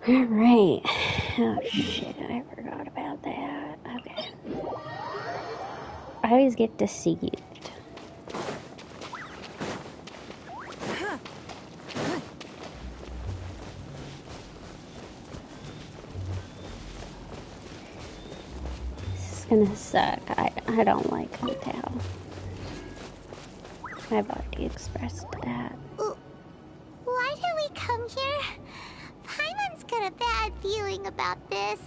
Alright. Oh shit, I forgot about that. Okay. I always get deceived. This is gonna suck. I don't like hotel. I've already expressed that. Why did we come here? Paimon's got a bad feeling about this.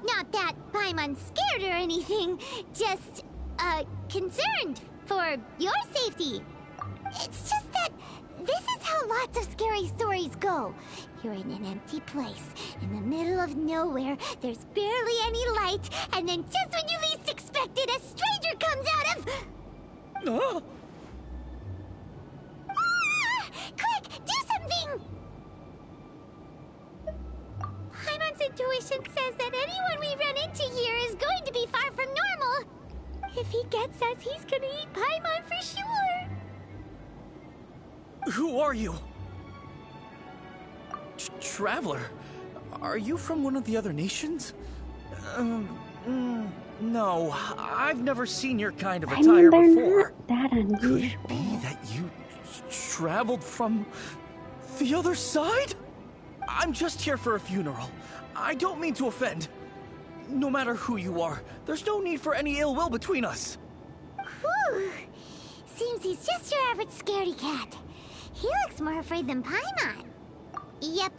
Not that Paimon's scared or anything. Just, concerned for your safety. It's just that this is how lots of scary stories go. You're in an empty place, in the middle of nowhere, there's barely any light, and then just when you least expect it, a stranger comes out of... Oh. Quick, do something! Paimon's intuition says that anyone we run into here is going to be far from normal. If he gets us, he's gonna eat Paimon for sure. Who are you? Traveler? Are you from one of the other nations? No, I've never seen your kind of attire they're before. not that unusual. Could it be that you traveled from the other side? I'm just here for a funeral. I don't mean to offend. No matter who you are, there's no need for any ill will between us. Whew. Seems he's just your average scaredy cat. He looks more afraid than Paimon. Yep.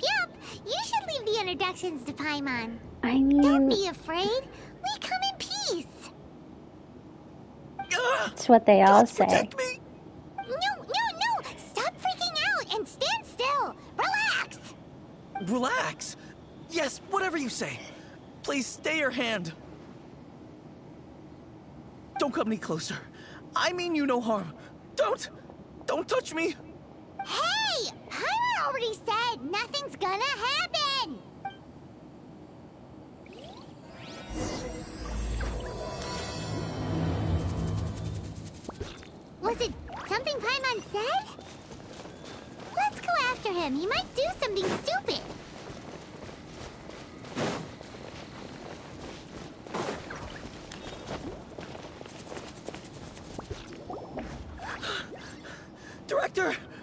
You should leave the introductions to Paimon. I mean... Don't be afraid. We come in peace. That's what they all say. Protect me. No. Stop freaking out and stand still. Relax. Relax. Yes, whatever you say. Please stay your hand. Don't come any closer. I mean you no harm. Don't touch me. Hey! Paimon already said nothing's gonna happen! Was it something Paimon said? Let's go after him. He might do something stupid.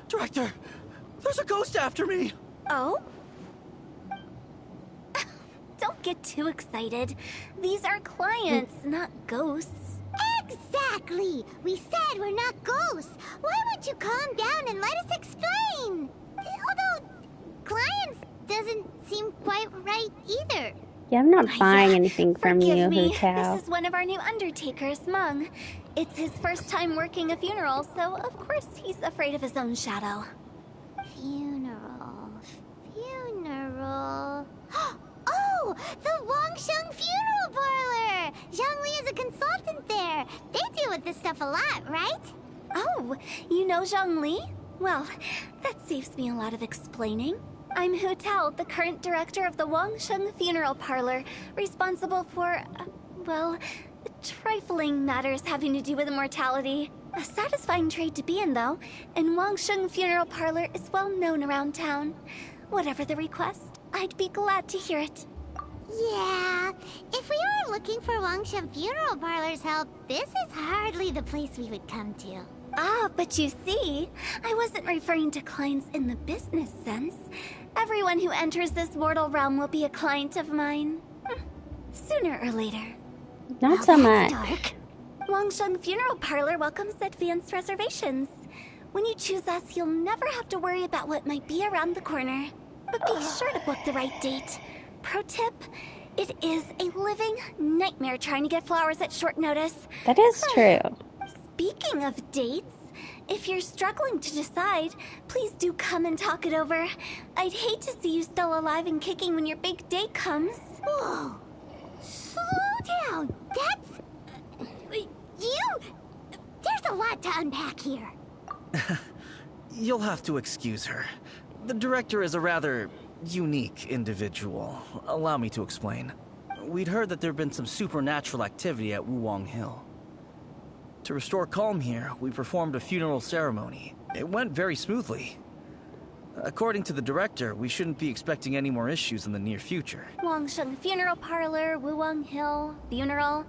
Director! There's a ghost after me! Oh? Don't get too excited. These are clients, not ghosts. Exactly! We said we're not ghosts. Why won't you calm down and let us explain? Although, clients doesn't seem quite right either. Yeah, I'm not buying anything from you, Forgive me. Hu-Tao. This is one of our new undertakers, Meng. It's his first time working a funeral, so of course he's afraid of his own shadow. Funeral. Oh! The Wangsheng Funeral Parlor! Zhongli is a consultant there. They deal with this stuff a lot, right? Oh, you know Zhongli? Well, that saves me a lot of explaining. I'm Hu-Tao, the current director of the Wangsheng Funeral Parlor, responsible for, well, trifling matters having to do with immortality. A satisfying trade to be in, though, and Wangsheng Funeral Parlor is well known around town. Whatever the request, I'd be glad to hear it. Yeah, if we were looking for Wangsheng Funeral Parlor's help, this is hardly the place we would come to. Ah, but you see, I wasn't referring to clients in the business sense. Everyone who enters this mortal realm will be a client of mine. Sooner or later. Not so much. Dark. Wangsheng Funeral Parlor welcomes advanced reservations. When you choose us, you'll never have to worry about what might be around the corner. But be sure to book the right date. Pro tip, it is a living nightmare trying to get flowers at short notice. That is true. Speaking of dates, if you're struggling to decide, please do come and talk it over. I'd hate to see you still alive and kicking when your big day comes. Whoa. Slow down. That's... There's a lot to unpack here. You'll have to excuse her. The director is a rather unique individual. Allow me to explain. We'd heard that there'd been some supernatural activity at Wuwang Hill. To restore calm here, we performed a funeral ceremony. It went very smoothly. According to the director, we shouldn't be expecting any more issues in the near future. Wangsheng Funeral Parlor, Wuwang Hill, funeral.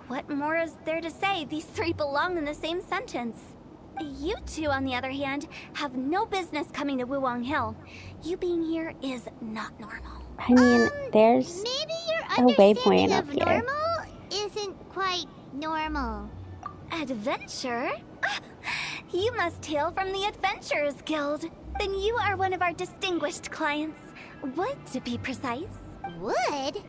What more is there to say? These three belong in the same sentence. You two, on the other hand, have no business coming to Wuwang Hill. You being here is not normal. I mean, there's Maybe your a waypoint understanding up of here. normal isn't quite normal. Adventure? You must hail from the Adventurers Guild. Then you are one of our distinguished clients. Wood, to be precise. Wood?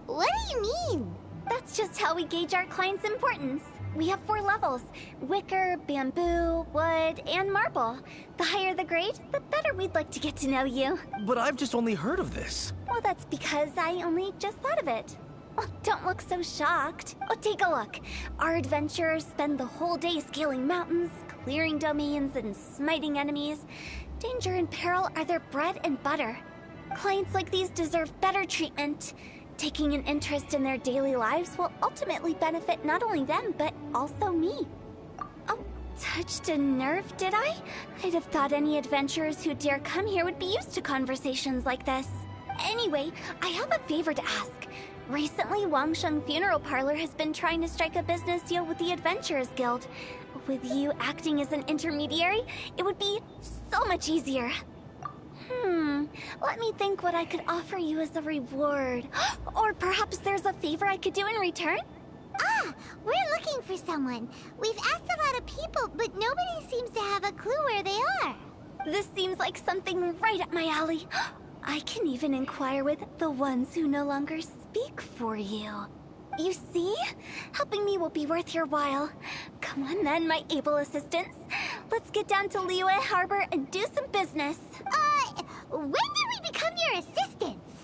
What do you mean? That's just how we gauge our clients' importance. We have 4 levels: wicker, bamboo, wood, and marble. The higher the grade, the better we'd like to get to know you. But I've just only heard of this. Well, that's because I only just thought of it. Oh, don't look so shocked. Oh, take a look. Our adventurers spend the whole day scaling mountains, clearing domains, and smiting enemies. Danger and peril are their bread and butter. Clients like these deserve better treatment. Taking an interest in their daily lives will ultimately benefit not only them, but also me. Oh, touched a nerve, did I? I'd have thought any adventurers who dare come here would be used to conversations like this. Anyway, I have a favor to ask. Recently, Wangsheng Funeral Parlor has been trying to strike a business deal with the Adventurers Guild. With you acting as an intermediary, it would be so much easier. Let me think what I could offer you as a reward. Or perhaps there's a favor I could do in return? Ah, we're looking for someone. We've asked a lot of people, but nobody seems to have a clue where they are. This seems like something right up my alley. I can even inquire with the ones who no longer speak for you. You see? Helping me will be worth your while. Come on then, my able assistants. Let's get down to Liyue Harbor and do some business. When did we become your assistants?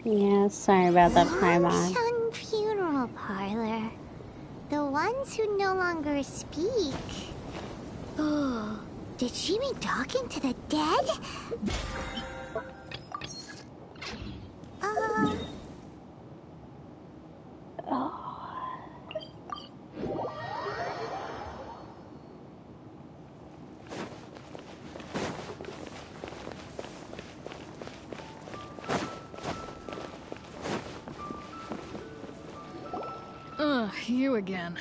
Yeah, sorry about that, Paimon. Wangsheng Funeral Parlor. The ones who no longer speak. Oh, did she mean talking to the dead? You again.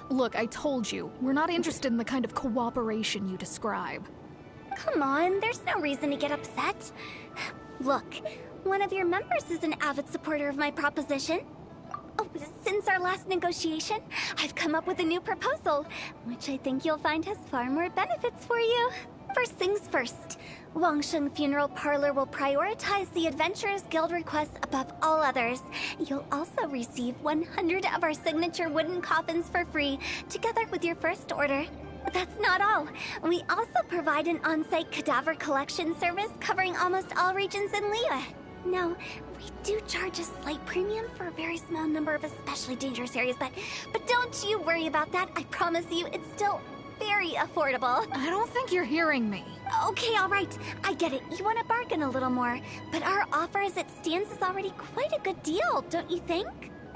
Look, I told you, we're not interested in the kind of cooperation you describe. Come on, there's no reason to get upset. Look, one of your members is an avid supporter of my proposition. Oh, since our last negotiation, I've come up with a new proposal, which I think you'll find has far more benefits for you. First things first, Wangsheng Funeral Parlor will prioritize the Adventurers Guild requests above all others. You'll also receive 100 of our signature wooden coffins for free, together with your first order. That's not all. We also provide an on-site cadaver collection service covering almost all regions in Liyue. Now, we do charge a slight premium for a very small number of especially dangerous areas, but don't you worry about that. I promise you, it's still very affordable. I don't think you're hearing me. Okay, all right. I get it. You want to bargain a little more. But our offer as it stands is already quite a good deal, don't you think?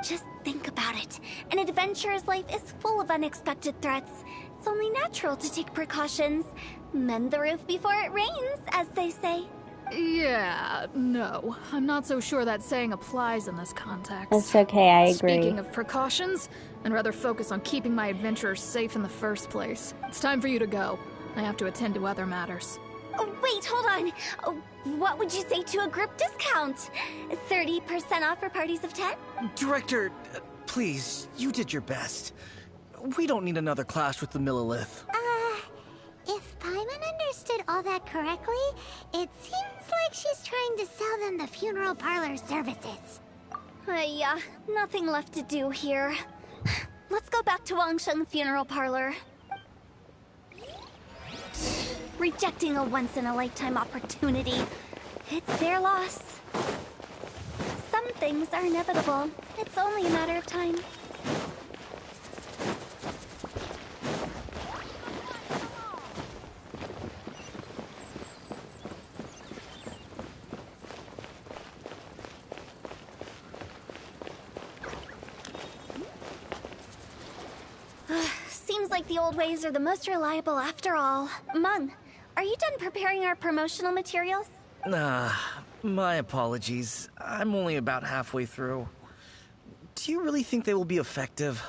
Just think about it. An adventurer's life is full of unexpected threats. It's only natural to take precautions. Mend the roof before it rains, as they say. Yeah, no. I'm not so sure that saying applies in this context. It's okay, I agree. Speaking of precautions, I'd rather focus on keeping my adventurers safe in the first place. It's time for you to go. I have to attend to other matters. Oh, wait, hold on. Oh, what would you say to a group discount? 30% off for parties of 10? Director, please, you did your best. We don't need another clash with the Millilith. If Paimon understood all that correctly, it seems like she's trying to sell them the funeral parlor services. Yeah, nothing left to do here. Let's go back to Wangsheng Funeral Parlor. Rejecting a once-in-a-lifetime opportunity. It's their loss. Some things are inevitable. It's only a matter of time. Seems like the old ways are the most reliable after all. Meng, are you done preparing our promotional materials? My apologies. I'm only about halfway through. Do you really think they will be effective?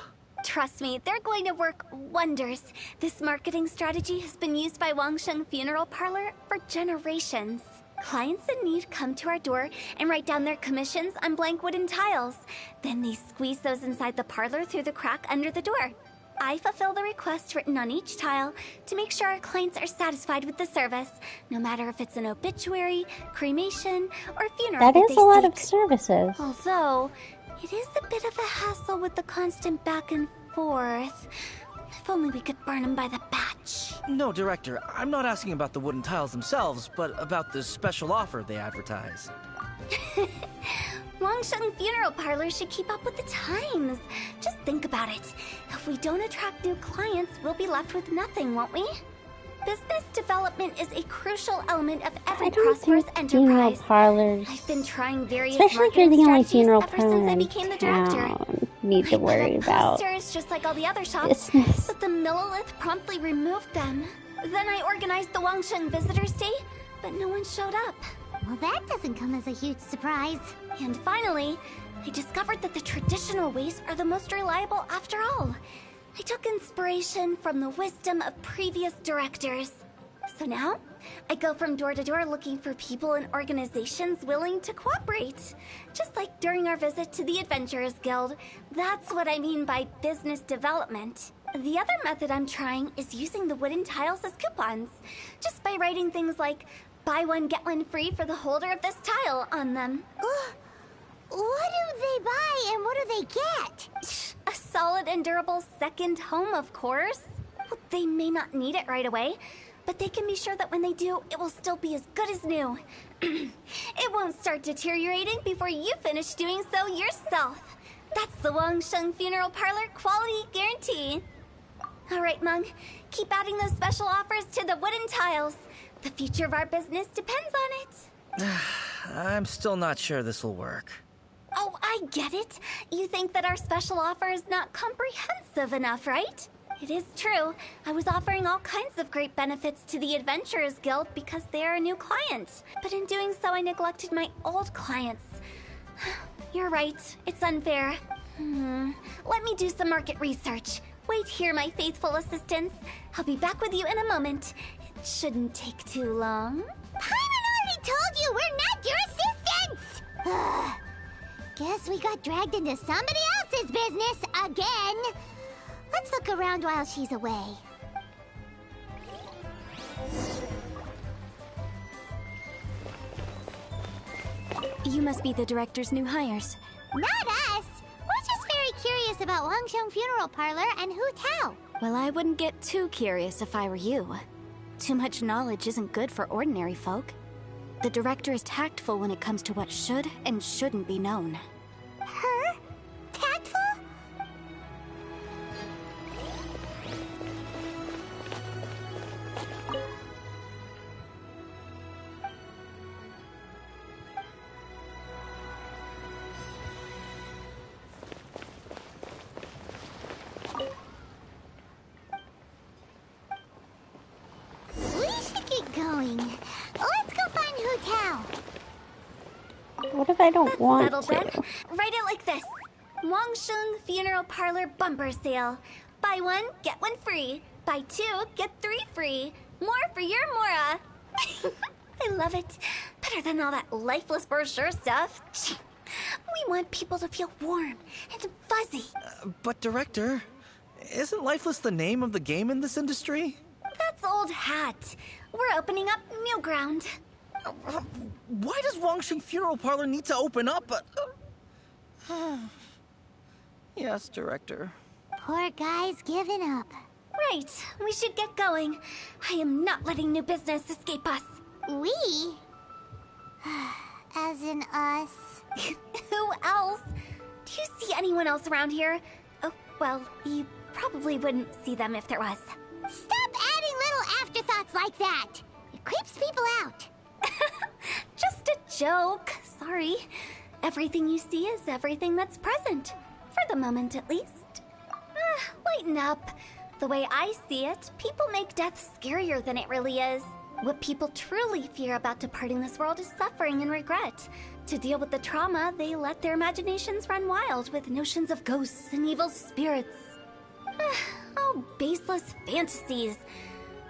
Trust me, they're going to work wonders. This marketing strategy has been used by Wangsheng Funeral Parlor for generations. Clients in need come to our door and write down their commissions on blank wooden tiles. Then they squeeze those inside the parlor through the crack under the door. I fulfill the requests written on each tile to make sure our clients are satisfied with the service, no matter if it's an obituary, cremation, or funeral That is they a lot seek. of services. Although, it is a bit of a hassle with the constant back and forth. If only we could burn them by the batch. No, Director, I'm not asking about the wooden tiles themselves, but about the special offer they advertise. Wangsheng Funeral Parlor should keep up with the times. Just think about it. If we don't attract new clients, we'll be left with nothing, won't we? Business development is a crucial element of every I don't prosperous think funeral enterprise. parlors, I've been trying various especially if you're marketing the only strategies funeral ever since parlor I in became the director. town, need to I put worry up about posters just like all the other shops, business. but the Millilith promptly removed them. Then I organized the Wangsheng Visitors Day, but no one showed up. Well, that doesn't come as a huge surprise. And finally, I discovered that the traditional ways are the most reliable after all. I took inspiration from the wisdom of previous directors. So now, I go from door to door looking for people and organizations willing to cooperate. Just like during our visit to the Adventurers Guild. That's what I mean by business development. The other method I'm trying is using the wooden tiles as coupons. Just by writing things like, buy one, get one free for the holder of this tile on them. What do they buy and what do they get? A solid and durable second home, of course. Well, they may not need it right away, but they can be sure that when they do, it will still be as good as new. It won't start deteriorating before you finish doing so yourself. That's the Wangsheng Funeral Parlor quality guarantee. All right, Mung, keep adding those special offers to the wooden tiles. The future of our business depends on it. I'm still not sure this will work. Oh, I get it. You think that our special offer is not comprehensive enough, right? It is true. I was offering all kinds of great benefits to the Adventurers Guild because they are a new client. But in doing so, I neglected my old clients. You're right. It's unfair. Let me do some market research. Wait here, my faithful assistants. I'll be back with you in a moment. It shouldn't take too long. Paimon already told you we're not your assistants! Guess we got dragged into somebody else's business again. Let's look around while she's away. You must be the director's new hires. Not us! We're just very curious about Wangsheng Funeral Parlor and Hu Tao. Well, I wouldn't get too curious if I were you. Too much knowledge isn't good for ordinary folk. The director is tactful when it comes to what should and shouldn't be known. Her? Tactful? We should get going. Let's go find Hu Tao. What if I don't want Settled then. to? Write it like this. Wangsheng Funeral Parlor Bumper Sale. Buy one, get one free. Buy two, get three free. More for your Mora. I love it. Better than all that lifeless brochure stuff. We want people to feel warm and fuzzy. But, Director, isn't Lifeless the name of the game in this industry? That's old hat. We're opening up new ground. Why does Wangsheng Funeral Parlor need to open up? Yes, Director. Poor guy's given up. Right, we should get going. I am not letting new business escape us. We? As in us. Who else? Do you see anyone else around here? Oh, well, you probably wouldn't see them if there was. Stop adding little afterthoughts like that. It creeps people out. Just a joke. Sorry. Everything you see is everything that's present. For the moment, at least. Lighten up. The way I see it, people make death scarier than it really is. What people truly fear about departing this world is suffering and regret. To deal with the trauma, they let their imaginations run wild with notions of ghosts and evil spirits. Oh, baseless fantasies.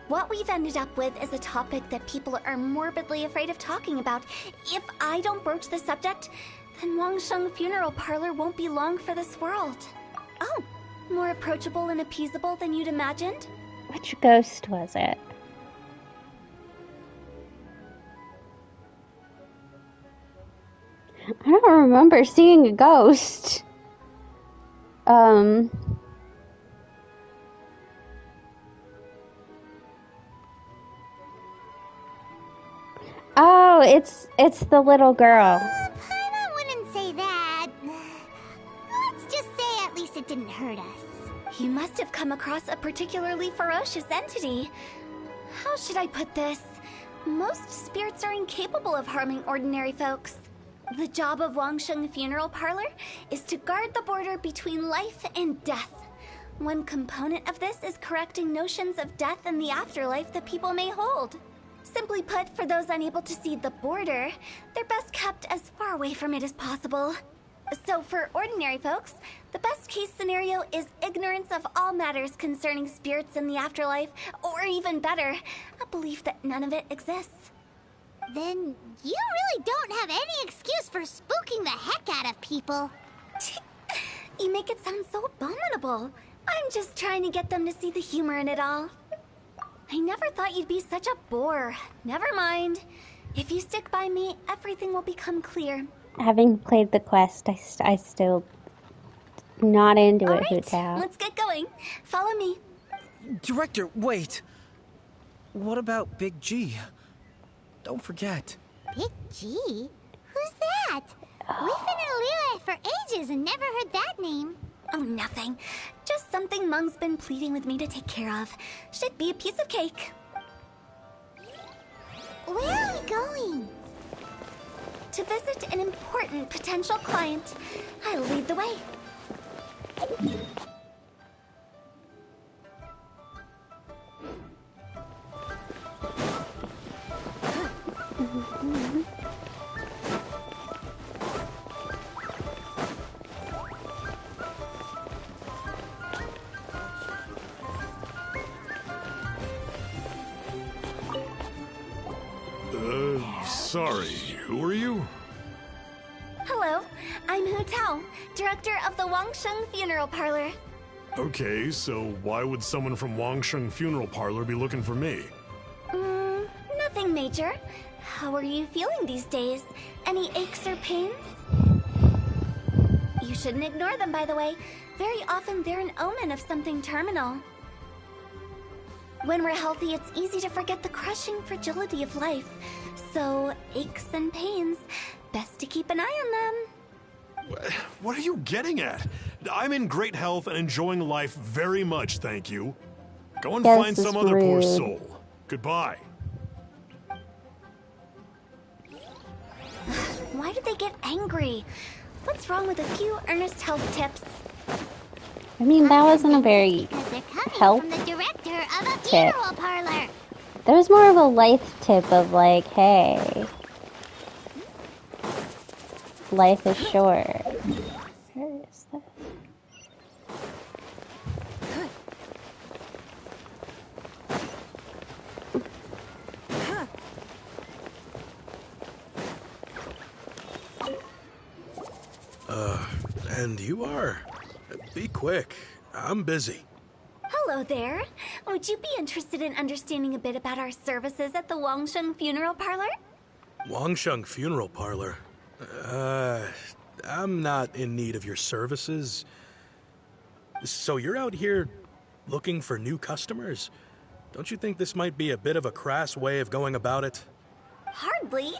What we've ended up with is a topic that people are morbidly afraid of talking about. If I don't broach the subject, then Wangsheng Funeral Parlor won't be long for this world. Oh, more approachable and appeasable than you'd imagined? Which ghost was it? I don't remember seeing a ghost. Oh, it's the little girl. I wouldn't say that. Let's just say at least it didn't hurt us. You must have come across a particularly ferocious entity. How should I put this? Most spirits are incapable of harming ordinary folks. The job of Wangsheng Funeral Parlor is to guard the border between life and death. One component of this is correcting notions of death and the afterlife that people may hold. Simply put, for those unable to see the border, they're best kept as far away from it as possible. So for ordinary folks, the best case scenario is ignorance of all matters concerning spirits in the afterlife, or even better, a belief that none of it exists. Then you really don't have any excuse for spooking the heck out of people. You make it sound so abominable. I'm just trying to get them to see the humor in it all. I never thought you'd be such a bore. Never mind. If you stick by me, everything will become clear. Having played the quest, I still not into All it, right, Hu-Tao. let's get going. Follow me. Director, wait! What about Big G? Don't forget. Big G? Who's that? We've been in Liyue for ages and never heard that name. Oh, nothing. Just something Mung's been pleading with me to take care of. Should be a piece of cake. Where are we going? To visit an important potential client. I'll lead the way. Sorry, who are you? Hello, I'm Hu-Tao, director of the Wangsheng Funeral Parlor. Okay, so why would someone from Wangsheng Funeral Parlor be looking for me? Nothing major. How are you feeling these days? Any aches or pains? You shouldn't ignore them, by the way. Very often they're an omen of something terminal. When we're healthy, it's easy to forget the crushing fragility of life. So, aches and pains, best to keep an eye on them. What are you getting at? I'm in great health and enjoying life very much, thank you. Go and Yes, find some it's other poor rude. soul. Goodbye. Why do they get angry? What's wrong with a few earnest health tips? I mean, that wasn't a very Because they're coming help from the director of a tip. funeral parlor. There was more of a life tip of like, hey, life is short. Where is this? And you are? Be quick. I'm busy. Hello there. Would you be interested in understanding a bit about our services at the Wangsheng Funeral Parlor? Wangsheng Funeral Parlor? I'm not in need of your services. So you're out here looking for new customers? Don't you think this might be a bit of a crass way of going about it? Hardly.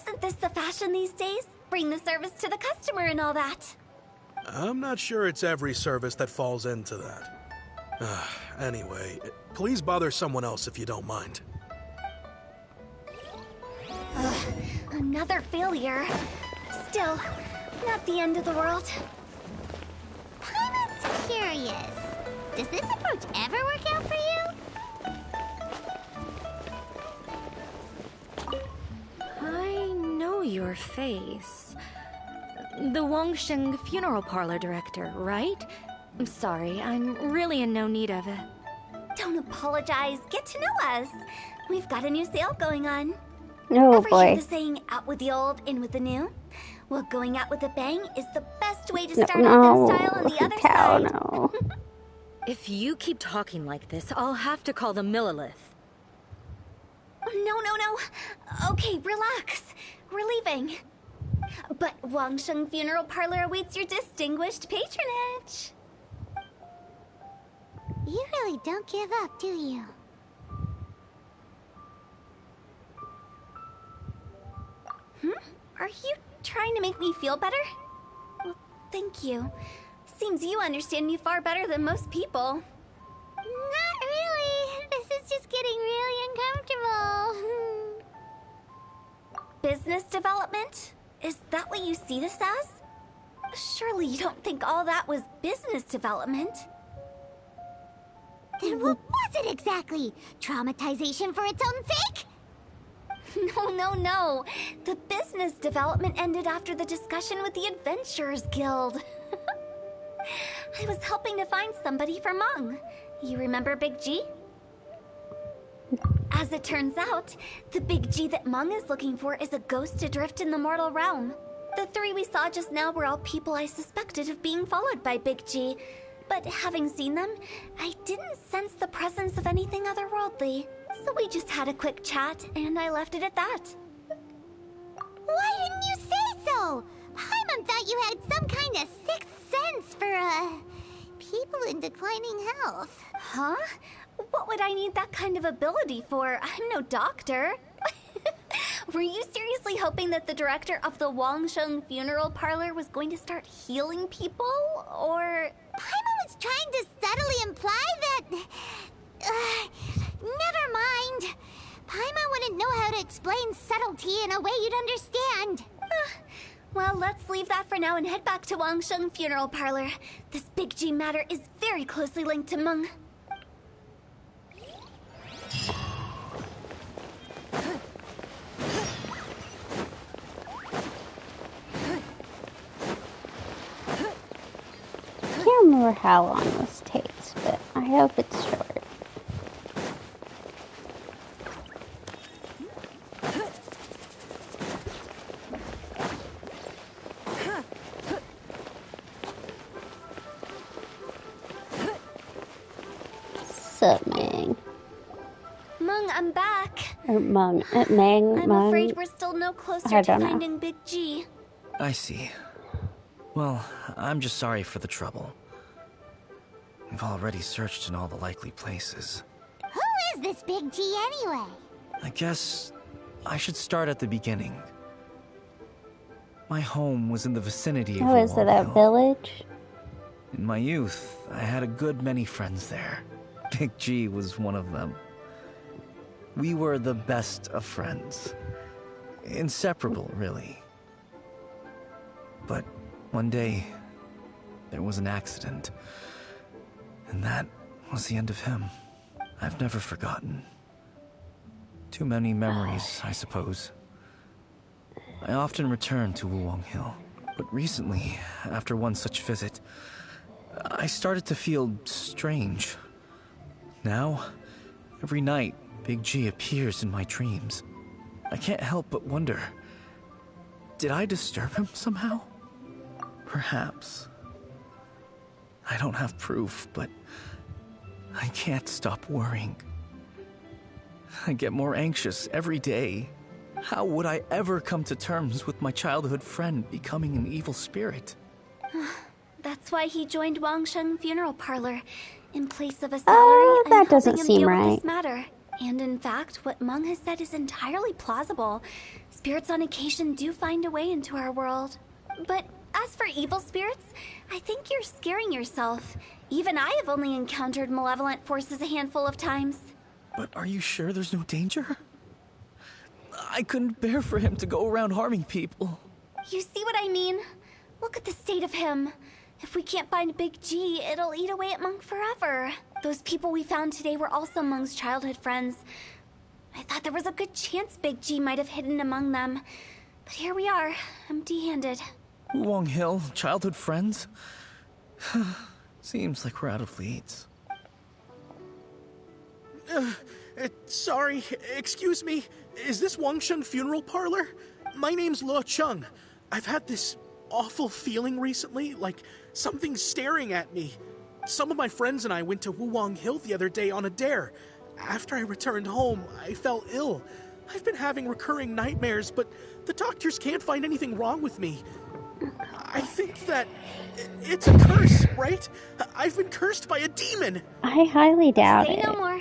Isn't this the fashion these days? Bring the service to the customer and all that. I'm not sure it's every service that falls into that. Anyway, please bother someone else if you don't mind. Another failure. Still, not the end of the world. Paimon's curious. Does this approach ever work out for you? your face. The Wangsheng Funeral Parlor director, right? I'm sorry, I'm really in no need of it. Don't apologize. Get to know us. We've got a new sale going on. Oh Ever boy. hear the saying, out with the old, in with the new? Well, going out with a bang is the best way to start off in style on the other Cow, side. no. If you keep talking like this, I'll have to call the Millilith. No. Okay, relax. We're leaving. But Wangsheng Funeral Parlor awaits your distinguished patronage. You really don't give up, do you? Are you trying to make me feel better? Well, thank you. Seems you understand me far better than most people. Not really. This is just getting really uncomfortable. Business development? Is that what you see this as? Surely you don't think all that was business development. Then what was it exactly? Traumatization for its own sake? No. The business development ended after the discussion with the Adventurers Guild. I was helping to find somebody for Meng. You remember Big G? As it turns out, the Big G that Meng is looking for is a ghost adrift in the mortal realm. The three we saw just now were all people I suspected of being followed by Big G. But having seen them, I didn't sense the presence of anything otherworldly. So we just had a quick chat, and I left it at that. Why didn't you say so? Paimon thought you had some kind of sixth sense for, people in declining health. Huh? What would I need that kind of ability for? I'm no doctor. Were you seriously hoping that the director of the Wangsheng Funeral Parlor was going to start healing people, or...? Paimon was trying to subtly imply that... never mind. Paimon wouldn't know how to explain subtlety in a way you'd understand. Well, let's leave that for now and head back to Wangsheng Funeral Parlor. This Big G matter is very closely linked to Meng. I can't remember how long this takes, but I hope it's short. Sup, Meng? Meng, I'm back. Or Meng. I'm Meng? afraid we're still no closer I to don't know. finding Big G. I see. Well, I'm just sorry for the trouble. We've already searched in all the likely places. Who is this Big G anyway? I guess I should start at the beginning. My home was in the vicinity of Oh, is it Wall a Hill. village? In my youth, I had a good many friends there. Big G was one of them. We were the best of friends. Inseparable, really. But one day, there was an accident. And that was the end of him. I've never forgotten. Too many memories, I suppose. I often return to Wuwang Hill. But recently, after one such visit, I started to feel strange. Now, every night, Big G appears in my dreams. I can't help but wonder, did I disturb him somehow? Perhaps. I don't have proof, but I can't stop worrying. I get more anxious every day. How would I ever come to terms with my childhood friend becoming an evil spirit? That's why he joined Wangsheng Funeral Parlor. In place of a salary, that I'm helping doesn't him seem deal with right. this matter. And in fact, what Meng has said is entirely plausible. Spirits on occasion do find a way into our world. But as for evil spirits, I think you're scaring yourself. Even I have only encountered malevolent forces a handful of times. But are you sure there's no danger? I couldn't bear for him to go around harming people. You see what I mean? Look at the state of him. If we can't find Big G, it'll eat away at Meng forever. Those people we found today were also Meng's childhood friends. I thought there was a good chance Big G might have hidden among them. But here we are, empty-handed. Wong Hill, childhood friends? Seems like we're out of leads. Sorry, excuse me. Is this Wangsheng Funeral Parlor? My name's Luo Chung. I've had this awful feeling recently, like something's staring at me. Some of my friends and I went to Wuwang Hill the other day on a dare. After I returned home, I fell ill. I've been having recurring nightmares, but the doctors can't find anything wrong with me. I think that it's a curse, right? I've been cursed by a demon. I highly doubt Say it. no more.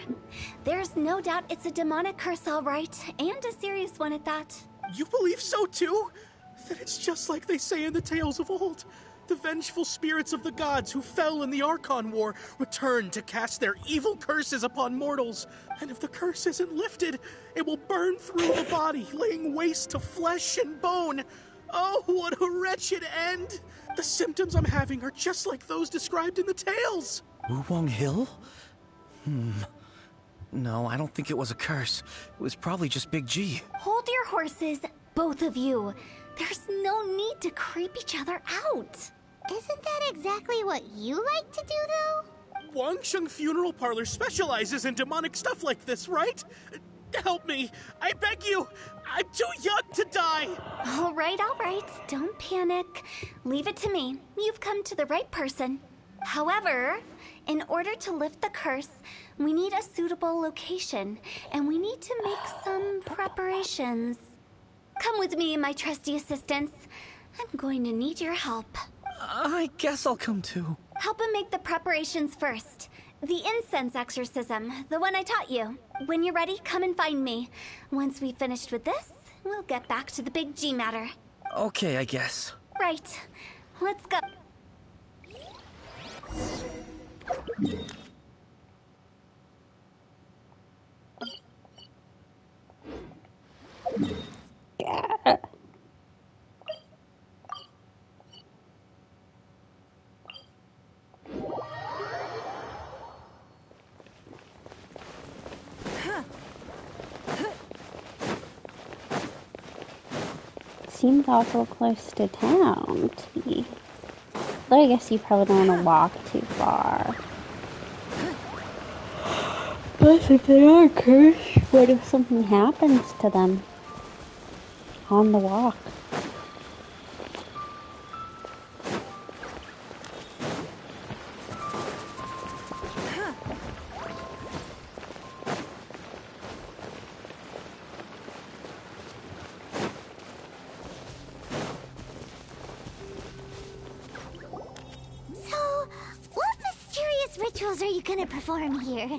There's no doubt it's a demonic curse, all right, and a serious one at that. You believe so too? Then it's just like they say in the tales of old. The vengeful spirits of the gods who fell in the Archon War return to cast their evil curses upon mortals. And if the curse isn't lifted, it will burn through the body, laying waste to flesh and bone. Oh, what a wretched end! The symptoms I'm having are just like those described in the tales. Wuwang Hill? No, I don't think it was a curse. It was probably just Big G. Hold your horses, both of you. There's no need to creep each other out. Isn't that exactly what you like to do, though? Wangsheng Funeral Parlor specializes in demonic stuff like this, right? Help me! I beg you! I'm too young to die! All right. Don't panic. Leave it to me. You've come to the right person. However, in order to lift the curse, we need a suitable location, and we need to make some preparations. Come with me, my trusty assistants. I'm going to need your help. I guess I'll come too. Help him make the preparations first. The incense exorcism, the one I taught you. When you're ready, come and find me. Once we've finished with this, we'll get back to the Big G matter. Okay, I guess. Right. Let's go. Yeah. Seems awful close to town to be. Though I guess you probably don't want to walk too far. But if they are cursed, what if something happens to them on the walk? So, what mysterious rituals are you gonna perform here?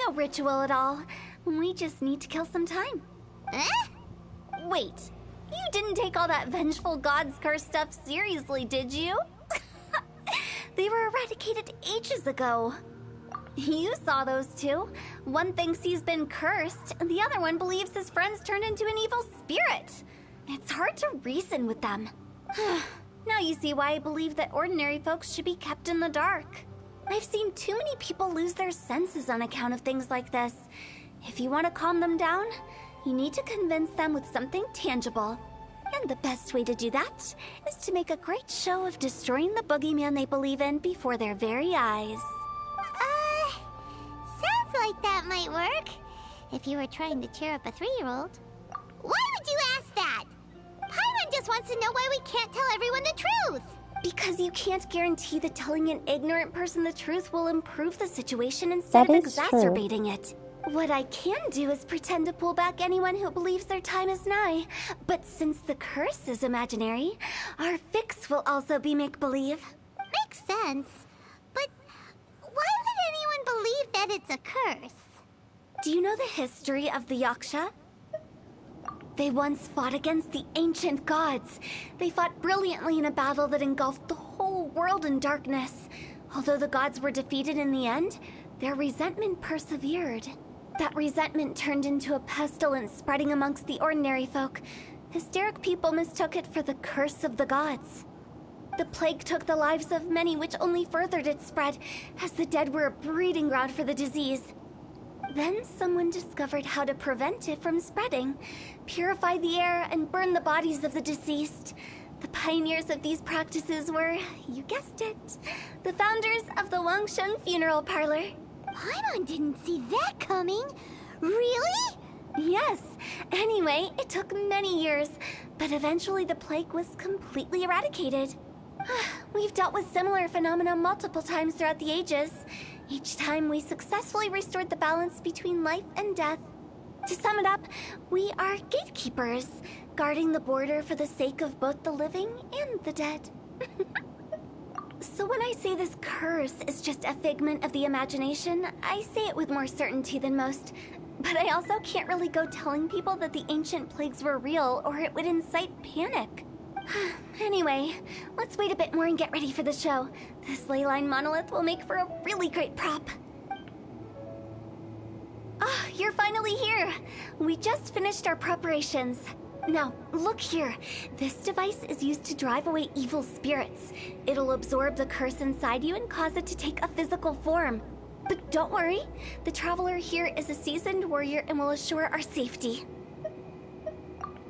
No ritual at all. We just need to kill some time. Eh? Wait, you didn't take all that vengeful god's curse stuff seriously, did you? They were eradicated ages ago. You saw those two. One thinks he's been cursed, and the other one believes his friends turned into an evil spirit. It's hard to reason with them. Now you see why I believe that ordinary folks should be kept in the dark. I've seen too many people lose their senses on account of things like this. If you want to calm them down, you need to convince them with something tangible. And the best way to do that is to make a great show of destroying the boogeyman they believe in before their very eyes. Sounds like that might work. If you were trying to cheer up a 3-year-old. Why would you ask that? Paimon just wants to know why we can't tell everyone the truth. Because you can't guarantee that telling an ignorant person the truth will improve the situation instead of exacerbating it. What I can do is pretend to pull back anyone who believes their time is nigh. But since the curse is imaginary, our fix will also be make-believe. Makes sense. But why would anyone believe that it's a curse? Do you know the history of the Yaksha? They once fought against the ancient gods. They fought brilliantly in a battle that engulfed the whole world in darkness. Although the gods were defeated in the end, their resentment persevered. That resentment turned into a pestilence spreading amongst the ordinary folk. Hysteric people mistook it for the curse of the gods. The plague took the lives of many, which only furthered its spread, as the dead were a breeding ground for the disease. Then someone discovered how to prevent it from spreading, purify the air, and burn the bodies of the deceased. The pioneers of these practices were, you guessed it, the founders of the Wangsheng Funeral Parlor. Paimon didn't see that coming. Really? Yes. Anyway, it took many years, but eventually the plague was completely eradicated. We've dealt with similar phenomena multiple times throughout the ages. Each time we successfully restored the balance between life and death. To sum it up, we are gatekeepers, guarding the border for the sake of both the living and the dead. So when I say this curse is just a figment of the imagination, I say it with more certainty than most. But I also can't really go telling people that the ancient plagues were real, or it would incite panic. Anyway, let's wait a bit more and get ready for the show. This leyline monolith will make for a really great prop. Ah, you're finally here! We just finished our preparations. Now, look here. This device is used to drive away evil spirits. It'll absorb the curse inside you and cause it to take a physical form. But don't worry, the traveler here is a seasoned warrior and will assure our safety.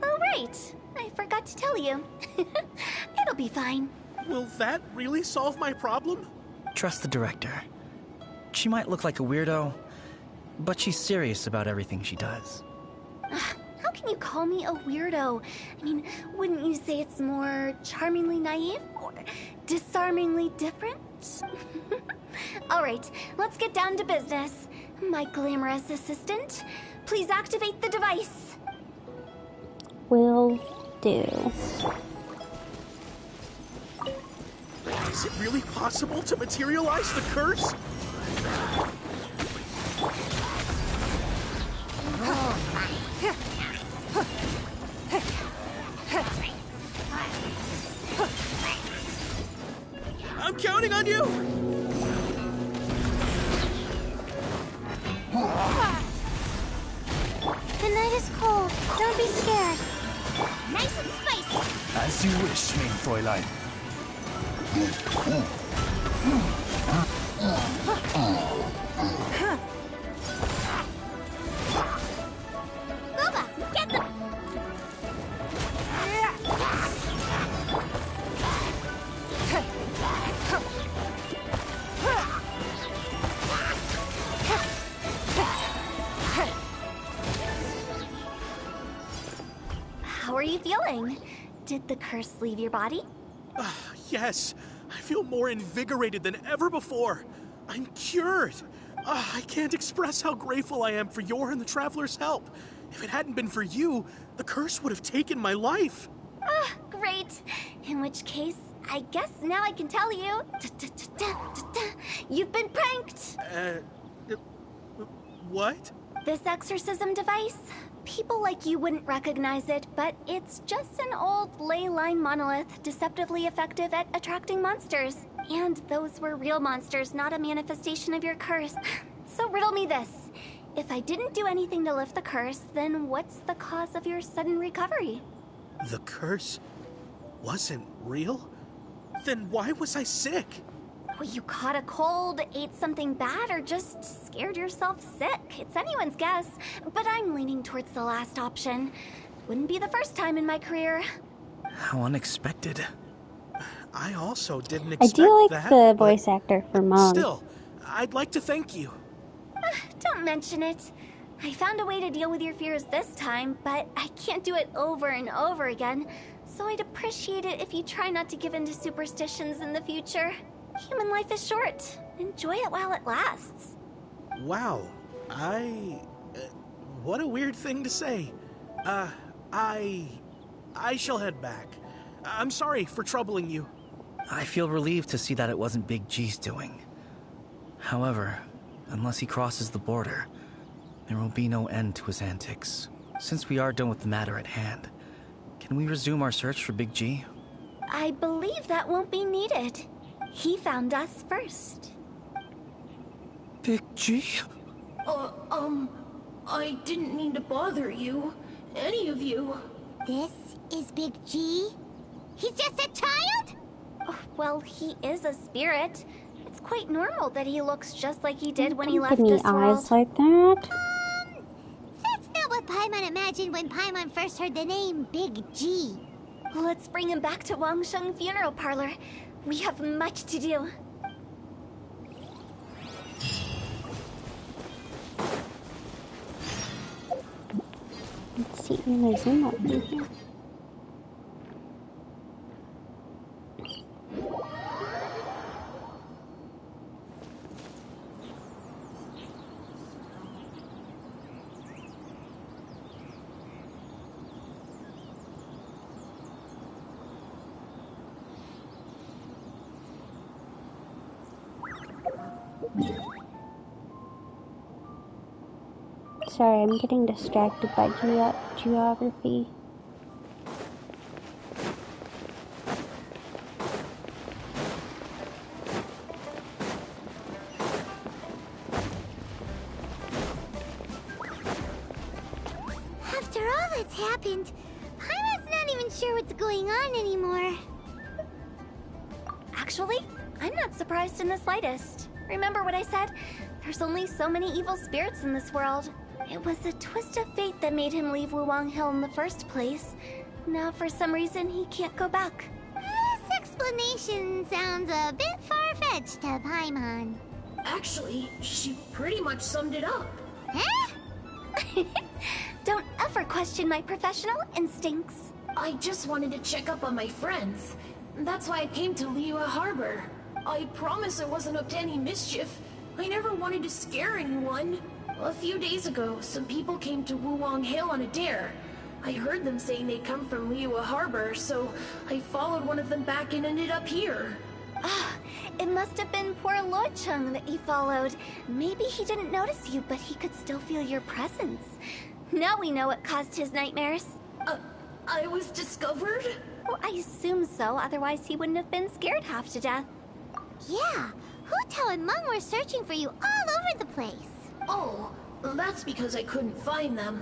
Oh, right. I forgot to tell you. It'll be fine. Will that really solve my problem? Trust the director. She might look like a weirdo, but she's serious about everything she does. How can you call me a weirdo? I mean, wouldn't you say it's more charmingly naive or disarmingly different? All right, let's get down to business. My glamorous assistant, please activate the device. Will do. Is it really possible to materialize the curse? I'm counting on you! The night is cold. Don't be scared. Nice and spicy. As you wish, mein Fräulein. Guoba, get them! How are you feeling? Did the curse leave your body? Yes, I feel more invigorated than ever before. I'm cured. I can't express how grateful I am for your and the Traveler's help. If it hadn't been for you, the curse would have taken my life. Great. In which case, I guess now I can tell you. You've been pranked. What? This exorcism device? People like you wouldn't recognize it, but it's just an old ley line monolith, deceptively effective at attracting monsters. And those were real monsters, not a manifestation of your curse. So riddle me this. If I didn't do anything to lift the curse, then what's the cause of your sudden recovery? The curse wasn't real? Then why was I sick? Well, you caught a cold, ate something bad, or just scared yourself sick. It's anyone's guess, but I'm leaning towards the last option. Wouldn't be the first time in my career. How unexpected. I also didn't I expect do like that, the but voice actor for Mom. Still, I'd like to thank you. Don't mention it. I found a way to deal with your fears this time, but I can't do it over and over again. So I'd appreciate it if you try not to give in to superstitions in the future. Human life is short. Enjoy it while it lasts. Wow, what a weird thing to say. I shall head back. I'm sorry for troubling you. I feel relieved to see that it wasn't Big G's doing. However, unless he crosses the border, there will be no end to his antics. Since we are done with the matter at hand, can we resume our search for Big G? I believe that won't be needed. He found us first. Big G? I didn't mean to bother you. Any of you. This is Big G? He's just a child? Oh, well, he is a spirit. It's quite normal that he looks just like he did when he left Any this world. eyes like that? That's not what Paimon imagined when Paimon first heard the name Big G. Let's bring him back to Wangsheng Funeral Parlor. We have much to do. Let's see, there's zoom up in here. Sorry, I'm getting distracted by geography. After all that's happened, Paimon's not even sure what's going on anymore. Actually, I'm not surprised in the slightest. Remember what I said? There's only so many evil spirits in this world. It was a twist of fate that made him leave Wuwang Hill in the first place. Now, for some reason, he can't go back. This explanation sounds a bit far-fetched to Paimon. Actually, she pretty much summed it up. Huh? Don't ever question my professional instincts. I just wanted to check up on my friends. That's why I came to Liyue Harbor. I promise I wasn't up to any mischief. I never wanted to scare anyone. A few days ago, some people came to Wuwang Hill on a dare. I heard them saying they'd come from Liyue Harbor, so I followed one of them back and ended up here. Ah, it must have been poor Lo Chung that you followed. Maybe he didn't notice you, but he could still feel your presence. Now we know what caused his nightmares. I was discovered? Well, I assume so, otherwise he wouldn't have been scared half to death. Yeah, Hu Tao and Meng were searching for you all over the place. Oh, that's because I couldn't find them.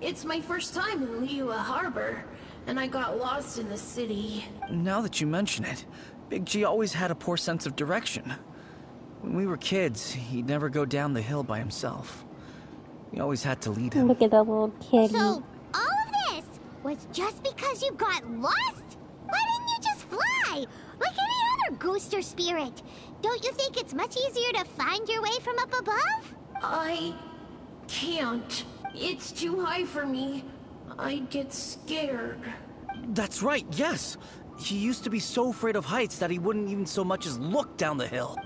It's my first time in Liyue Harbor, and I got lost in the city. Now that you mention it, Big G always had a poor sense of direction. When we were kids, he'd never go down the hill by himself. We always had to lead him. Look at that little kitty. So, all of this was just because you got lost? Why didn't you just fly? Like any other ghost or spirit? Don't you think it's much easier to find your way from up above? I can't. It's too high for me. I'd get scared. That's right, yes! He used to be so afraid of heights that he wouldn't even so much as look down the hill.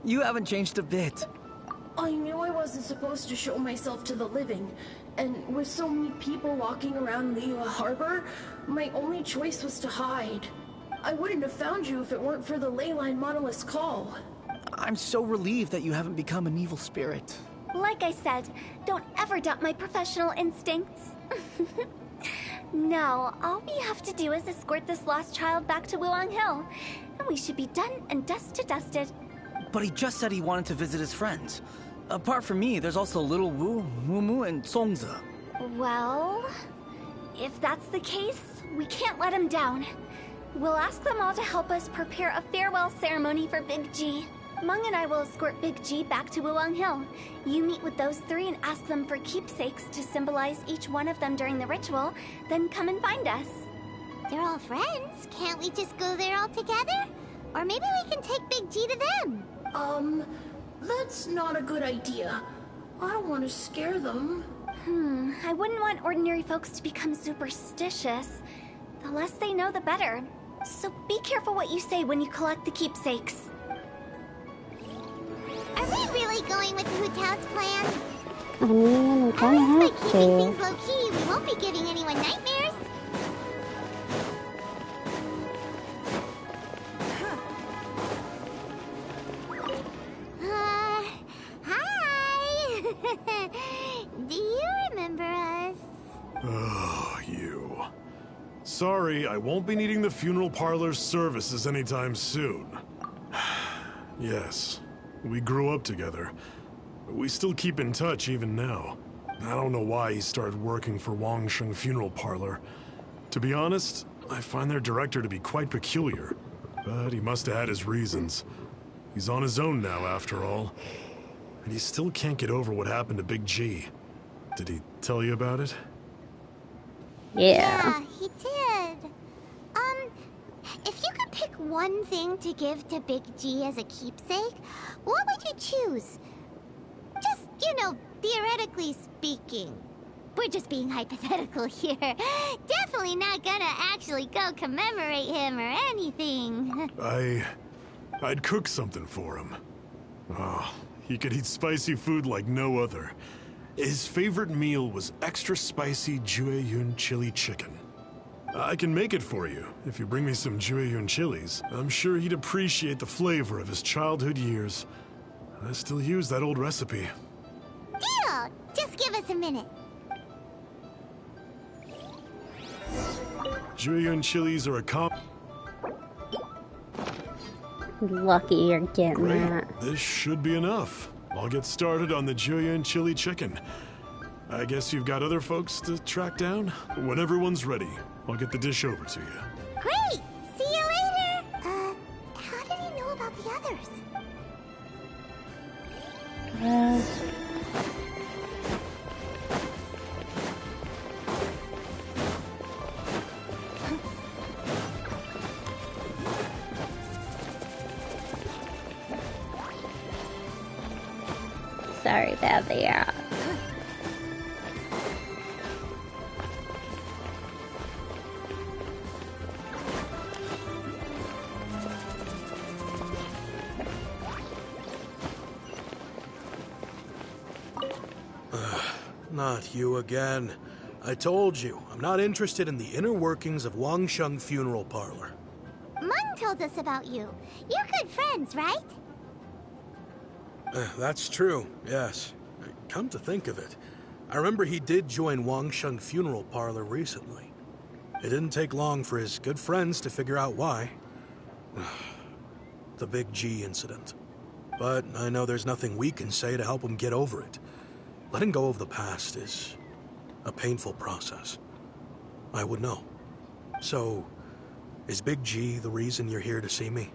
You haven't changed a bit. I knew I wasn't supposed to show myself to the living, and with so many people walking around Liyue Harbor, my only choice was to hide. I wouldn't have found you if it weren't for the Leyline Monolith's call. I'm so relieved that you haven't become an evil spirit. Like I said, don't ever doubt my professional instincts. Now, all we have to do is escort this lost child back to Wuwang Hill, and we should be done and dust to dusted. But he just said he wanted to visit his friends. Apart from me, there's also Little Wu, Mumu, and Songze. Well, if that's the case, we can't let him down. We'll ask them all to help us prepare a farewell ceremony for Big G. Meng and I will escort Big G back to Wuwang Hill. You meet with those three and ask them for keepsakes to symbolize each one of them during the ritual, then come and find us. They're all friends. Can't we just go there all together? Or maybe we can take Big G to them. That's not a good idea. I don't want to scare them. I wouldn't want ordinary folks to become superstitious. The less they know, the better. So be careful what you say when you collect the keepsakes. Are we really going with Hu Tao's plan? I mean, we At kinda least by have keeping to. things low-key, we won't be giving anyone nightmares. Hi! Do you remember us? Oh, you. Sorry, I won't be needing the funeral parlor's services anytime soon. Yes, we grew up together. We still keep in touch even now. I don't know why he started working for Wangsheng Funeral Parlor. To be honest, I find their director to be quite peculiar. But he must have had his reasons. He's on his own now, after all. And he still can't get over what happened to Big G. Did he tell you about it? Yeah, he did. If you could pick one thing to give to Big G as a keepsake, what would you choose? Just, theoretically speaking. We're just being hypothetical here. Definitely not gonna actually go commemorate him or anything. I'd cook something for him. Oh, he could eat spicy food like no other. His favorite meal was extra spicy Jueyun chili chicken. I can make it for you if you bring me some Jueyun chilies. I'm sure he'd appreciate the flavor of his childhood years. I still use that old recipe. Deal! Just give us a minute. Jueyun chilies are a Lucky you're getting Great. that. This should be enough. I'll get started on the Jueyun chili chicken. I guess you've got other folks to track down? When everyone's ready, I'll get the dish over to you. Great! See you later! How did he know about the others? Sorry about that. Not you again. I told you, I'm not interested in the inner workings of Wangsheng Funeral Parlor. Mung told us about you. You're good friends, right? That's true, yes. Come to think of it, I remember he did join Wangsheng Funeral Parlor recently. It didn't take long for his good friends to figure out why. The Big G incident. But I know there's nothing we can say to help him get over it. Letting go of the past is a painful process. I would know. So, is Big G the reason you're here to see me?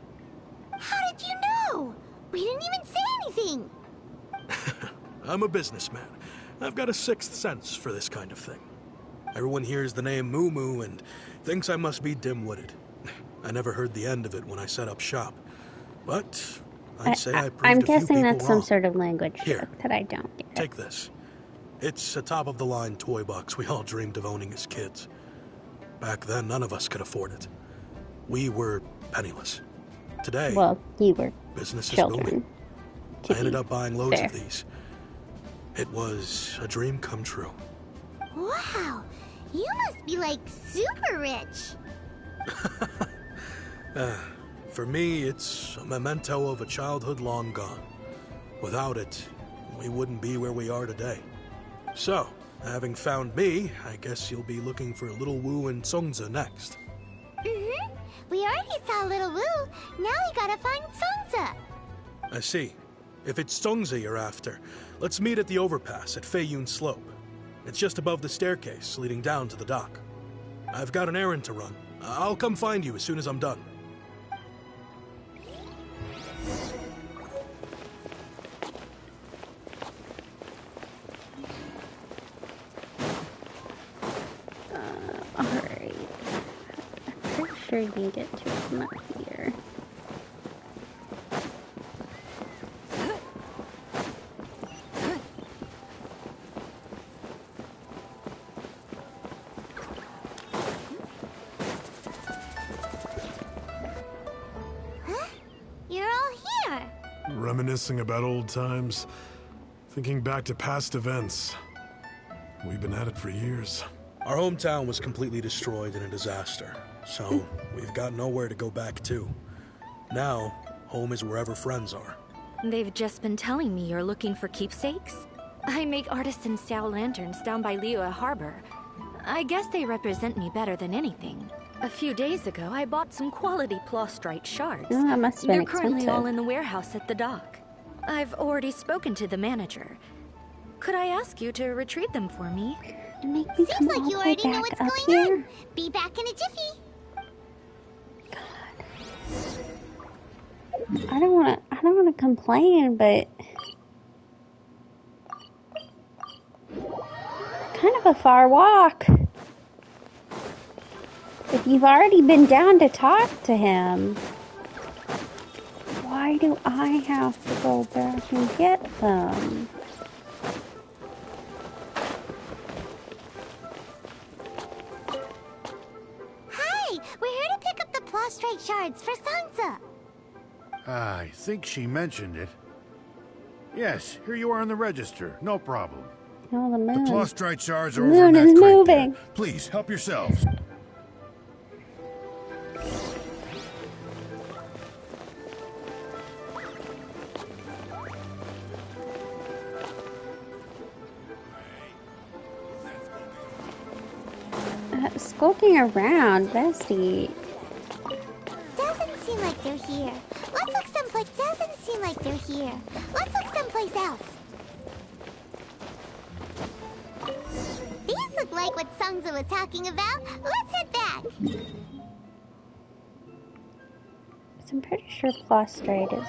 How did you know? We didn't even say anything. I'm a businessman. I've got a sixth sense for this kind of thing. Everyone hears the name Moo Moo and thinks I must be dim-witted. I never heard the end of it when I set up shop. But I'd say I proved I'm a few guessing people that's some wrong. sort of language Here. joke that I don't get. Take this. It's a top-of-the-line toy box we all dreamed of owning as kids. Back then, none of us could afford it. We were penniless. Today, Well, you were business is children. booming. to I ended be up buying loads fair. of these. It was a dream come true. Wow, you must be like super rich. For me, it's a memento of a childhood long gone. Without it, we wouldn't be where we are today. So, having found me, I guess you'll be looking for Little Wu and Songza next. Mm-hmm. We already saw Little Wu. Now we gotta find Songza. I see. If it's Songza you're after, let's meet at the overpass at Feiyun Slope. It's just above the staircase leading down to the dock. I've got an errand to run. I'll come find you as soon as I'm done. Alright. I'm pretty sure you can get to it from up here. You're all here. Reminiscing about old times, thinking back to past events. We've been at it for years. Our hometown was completely destroyed in a disaster, so we've got nowhere to go back to. Now, home is wherever friends are. They've just been telling me you're looking for keepsakes. I make artisan style lanterns down by Liyue Harbor. I guess they represent me better than anything. A few days ago, I bought some quality plastrite shards. Oh, that must have been They're currently expensive. all in the warehouse at the dock. I've already spoken to the manager. Could I ask you to retrieve them for me? Make me Seems come like all you the way already know back what's up going here. on. Be back in a jiffy. I don't want complain, but kind of a far walk. If you've already been down to talk to him, why do I have to go back and get them? Hi! We're here to pick up the prostrate shards for Sansa. I think she mentioned it. Yes, here you are on the register. No problem. Oh, the moon. The prostrate shards are The over in moon that is crate moving. there. Please, help yourselves. Skulking around, bestie. Doesn't seem like they're here. Let's look someplace. Doesn't seem like they're here. Let's look someplace else. These look like what Sansa was talking about. Let's head back. I'm pretty sure prostrate is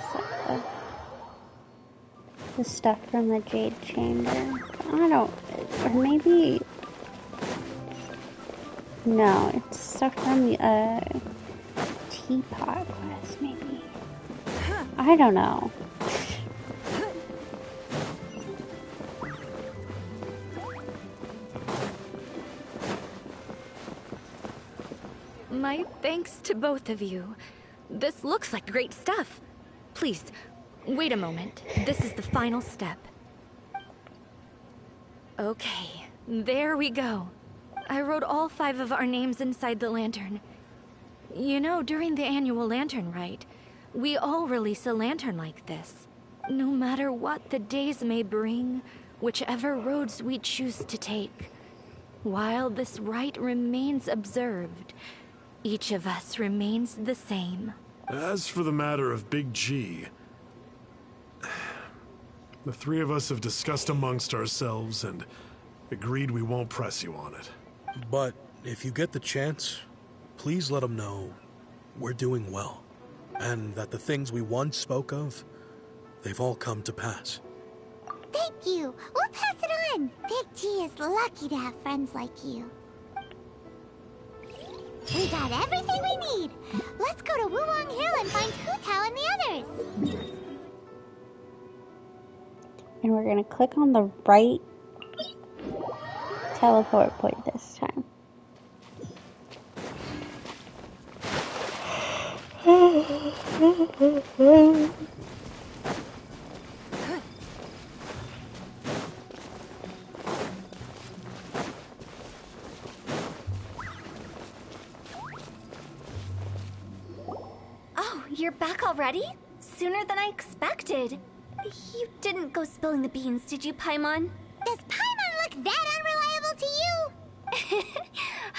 the stuff from the Jade Chamber. I don't, or maybe. No, it's stuff from the teapot quest, maybe. I don't know. My thanks to both of you. This looks like great stuff. Please, wait a moment. This is the final step. Okay, there we go. I wrote all 5 of our names inside the lantern. You know, during the annual lantern rite, we all release a lantern like this. No matter what the days may bring, whichever roads we choose to take. While this rite remains observed, each of us remains the same. As for the matter of Big G, the 3 of us have discussed amongst ourselves and agreed we won't press you on it. But if you get the chance, please let him know we're doing well, and that the things we once spoke of, they've all come to pass. Thank you. We'll pass it on. Big G is lucky to have friends like you. We got everything we need. Let's go to Wulong Hill and find Hu Tao and the others. And we're gonna click on the right teleport point this time. Oh, you're back already? Sooner than I expected. You didn't go spilling the beans, did you, Paimon? Does Paimon look that unreliable to you?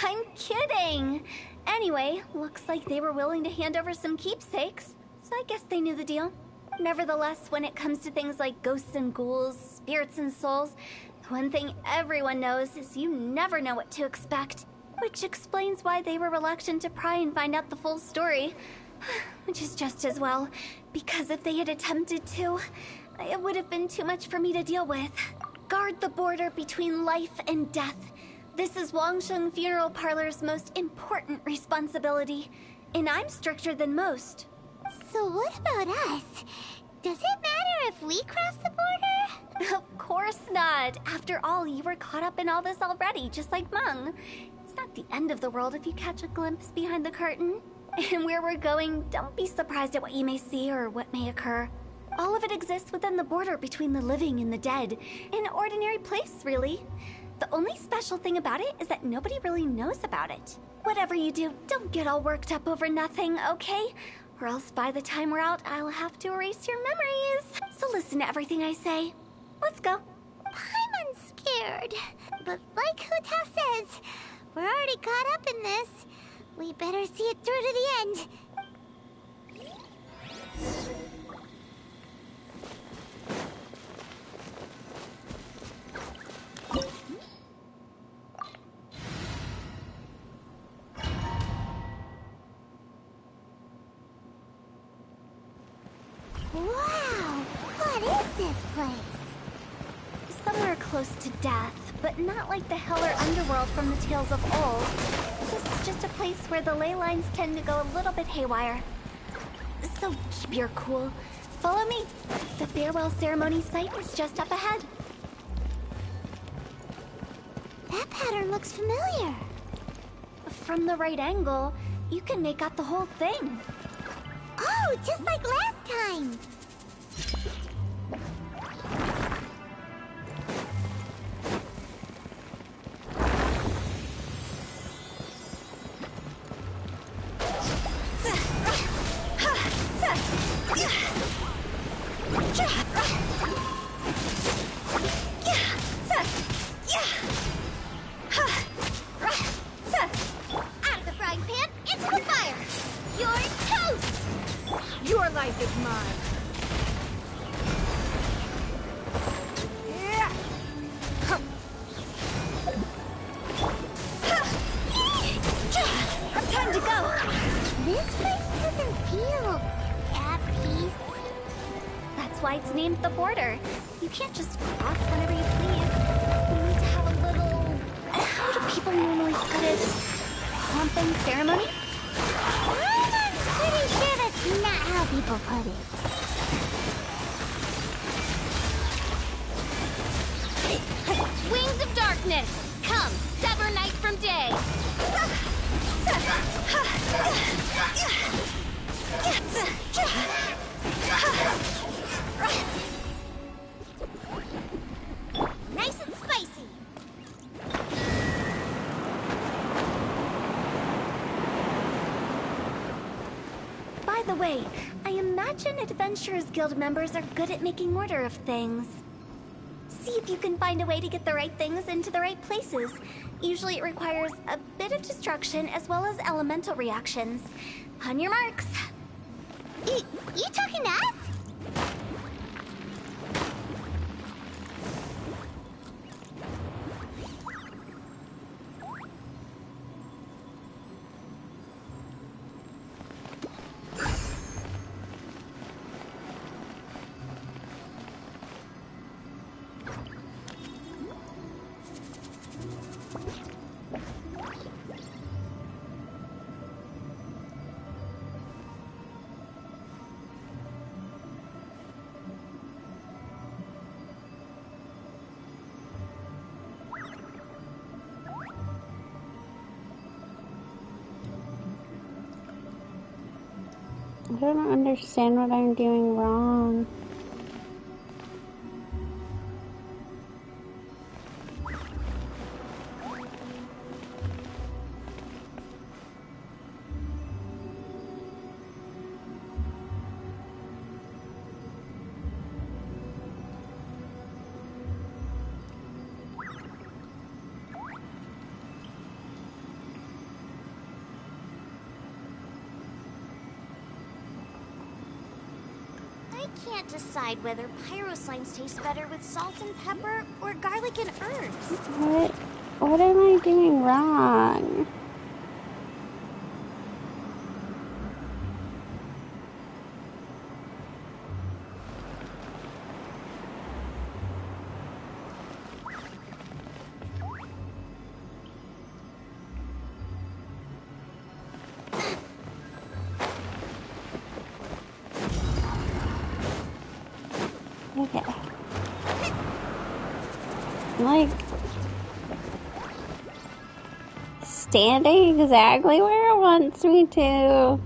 I'm kidding. Anyway, looks like they were willing to hand over some keepsakes, so I guess they knew the deal. Nevertheless, when it comes to things like ghosts and ghouls, spirits and souls, one thing everyone knows is you never know what to expect. Which explains why they were reluctant to pry and find out the full story. Which is just as well, because if they had attempted to, it would have been too much for me to deal with. Guard the border between life and death. This is Wangsheng Funeral Parlor's most important responsibility, and I'm stricter than most. So what about us? Does it matter if we cross the border? Of course not. After all, you were caught up in all this already, just like Meng. It's not the end of the world if you catch a glimpse behind the curtain. And where we're going, don't be surprised at what you may see or what may occur. All of it exists within the border between the living and the dead. An ordinary place, really. The only special thing about it is that nobody really knows about it. Whatever you do, don't get all worked up over nothing, okay? Or else by the time we're out, I'll have to erase your memories. So listen to everything I say. Let's go. Paimon's scared. But like Hu Tao says, we're already caught up in this. We better see it through to the end. Wow! this place? Somewhere close to death, but not like the hell or underworld from the tales of old. This is just a place where the ley lines tend to go a little bit haywire. So keep your cool. Follow me. The farewell ceremony site is just up ahead. That pattern looks familiar. From the right angle, you can make out the whole thing. Oh, just like last time. Out of the frying pan, into the fire. You're toast. Your life is mine. Time to go. This place doesn't feel at peace. That's why it's named the border. You can't just cross whenever you please. You need to have a little... How do people normally put it? Pomp and ceremony? I'm pretty sure that's not how people put it. Wings of darkness, come, sever night from day. Nice and spicy. By the way, I imagine Adventurers Guild members are good at making order of things. See if you can find a way to get the right things into the right places. Usually it requires a bit of destruction as well as elemental reactions. On your marks. You talking to us? I don't understand what I'm doing wrong. I can't decide whether pyro slimes taste better with salt and pepper or garlic and herbs. What am I doing wrong? Okay. I'm like standing exactly where it wants me to.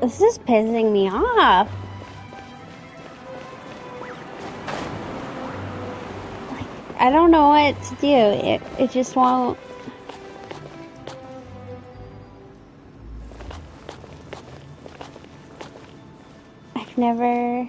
This is pissing me off. Like, I don't know what to do. It just won't. never...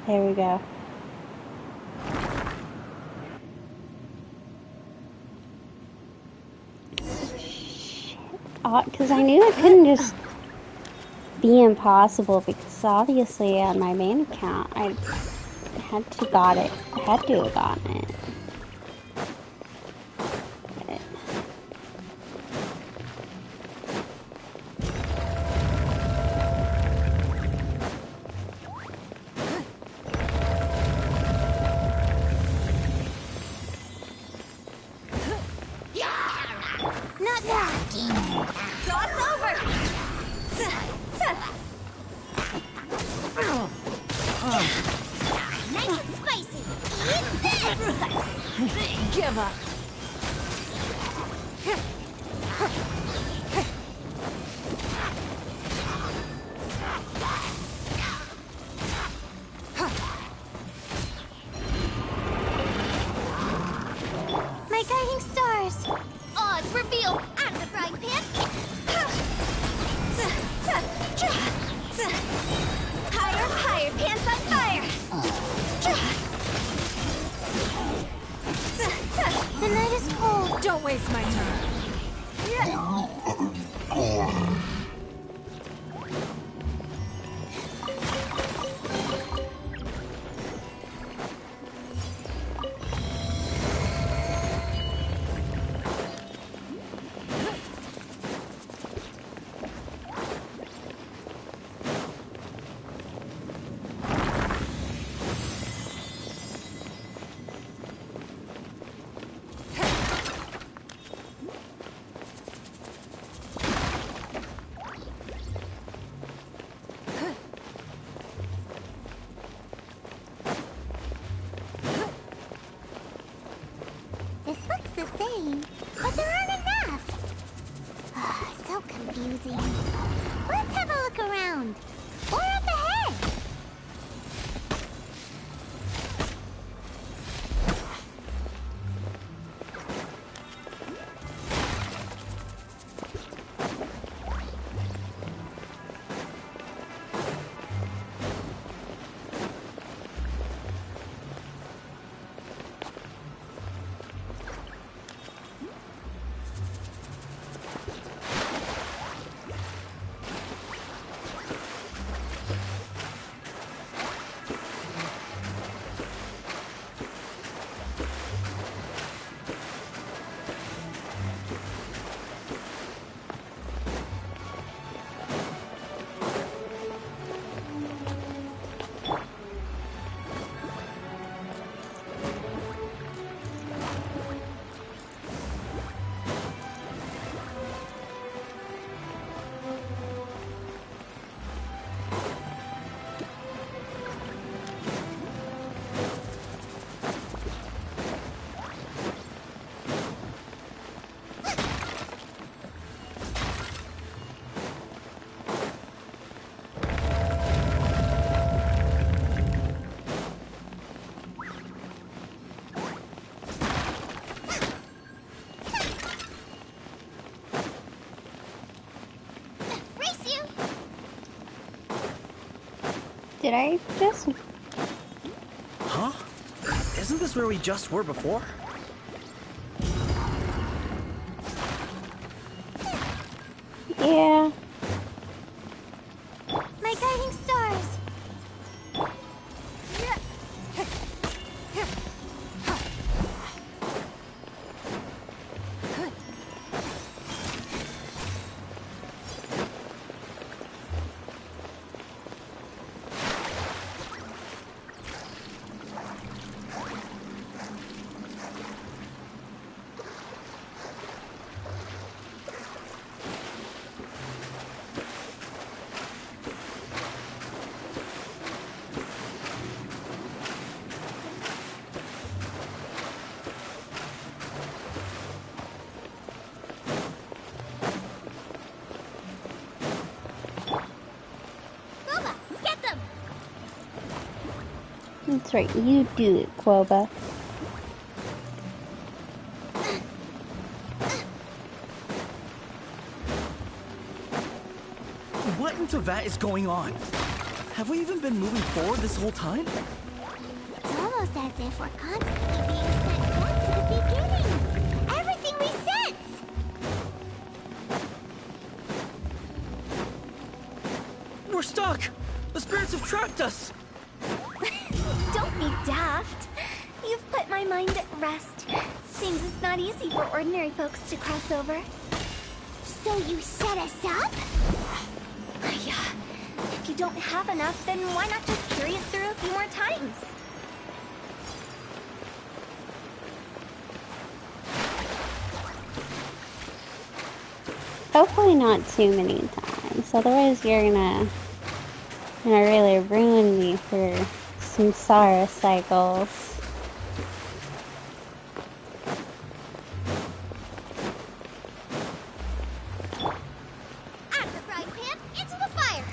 There we go. Because I knew it couldn't just be impossible, because obviously on my main account I had to have gotten it. Not that. Toss over! Nice and spicy. Eat this! Give up. My guiding stars. Odds reveal out of the frying pan. Higher, higher, pants on fire! The night is cold. Don't waste my time. This looks the same, but there aren't enough. So confusing. Let's have a look around. Or up ahead. Did I just... Huh? Isn't this where we just were before? Yeah. My guiding stars. That's right, you do it, Quoba. What in Tevat is going on? Have we even been moving forward this whole time? It's almost as if we're constantly being sent back to the beginning. Everything resets. We're stuck! The spirits have trapped us! Don't be daft. You've put my mind at rest. Seems it's not easy for ordinary folks to cross over. So you set us up? Yeah. If you don't have enough, then why not just carry it through a few more times? Hopefully not too many times, otherwise you're gonna really ruin me for samsara cycles. Out of the frying pan, into the fire!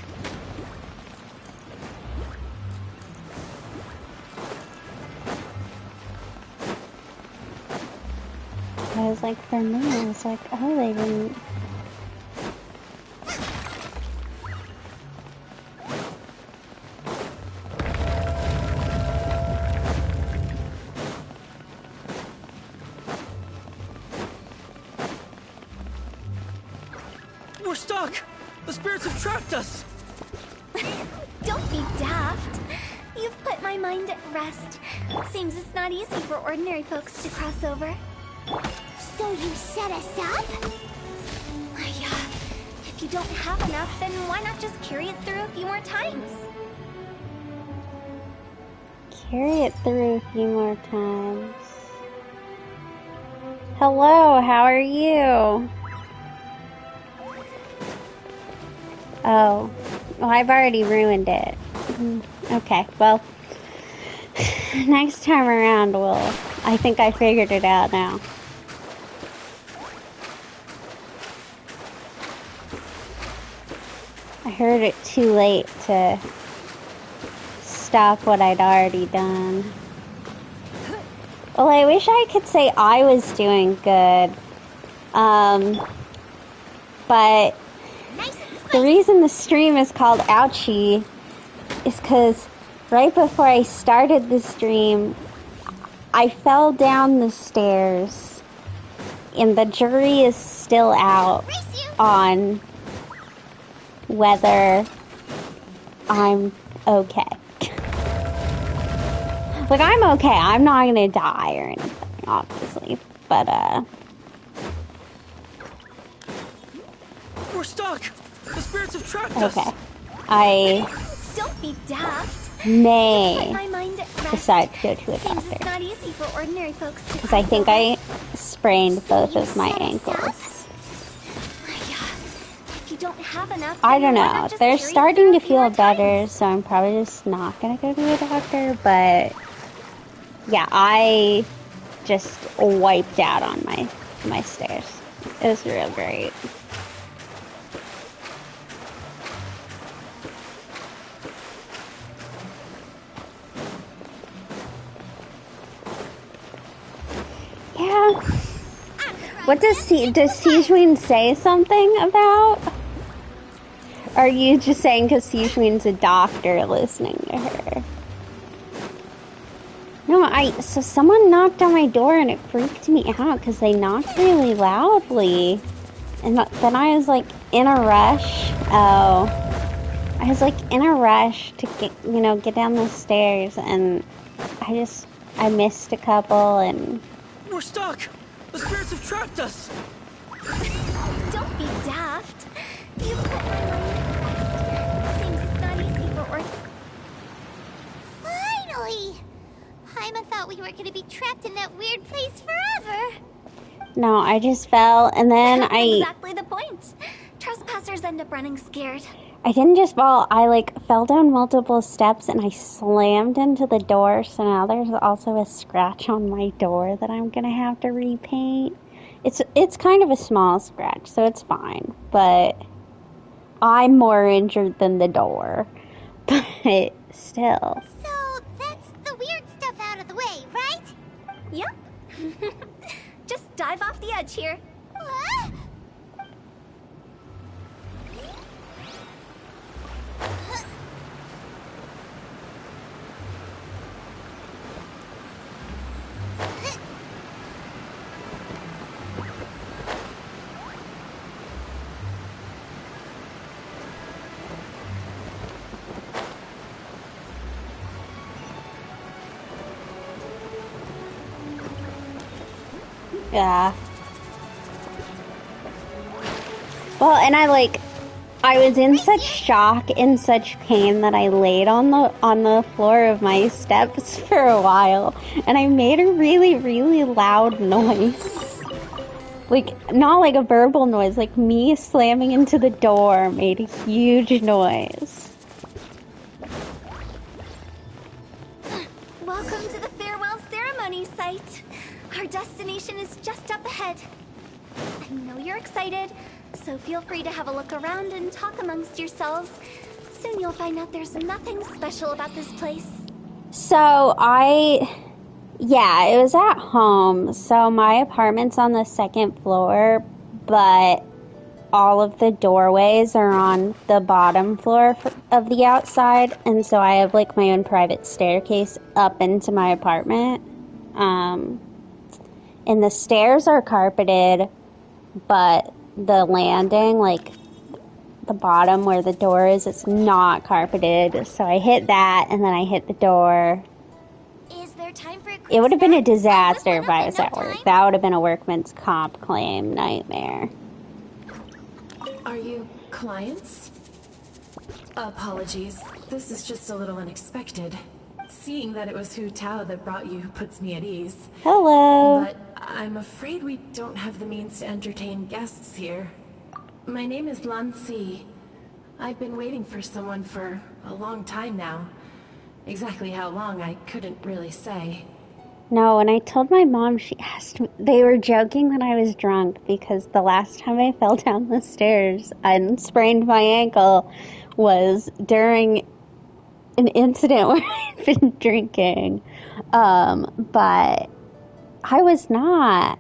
I was like, for me, I was like, oh, they didn't. We're stuck! The spirits have trapped us! Don't be daft. You've put my mind at rest. Seems it's not easy for ordinary folks to cross over. So you set us up? Yeah. If you don't have enough, then why not just carry it through a few more times? Carry it through a few more times. Hello, how are you? Oh, well, I've already ruined it. Okay, well, next time around, I think I figured it out now. I heard it too late to stop what I'd already done. Well, I wish I could say I was doing good. But the reason the stream is called Ouchie is because right before I started the stream, I fell down the stairs, and the jury is still out on whether I'm okay. Like, I'm okay. I'm not gonna die or anything, obviously. But, We're stuck! The spirits have trapped us! okay. I Don't be daft. may Put my mind at rest. decide to go to a Seems it's doctor. not easy for ordinary folks to Because I think I sprained both of my ankles. If you don't have enough, I don't then why know. not just They're carry it starting through to a few feel more better, times? so I'm probably just not gonna go to a doctor, but yeah, I just wiped out on my stairs. It was real great. Yeah. What does Sijwin say something about? Are you just saying because Sijwin's a doctor listening to her? No, so someone knocked on my door and it freaked me out because they knocked really loudly. And then I was like in a rush. Oh. I was like in a rush to get down the stairs, and I missed a couple, and We're stuck! The spirits have trapped us! Don't be daft. You put my mind at rest. Seems it's not easy for Finally! Paimon thought we were gonna be trapped in that weird place forever. no, I just fell, and then That's I exactly the point. Trespassers end up running scared. didn't just fall. I fell down multiple steps and I slammed into the door. So now there's also a scratch on my door that I'm gonna have to repaint. It's kind of a small scratch, so it's fine. But I'm more injured than the door. But still. So that's the Yep. Just dive off the edge here. Yeah. Well, and I was in such shock and such pain that I laid on the floor of my steps for a while, and I made a really, really loud noise. Like, not like a verbal noise, like me slamming into the door made a huge noise. Welcome to the farewell ceremony site. Our destination is just up ahead. I know you're excited, so feel free to have a look around and talk amongst yourselves. Soon you'll find out there's nothing special about this place. So yeah, it was at home. So my apartment's on the second floor, but all of the doorways are on the bottom floor of the outside, and so I have like my own private staircase up into my apartment. And the stairs are carpeted, but the landing, like the bottom where the door is, it's not carpeted. So I hit that, and then I hit the door. Is there time for a quick It would have been a snack? disaster if I was No at work. time? That would have been a workman's comp claim nightmare. Are you clients? Apologies. This is just a little unexpected. Seeing that it was Hu Tao that brought you puts me at ease. Hello. But I'm afraid we don't have the means to entertain guests here. My name is Lan Si. I've been waiting for someone for a long time now. Exactly how long, I couldn't really say. No, and I told my mom, she asked me, they were joking that I was drunk because the last time I fell down the stairs and sprained my ankle was during an incident where I'd been drinking. But I was not.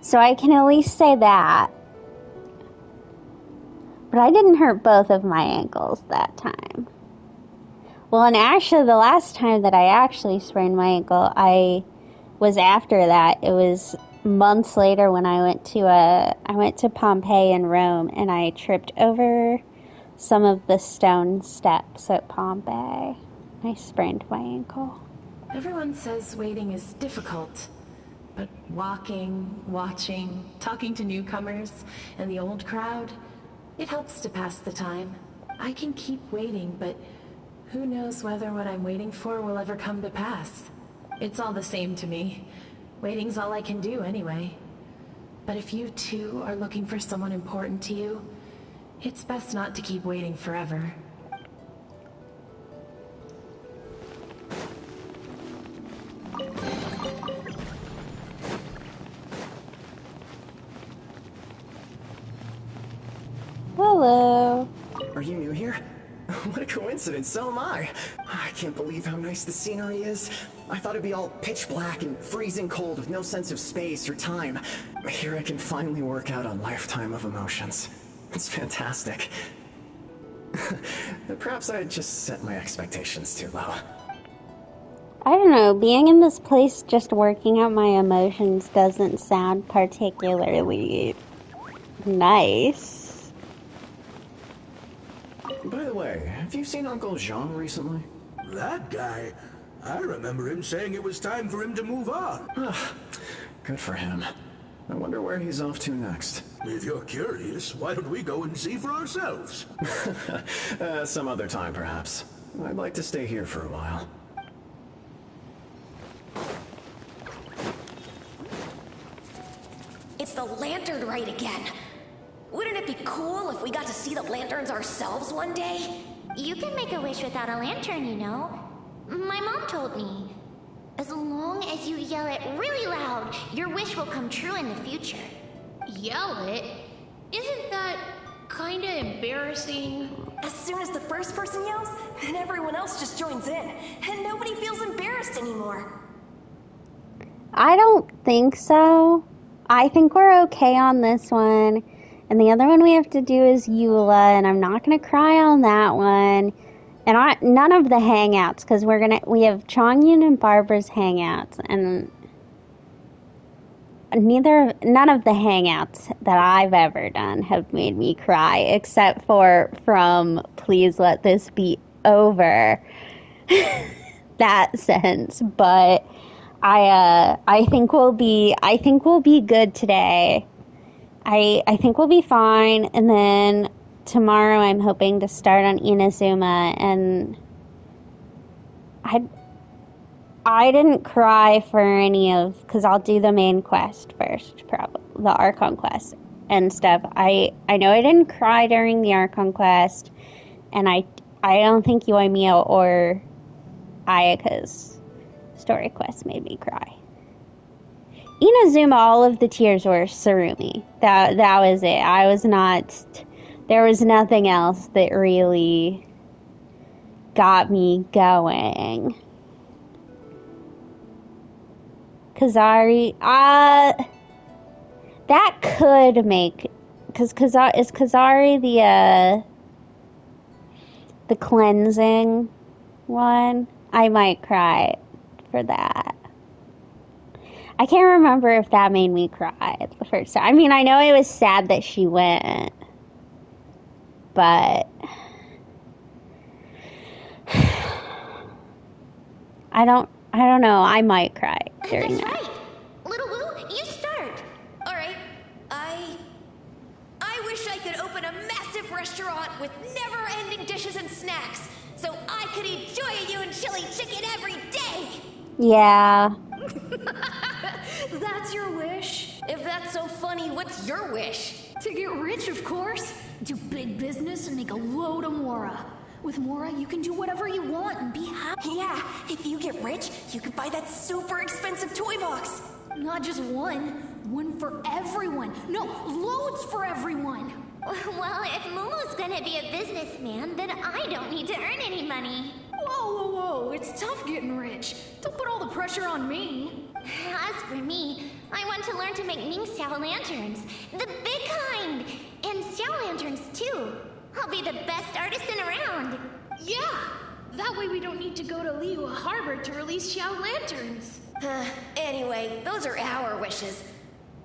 So I can at least say that. But I didn't hurt both of my ankles that time. Well, and actually the last time that I actually sprained my ankle, I was after that. It was months later when I went to Pompeii in Rome, and I tripped over some of the stone steps at Pompeii. I sprained my ankle. Everyone says waiting is difficult. But walking, watching, talking to newcomers, and the old crowd, it helps to pass the time. I can keep waiting, but who knows whether what I'm waiting for will ever come to pass. It's all the same to me. Waiting's all I can do anyway. But if you too are looking for someone important to you, it's best not to keep waiting forever. Hello. Are you new here? What a coincidence, so am I. I can't believe how nice the scenery is. I thought it'd be all pitch black and freezing cold with no sense of space or time. Here I can finally work out a lifetime of emotions. It's fantastic. Perhaps I just set my expectations too low. I don't know, being in this place just working out my emotions doesn't sound particularly nice. By the way, have you seen Uncle Jean recently? That guy? I remember him saying it was time for him to move on. Good for him. I wonder where he's off to next. If you're curious, why don't we go and see for ourselves? Some other time, perhaps. I'd like to stay here for a while. It's the lantern rite again. Wouldn't it be cool if we got to see the lanterns ourselves one day? You can make a wish without a lantern, you know. My mom told me. As long as you yell it really loud, your wish will come true in the future. Yell it? Isn't that kinda embarrassing? As soon as the first person yells, and everyone else just joins in, and nobody feels embarrassed anymore. anymore. I don't think so. I think we're okay on this one. And the other one we have to do is Eula, and I'm not going to cry on that one. And none of the hangouts, because we have Chongyun and Barbara's hangouts, and none of the hangouts that I've ever done have made me cry, except for from Please Let This Be Over. That sense. But I think we'll be good today. I think we'll be fine, and then tomorrow I'm hoping to start on Inazuma, and I didn't cry for any of, because I'll do the main quest first, probably the Archon quest and stuff. I know I didn't cry during the Archon quest, and I don't think Yoimiya or Ayaka's story quest made me cry. Inazuma, all of the tears were Surumi. That was it. There was nothing else that really got me going. Kazari, that could make, is Kazari the cleansing one? I might cry for that. I can't remember if that made me cry the first time. I mean, I know it was sad that she went, but I don't know. I might cry during that. That's right. Little Wu, you start. All right. I wish I could open a massive restaurant with never-ending dishes and snacks, so I could eat Joyayun chili chicken every day. Yeah. That's your wish? If that's so funny, what's your wish? To get rich, of course. Do big business and make a load of Mora. With Mora, you can do whatever you want and be happy. Yeah, if you get rich, you could buy that super expensive toy box. Not just one. One for everyone. No, loads for everyone. Well, if Momo's gonna be a businessman, then I don't need to earn any money. Whoa. It's tough getting rich. Don't put all the pressure on me. As for me, I want to learn to make Ming Xiao lanterns. The big kind! And Xiao lanterns, too. I'll be the best artisan around. Yeah! That way we don't need to go to Liyue Harbor to release Xiao lanterns. Anyway, those are our wishes.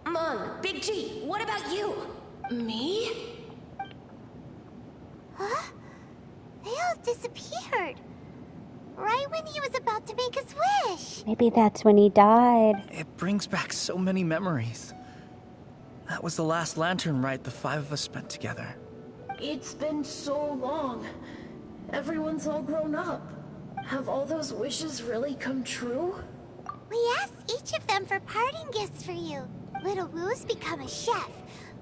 Mung, Big G, what about you? Me? Huh? They all disappeared. Right when he was about to make his wish. Maybe that's when he died. It brings back so many memories. That was the last lantern ride the five of us spent together. It's been so long. Everyone's all grown up. Have all those wishes really come true? We asked each of them for parting gifts for you. Little Wu's become a chef.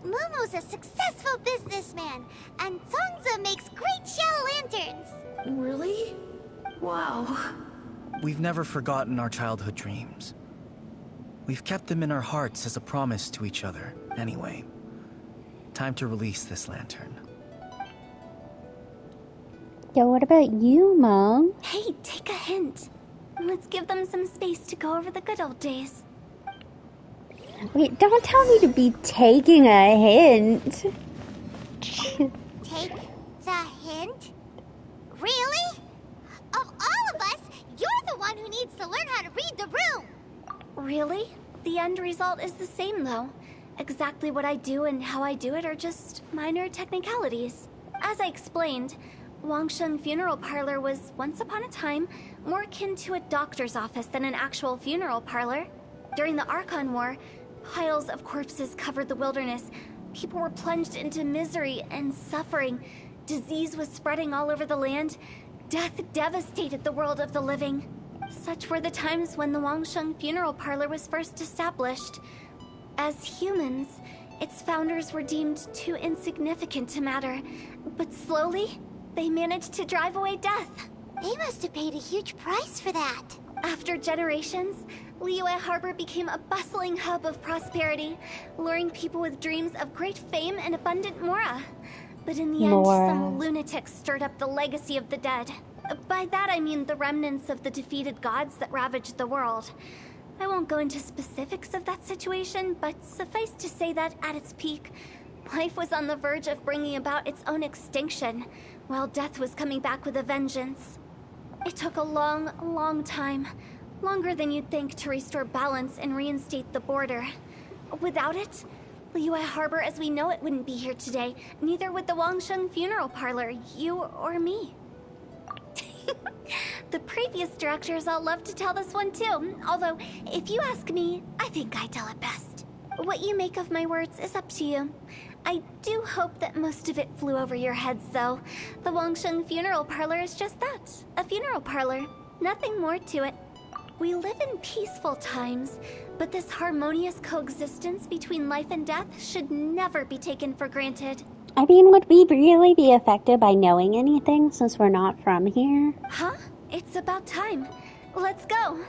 Momo's a successful businessman. And Zongza makes great Xiao lanterns. Really? Wow. We've never forgotten our childhood dreams. We've kept them in our hearts as a promise to each other. Anyway, time to release this lantern. Yo, what about you, Mom? Hey, take a hint. Let's give them some space to go over the good old days. Wait, don't tell me to be taking a hint. Take the hint? Really? Of all of us, you're the one who needs to learn how to read the room. Really? The end result is the same, though. Exactly what I do and how I do it are just minor technicalities. As I explained, Wangsheng Funeral Parlor was, once upon a time, more akin to a doctor's office than an actual funeral parlor. During the Archon War, piles of corpses covered the wilderness. People were plunged into misery and suffering. Disease was spreading all over the land. Death devastated the world of the living. Such were the times when the Wangsheng Funeral Parlor was first established. As humans, its founders were deemed too insignificant to matter, but slowly, they managed to drive away death. They must have paid a huge price for that. After generations, Liyue Harbor became a bustling hub of prosperity, luring people with dreams of great fame and abundant mora. But in the end, some lunatics stirred up the legacy of the dead. By that I mean the remnants of the defeated gods that ravaged the world. I won't go into specifics of that situation, but suffice to say that at its peak, life was on the verge of bringing about its own extinction, while death was coming back with a vengeance. It took a long, long time, longer than you'd think, to restore balance and reinstate the border. Without it, Liyue Harbor as we know it wouldn't be here today, neither would the Wangsheng Funeral Parlor, you or me. The previous directors all love to tell this one too, although, if you ask me, I think I tell it best. What you make of my words is up to you. I do hope that most of it flew over your heads, though. The Wangsheng Funeral Parlor is just that, a funeral parlor. Nothing more to it. We live in peaceful times, but this harmonious coexistence between life and death should never be taken for granted. I mean, would we really be affected by knowing anything since we're not from here? Huh? It's about time. Let's go.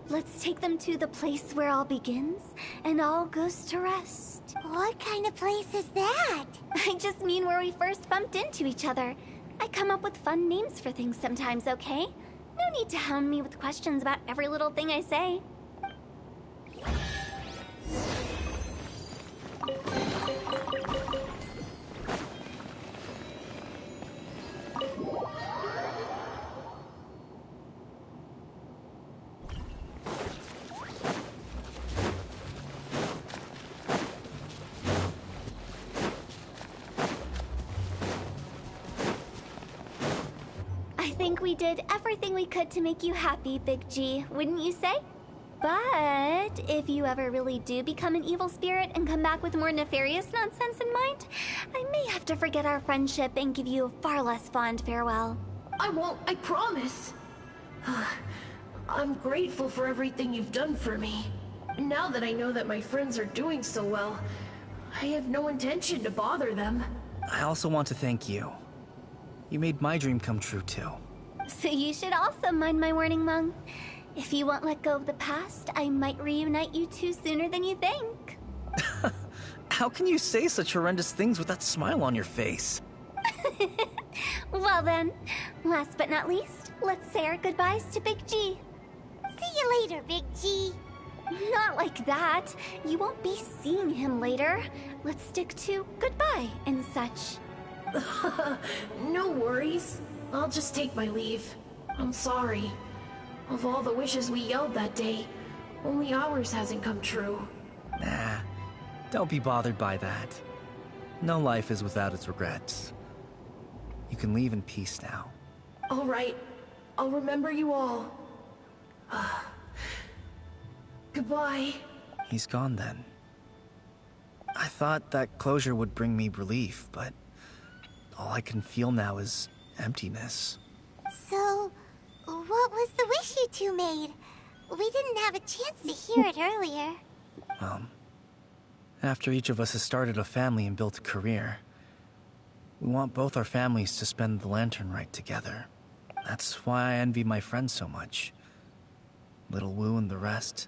Let's take them to the place where all begins and all goes to rest. What kind of place is that? I just mean where we first bumped into each other. I come up with fun names for things sometimes, okay? No need to hound me with questions about every little thing I say. I think we did everything we could to make you happy, Big G, wouldn't you say? But if you ever really do become an evil spirit and come back with more nefarious nonsense in mind, I may have to forget our friendship and give you a far less fond farewell. I won't, I promise. I'm grateful for everything you've done for me. Now that I know that my friends are doing so well, I have no intention to bother them. I also want to thank you. You made my dream come true, too. So you should also mind my warning, Meng. If you won't let go of the past, I might reunite you two sooner than you think. How can you say such horrendous things with that smile on your face? Well then, last but not least, let's say our goodbyes to Big G. See you later, Big G. Not like that. You won't be seeing him later. Let's stick to goodbye and such. No worries. I'll just take my leave. I'm sorry. Of all the wishes we yelled that day, only ours hasn't come true. Nah, don't be bothered by that. No life is without its regrets. You can leave in peace now. All right. I'll remember you all. Goodbye. He's gone then. I thought that closure would bring me relief, but all I can feel now is emptiness. So, what was the wish you two made? We didn't have a chance to hear it earlier. After each of us has started a family and built a career, we want both our families to spend the Lantern Rite together. That's why I envy my friends so much. Little Wu and the rest,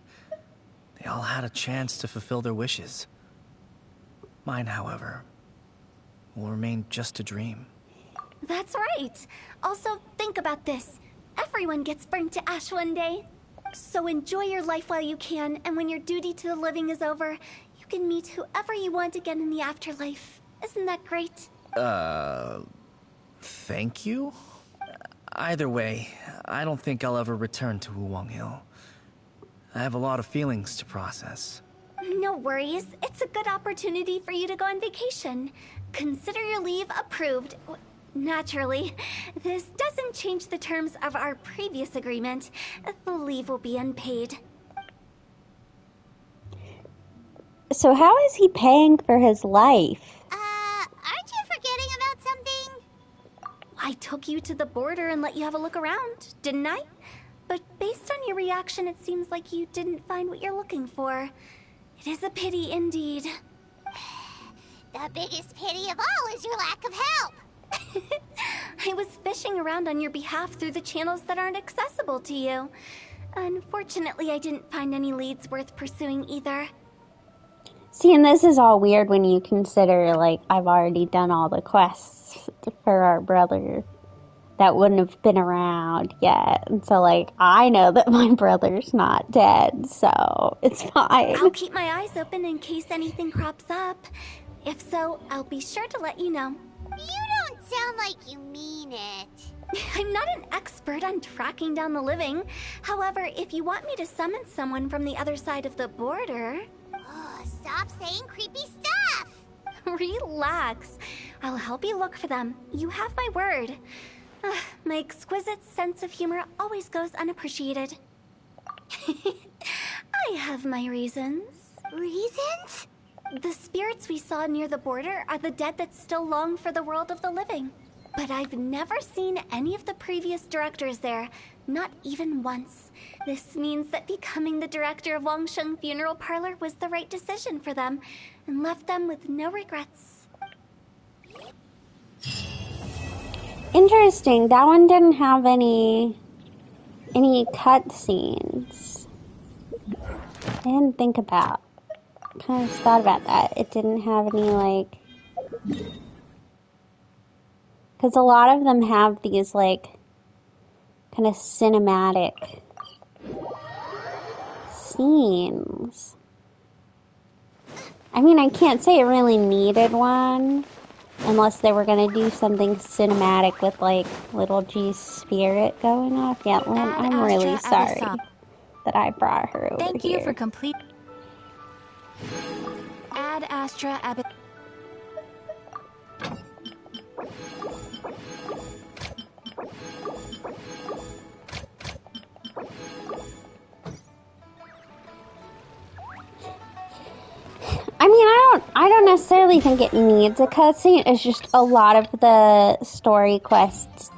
they all had a chance to fulfill their wishes. Mine, however, will remain just a dream. That's right. Also, think about this. Everyone gets burned to ash one day. So enjoy your life while you can, and when your duty to the living is over, you can meet whoever you want again in the afterlife. Isn't that great? Thank you? Either way, I don't think I'll ever return to Wuwang Hill. I have a lot of feelings to process. No worries. It's a good opportunity for you to go on vacation. Consider your leave approved. Naturally, this doesn't change the terms of our previous agreement. The leave will be unpaid. So how is he paying for his life? Aren't you forgetting about something? I took you to the border and let you have a look around, didn't I? But based on your reaction, it seems like you didn't find what you're looking for. It is a pity indeed. The biggest pity of all is your lack of help. I was fishing around on your behalf through the channels that aren't accessible to you. Unfortunately, I didn't find any leads worth pursuing either. See, and this is all weird when you consider, like, I've already done all the quests for our brother that wouldn't have been around yet. And so, like, I know that my brother's not dead, so it's fine. I'll keep my eyes open in case anything crops up. If so, I'll be sure to let you know. You don't sound like you mean it. I'm not an expert on tracking down the living. However, if you want me to summon someone from the other side of the border... Oh, stop saying creepy stuff! Relax. I'll help you look for them. You have my word. My exquisite sense of humor always goes unappreciated. I have my reasons. Reasons? The spirits we saw near the border are the dead that still long for the world of the living. But I've never seen any of the previous directors there, not even once. This means that becoming the director of Wangsheng Funeral Parlor was the right decision for them, and left them with no regrets. Interesting. That one didn't have any cutscenes. I didn't think about. Kind of thought about that. It didn't have any, like... Because a lot of them have these, like, kind of cinematic scenes. I mean, I can't say it really needed one, unless they were going to do something cinematic with, like, Little G's spirit going off. Yeah, Lynn, I'm really sorry that I brought her over here. Thank you for complete... Ad Astra Abbott. I mean, I don't necessarily think it needs a cutscene. It's just a lot of the story quests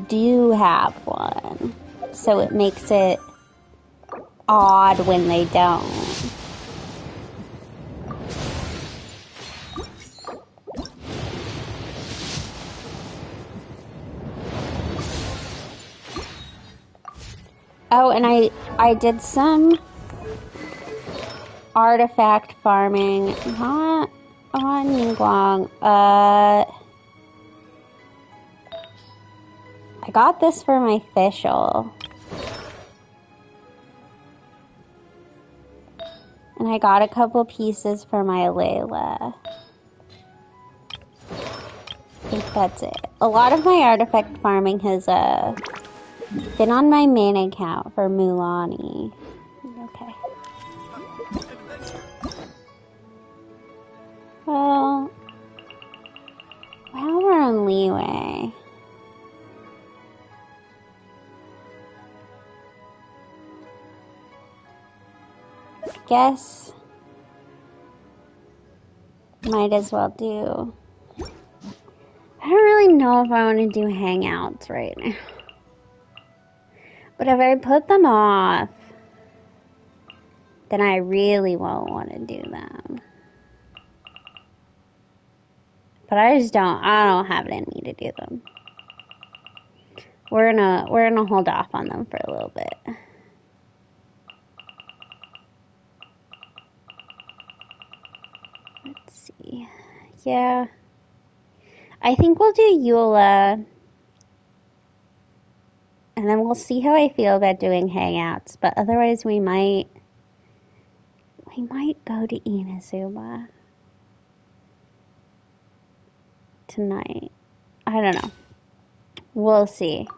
do have one, so it makes it odd when they don't. Oh, and I did some artifact farming, not on Ningguang. I got this for my Fischl. And I got a couple pieces for my Layla. I think that's it. A lot of my artifact farming has been on my main account for Mulani. Okay. Well, while we're on Liyue, guess might as well do. I don't really know if I want to do hangouts right now. But if I put them off, then I really won't want to do them. But I don't have it in me to do them. We're gonna hold off on them for a little bit. Let's see. Yeah. I think we'll do Eula. And then we'll see how I feel about doing hangouts. But otherwise we might go to Inazuma tonight. I don't know. We'll see.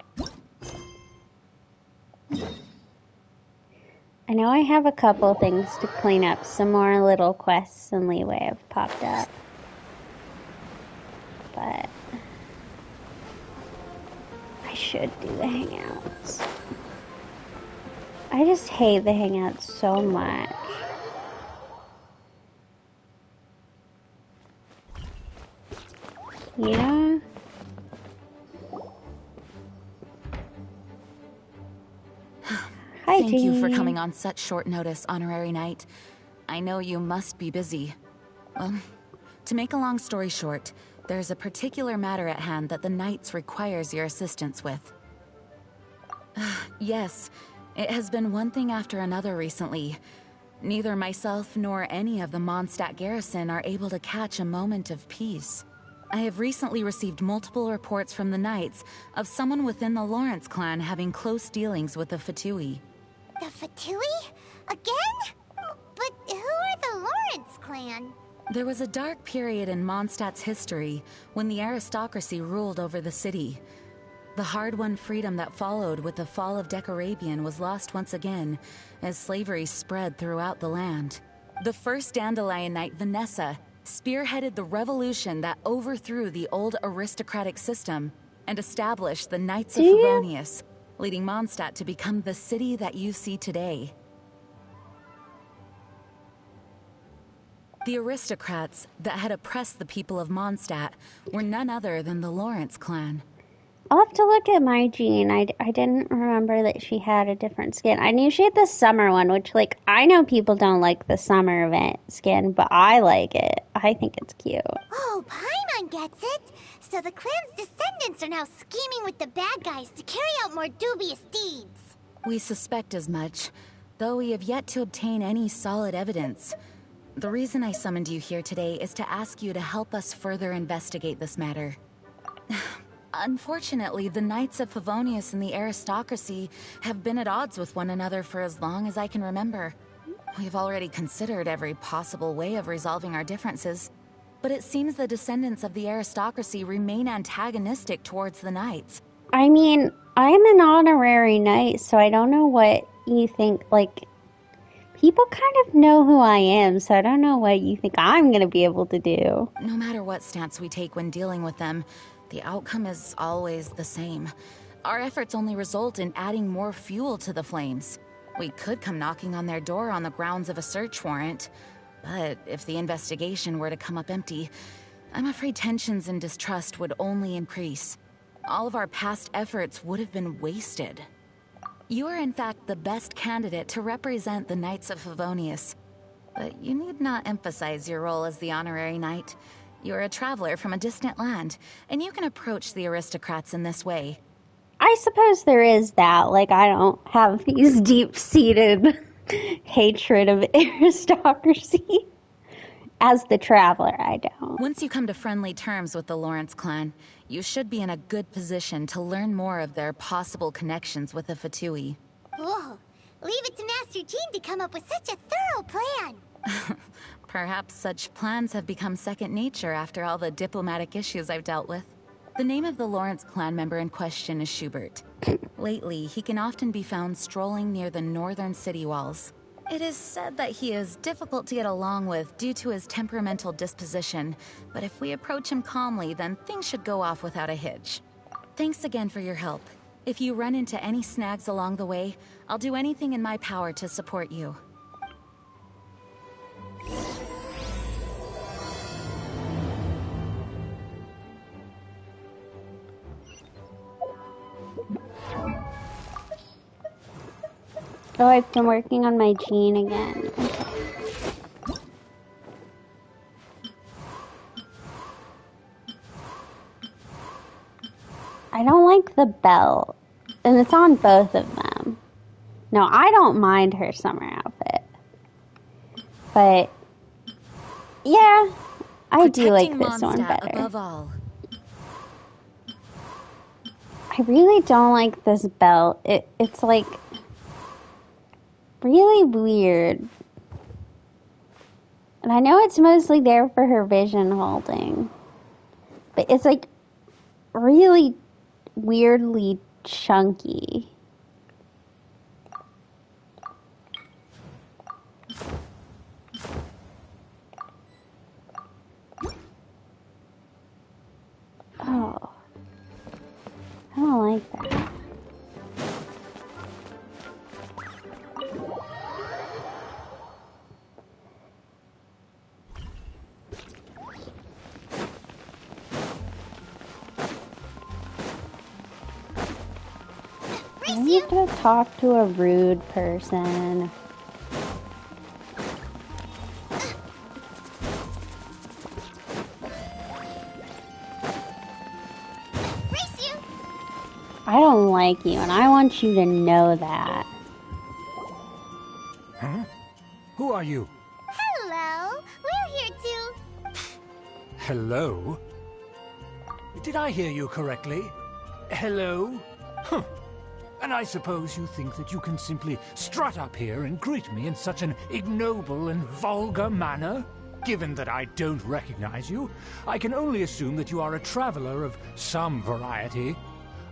I know I have a couple things to clean up. Some more little quests in Liyue have popped up. But I should do the hangouts. I just hate the hangouts so much. Yeah. Hi, Thank you for Jeannie. coming on such short notice, Honorary Knight. I know you must be busy. Well, to make a long story short, there's a particular matter at hand that the Knights requires your assistance with. Yes, it has been one thing after another recently. Neither myself nor any of the Mondstadt garrison are able to catch a moment of peace. I have recently received multiple reports from the Knights of someone within the Lawrence clan having close dealings with the Fatui. The Fatui? Again? But who are the Lawrence clan? There was a dark period in Mondstadt's history when the aristocracy ruled over the city. The hard-won freedom that followed with the fall of Decorabian was lost once again as slavery spread throughout the land. The first Dandelion Knight, Vanessa, spearheaded the revolution that overthrew the old aristocratic system and established the Knights of Favonius, leading Mondstadt to become the city that you see today. The aristocrats that had oppressed the people of Mondstadt were none other than the Lawrence clan. I'll have to look at my Jean. I didn't remember that she had a different skin. I knew she had the summer one, which, like, I know people don't like the summer event skin, but I like it. I think it's cute. Oh, Paimon gets it! So the clan's descendants are now scheming with the bad guys to carry out more dubious deeds. We suspect as much, though we have yet to obtain any solid evidence. The reason I summoned you here today is to ask you to help us further investigate this matter. Unfortunately, the Knights of Favonius and the aristocracy have been at odds with one another for as long as I can remember. We've already considered every possible way of resolving our differences, but it seems the descendants of the aristocracy remain antagonistic towards the Knights. I mean, I'm an honorary knight, so I don't know what you think, like, people kind of know who I am, so I don't know what you think I'm gonna be able to do. No matter what stance we take when dealing with them, the outcome is always the same. Our efforts only result in adding more fuel to the flames. We could come knocking on their door on the grounds of a search warrant, but if the investigation were to come up empty, I'm afraid tensions and distrust would only increase. All of our past efforts would have been wasted. You are in fact the best candidate to represent the Knights of Favonius, but you need not emphasize your role as the honorary knight. You're a traveler from a distant land, and you can approach the aristocrats in this way. I suppose there is that. Like, I don't have these deep-seated hatred of aristocracy. As the traveler, I don't. Once you come to friendly terms with the Lawrence clan, you should be in a good position to learn more of their possible connections with the Fatui. Whoa, leave it to Master Jean to come up with such a thorough plan. Perhaps such plans have become second nature after all the diplomatic issues I've dealt with. The name of the Lawrence clan member in question is Schubert. Lately, he can often be found strolling near the northern city walls. It is said that he is difficult to get along with due to his temperamental disposition, but if we approach him calmly, then things should go off without a hitch. Thanks again for your help. If you run into any snags along the way, I'll do anything in my power to support you. Oh, I've been working on my Jean again. I don't like the belt. And it's on both of them. No, I don't mind her summer outfit. But, yeah, I do like this one better. Above all. I really don't like this belt. It's like really weird. And I know it's mostly there for her vision holding. But it's like really weirdly chunky. Oh. I don't like that. I need to talk to a rude person. I don't like you, and I want you to know that. Huh? Who are you? Hello, we're here to... Hello? Did I hear you correctly? Hello? Huh. And I suppose you think that you can simply strut up here and greet me in such an ignoble and vulgar manner? Given that I don't recognize you, I can only assume that you are a traveler of some variety.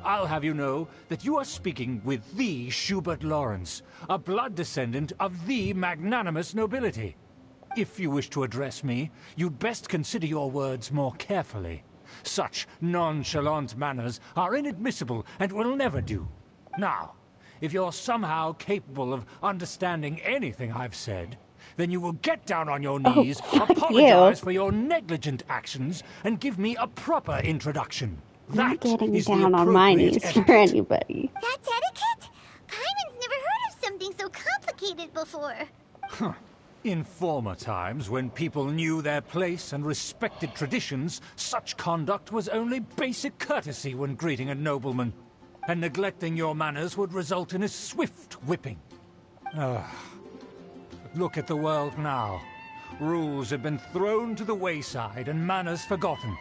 I'll have you know that you are speaking with the Schubert Lawrence, a blood descendant of the magnanimous nobility. If you wish to address me, you'd best consider your words more carefully. Such nonchalant manners are inadmissible and will never do. Now, if you're somehow capable of understanding anything I've said, then you will get down on your knees, apologize for your negligent actions, and give me a proper introduction. I'm not getting down on my knees for anybody. That's etiquette? Paimon's never heard of something so complicated before. Huh. In former times, when people knew their place and respected traditions, such conduct was only basic courtesy when greeting a nobleman. And neglecting your manners would result in a swift whipping. Look at the world now. Rules have been thrown to the wayside and manners forgotten.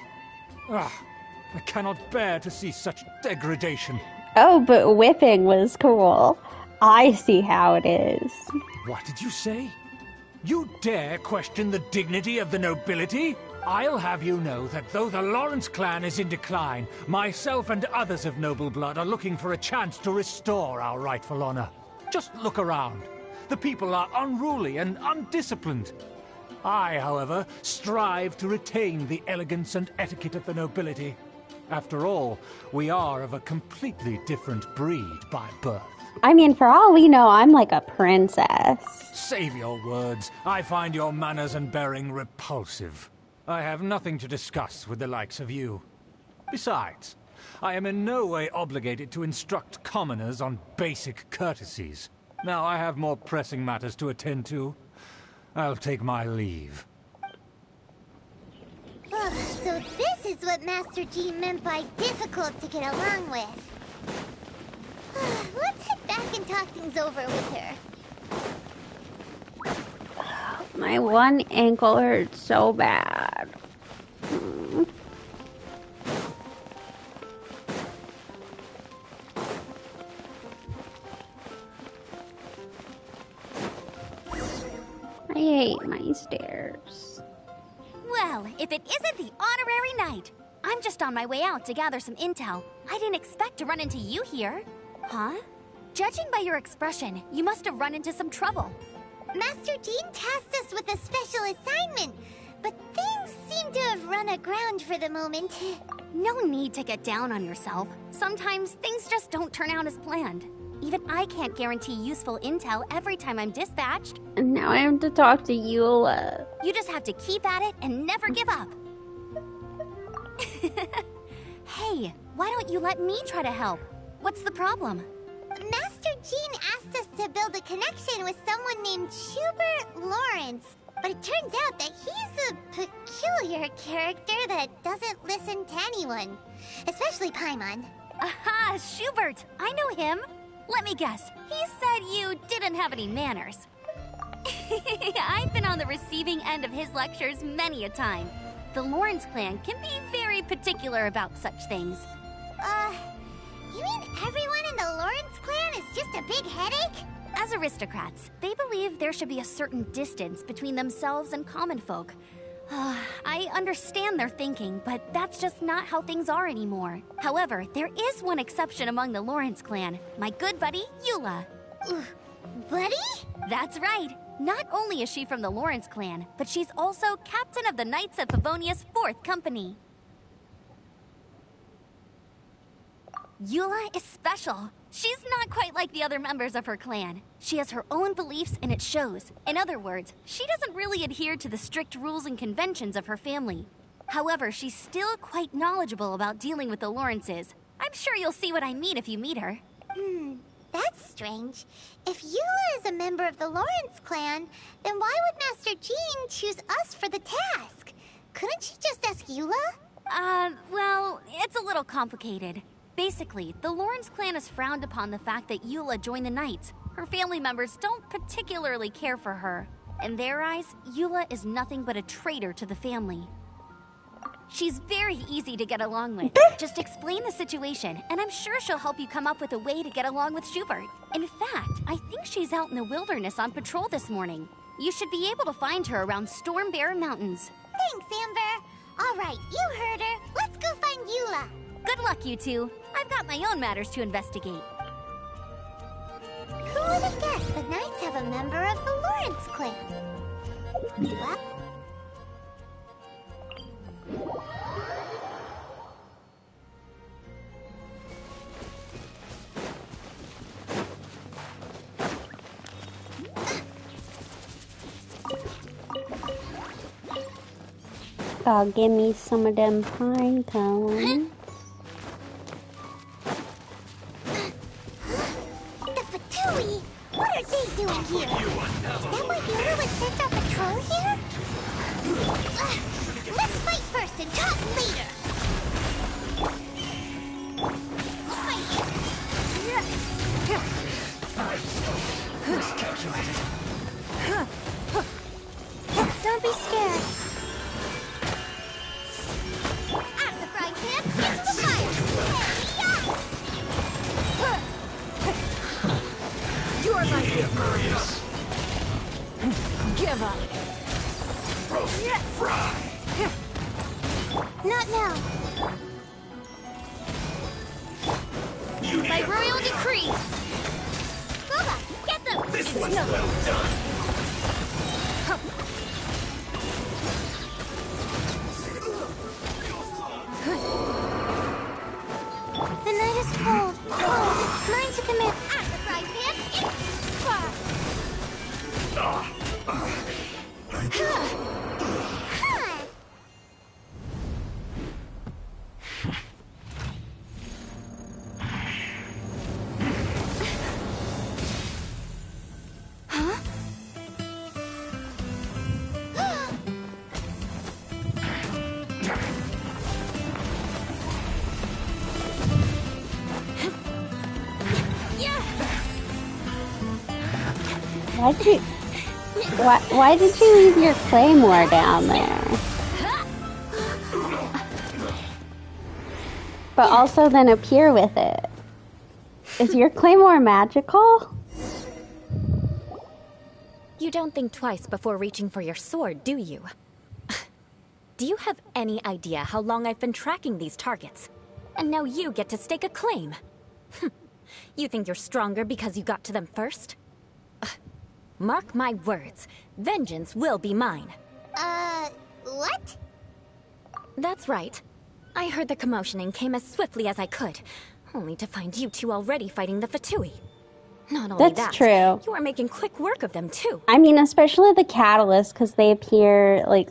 I cannot bear to see such degradation. Oh, but whipping was cool. I see how it is. What did you say? You dare question the dignity of the nobility? I'll have you know that though the Lawrence clan is in decline, myself and others of noble blood are looking for a chance to restore our rightful honor. Just look around. The people are unruly and undisciplined. I, however, strive to retain the elegance and etiquette of the nobility. After all, we are of a completely different breed by birth. I mean, for all we know, I'm like a princess. Save your words. I find your manners and bearing repulsive. I have nothing to discuss with the likes of you. Besides, I am in no way obligated to instruct commoners on basic courtesies. Now I have more pressing matters to attend to. I'll take my leave. So this is what Master Jean meant by difficult to get along with. Let's head back and talk things over with her. My one ankle hurts so bad. I hate my stairs. Well, if it isn't the honorary knight. I'm just on my way out to gather some intel. I didn't expect to run into you here. Huh? Judging by your expression, you must have run into some trouble. Master Jean tasked us with a special assignment, but things seem to have run aground for the moment. No need to get down on yourself. Sometimes things just don't turn out as planned. Even I can't guarantee useful intel every time I'm dispatched. And now I have to talk to Eula. You just have to keep at it and never give up. Hey, why don't you let me try to help? What's the problem? Master Jean asked us to build a connection with someone named Schubert Lawrence, but it turns out that he's a peculiar character that doesn't listen to anyone, especially Paimon. Aha, Schubert! I know him. Let me guess, he said you didn't have any manners. I've been on the receiving end of his lectures many a time. The Lawrence clan can be very particular about such things. You mean everyone in the Lawrence clan is just a big headache? As aristocrats, they believe there should be a certain distance between themselves and common folk. I understand their thinking, but that's just not how things are anymore. However, there is one exception among the Lawrence clan, my good buddy, Eula. Buddy? That's right. Not only is she from the Lawrence clan, but she's also captain of the Knights of Favonia's 4th Company. Eula is special. She's not quite like the other members of her clan. She has her own beliefs and it shows. In other words, she doesn't really adhere to the strict rules and conventions of her family. However, she's still quite knowledgeable about dealing with the Lawrences. I'm sure you'll see what I mean if you meet her. That's strange. If Eula is a member of the Lawrence clan, then why would Master Jean choose us for the task? Couldn't she just ask Eula? Well, it's a little complicated. Basically, the Lawrence clan has frowned upon the fact that Eula joined the Knights. Her family members don't particularly care for her. In their eyes, Eula is nothing but a traitor to the family. She's very easy to get along with. Just explain the situation, and I'm sure she'll help you come up with a way to get along with Schubert. In fact, I think she's out in the wilderness on patrol this morning. You should be able to find her around Storm Bear Mountains. Thanks, Amber. All right, you heard her. Let's go find Eula. Good luck, you two. I've got my own matters to investigate. Who would have guessed the Knights have a member of the Lawrence clan? What? Oh, give me some of them pine cones. The Fatui? What are they doing here? Is that why Eula was sent on patrol here? Let's fight first and talk later. Don't be scared. Out of the frying pan, into the fire. You're my victorious. Give up. Fry. Not now. By royal decree. Boba, get them. This one's well done. The night is cold. Cold. Mine to commit. Out of the frying pan, into Why did you leave your claymore down there? But also then appear with it. Is your claymore magical? You don't think twice before reaching for your sword, do you? Do you have any idea how long I've been tracking these targets? And now you get to stake a claim. You think you're stronger because you got to them first? Mark my words, vengeance will be mine. What? That's right. I heard the commotion and came as swiftly as I could, only to find you two already fighting the Fatui. Not only That's that, true. you are making quick work of them too. I mean, especially the catalyst, because they appear like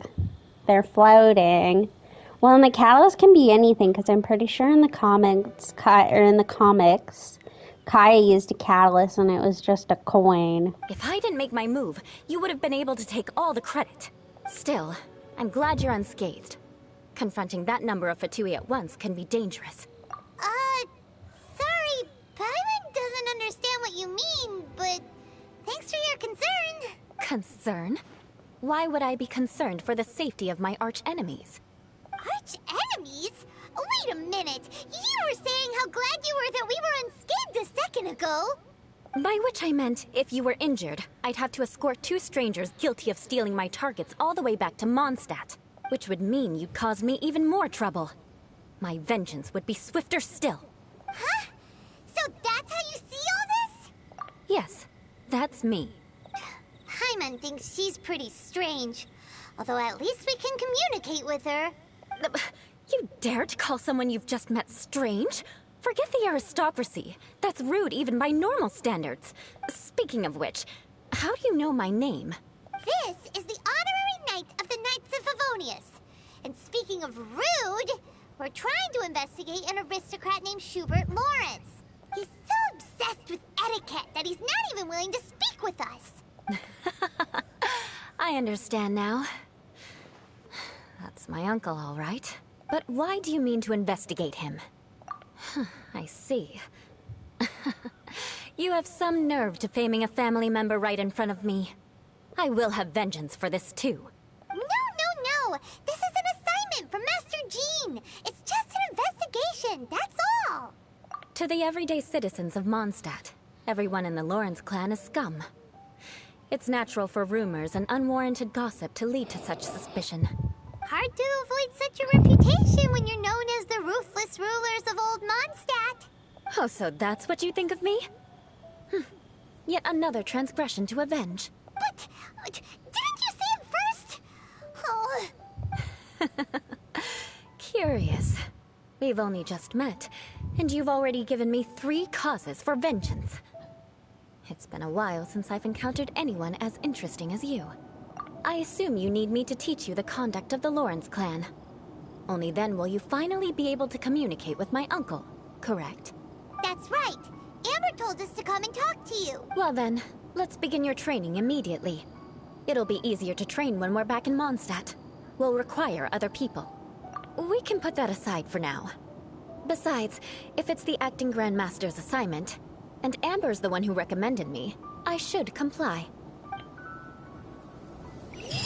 they're floating. Well, and the catalyst can be anything, because I'm pretty sure in the comics, Kaya used a catalyst and it was just a coin. If I didn't make my move, you would have been able to take all the credit. Still, I'm glad you're unscathed. Confronting that number of Fatui at once can be dangerous. Sorry, Paimon doesn't understand what you mean, but thanks for your concern. Concern? Why would I be concerned for the safety of my arch-enemies? Arch-enemies? Wait a minute! You were saying how glad you were that we were unscathed a second ago! By which I meant, if you were injured, I'd have to escort two strangers guilty of stealing my targets all the way back to Mondstadt, which would mean you'd cause me even more trouble. My vengeance would be swifter still. Huh? So that's how you see all this? Yes, that's me. Paimon thinks she's pretty strange. Although at least we can communicate with her. You dare to call someone you've just met strange? Forget the aristocracy. That's rude even by normal standards. Speaking of which, how do you know my name? This is the honorary knight of the Knights of Favonius. And speaking of rude, we're trying to investigate an aristocrat named Schubert Lawrence. He's so obsessed with etiquette that he's not even willing to speak with us. I understand now. That's my uncle, all right. But why do you mean to investigate him? I see. You have some nerve to faming a family member right in front of me. I will have vengeance for this too. No! This is an assignment from Master information, that's all! To the everyday citizens of Mondstadt, everyone in the Lawrence clan is scum. It's natural for rumors and unwarranted gossip to lead to such suspicion. Hard to avoid such a reputation when you're known as the ruthless rulers of Old Mondstadt. Oh, so that's what you think of me? Yet another transgression to avenge. But didn't you say it first? Oh. Curious. We've only just met, and you've already given me 3 causes for vengeance. It's been a while since I've encountered anyone as interesting as you. I assume you need me to teach you the conduct of the Lawrence clan. Only then will you finally be able to communicate with my uncle, correct? That's right. Amber told us to come and talk to you. Well then, let's begin your training immediately. It'll be easier to train when we're back in Mondstadt. We'll require other people. We can put that aside for now. Besides, if it's the acting Grandmaster's assignment, and Amber's the one who recommended me, I should comply. Paimon's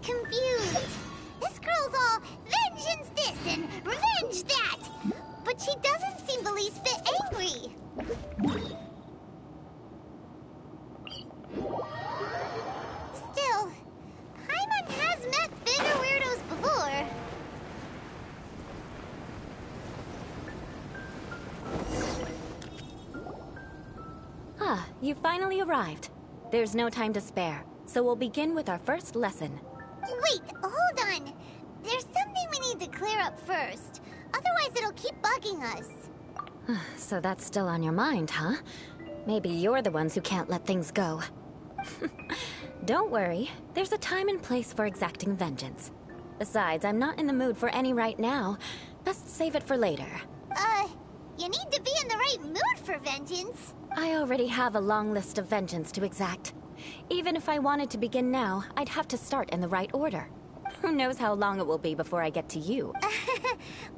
confused. This girl's all vengeance this and revenge that. But she doesn't seem the least bit angry. Still, Paimon has met bigger weirdos before. Ah, you finally arrived. There's no time to spare, so we'll begin with our first lesson. Wait, hold on. There's something we need to clear up first. Otherwise it'll keep bugging us. So that's still on your mind, huh? Maybe you're the ones who can't let things go. Don't worry, there's a time and place for exacting vengeance. Besides, I'm not in the mood for any right now. Best save it for later. You need to be in the right mood for vengeance. I already have a long list of vengeance to exact. Even if I wanted to begin now, I'd have to start in the right order. Who knows how long it will be before I get to you?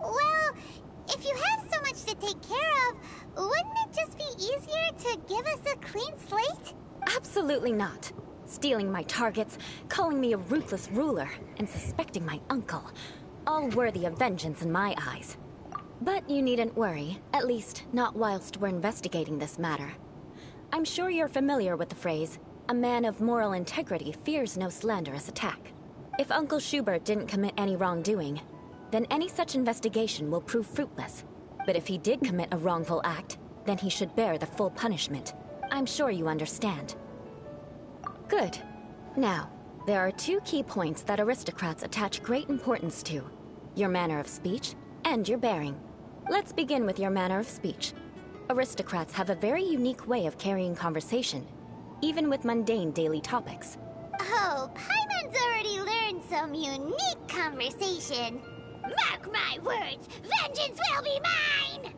Well, if you have so much to take care of, wouldn't it just be easier to give us a clean slate? Absolutely not. Stealing my targets, calling me a ruthless ruler, and suspecting my uncle. All worthy of vengeance in my eyes. But you needn't worry, at least not whilst we're investigating this matter. I'm sure you're familiar with the phrase, a man of moral integrity fears no slanderous attack. If Uncle Schubert didn't commit any wrongdoing, then any such investigation will prove fruitless. But if he did commit a wrongful act, then he should bear the full punishment. I'm sure you understand. Good. Now, there are 2 key points that aristocrats attach great importance to. Your manner of speech and your bearing. Let's begin with your manner of speech. Aristocrats have a very unique way of carrying conversation, even with mundane daily topics. Oh, Paimon's already learned some unique conversation. Mark my words, vengeance will be mine!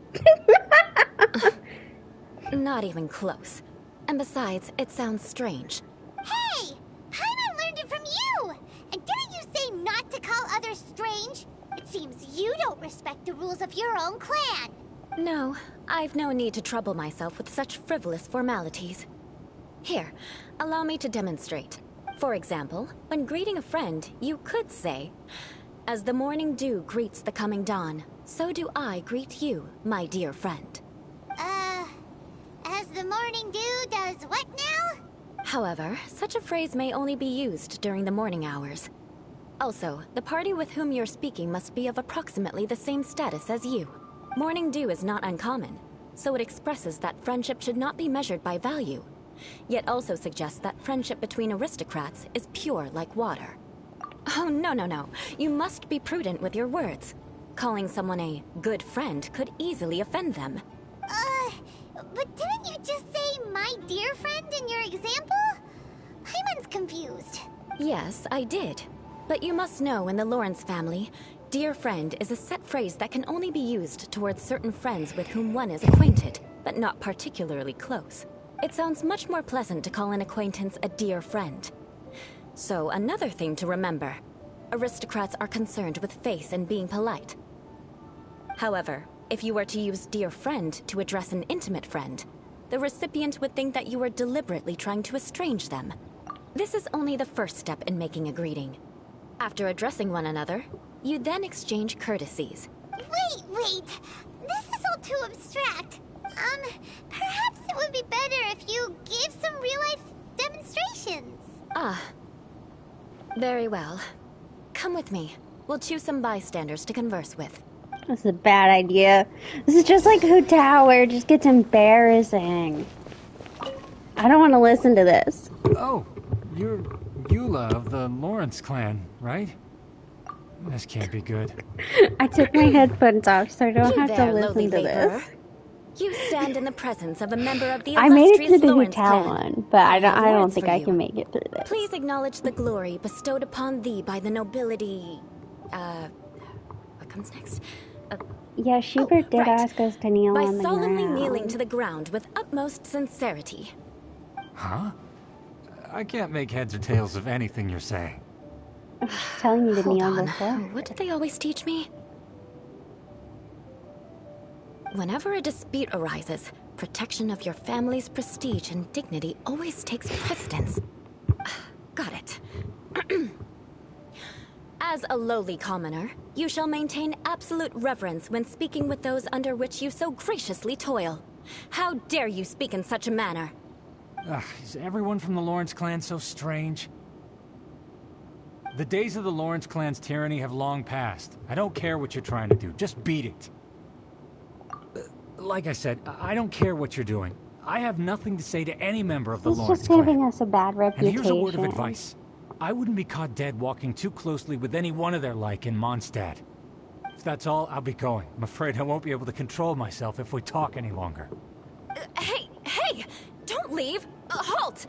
Not even close. And besides, it sounds strange. Hey! Paimon learned it from you! And didn't you say not to call others strange? It seems you don't respect the rules of your own clan. No, I've no need to trouble myself with such frivolous formalities. Here, allow me to demonstrate. For example, when greeting a friend, you could say, "As the morning dew greets the coming dawn, so do I greet you, my dear friend." As the morning dew does what now? However, such a phrase may only be used during the morning hours. Also, the party with whom you're speaking must be of approximately the same status as you. Morning dew is not uncommon, so it expresses that friendship should not be measured by value, yet also suggests that friendship between aristocrats is pure like water. Oh, no. You must be prudent with your words. Calling someone a good friend could easily offend them. But didn't you just say my dear friend in your example? Paimon's confused. Yes, I did. But you must know in the Lawrence family, dear friend is a set phrase that can only be used towards certain friends with whom one is acquainted, but not particularly close. It sounds much more pleasant to call an acquaintance a dear friend. So, another thing to remember. Aristocrats are concerned with face and being polite. However, if you were to use dear friend to address an intimate friend, the recipient would think that you were deliberately trying to estrange them. This is only the first step in making a greeting. After addressing one another, You then exchange courtesies. Wait! This is all too abstract. Perhaps it would be better if you gave some real-life demonstrations. Ah. Very well. Come with me. We'll choose some bystanders to converse with. This is a bad idea. This is just like Hu Tao, where it just gets embarrassing. I don't want to listen to this. Oh, you're Eula of the Lawrence clan, right? This can't be good. I took my headphones off so I don't You have to there, listen lowly to laborer. this. You stand in the presence of a member of the I made it illustrious to the Hu Lawrence Tao clan. one, but I have don't words think for I you. can make it through this. Please acknowledge the glory bestowed upon thee by the nobility. What comes next? Yeah, Schubert did right. ask us to kneel By on the solemnly ground. kneeling to the ground with utmost sincerity. Huh? I can't make heads or tails of anything you're saying. I was telling you to Hold kneel on. before. What did they always teach me? Whenever a dispute arises, protection of your family's prestige and dignity always takes precedence. Got it. As a lowly commoner, you shall maintain absolute reverence when speaking with those under which you so graciously toil. How dare you speak in such a manner? Is everyone from the Lawrence clan so strange? The days of the Lawrence clan's tyranny have long passed. I don't care what you're trying to do. Just beat it. Like I said, I don't care what you're doing. I have nothing to say to any member of the He's Lawrence just clan. giving us a bad And reputation. here's a word of advice. I wouldn't be caught dead walking too closely with any one of their like in Mondstadt. If that's all, I'll be going. I'm afraid I won't be able to control myself if we talk any longer. Hey! Don't leave! Halt!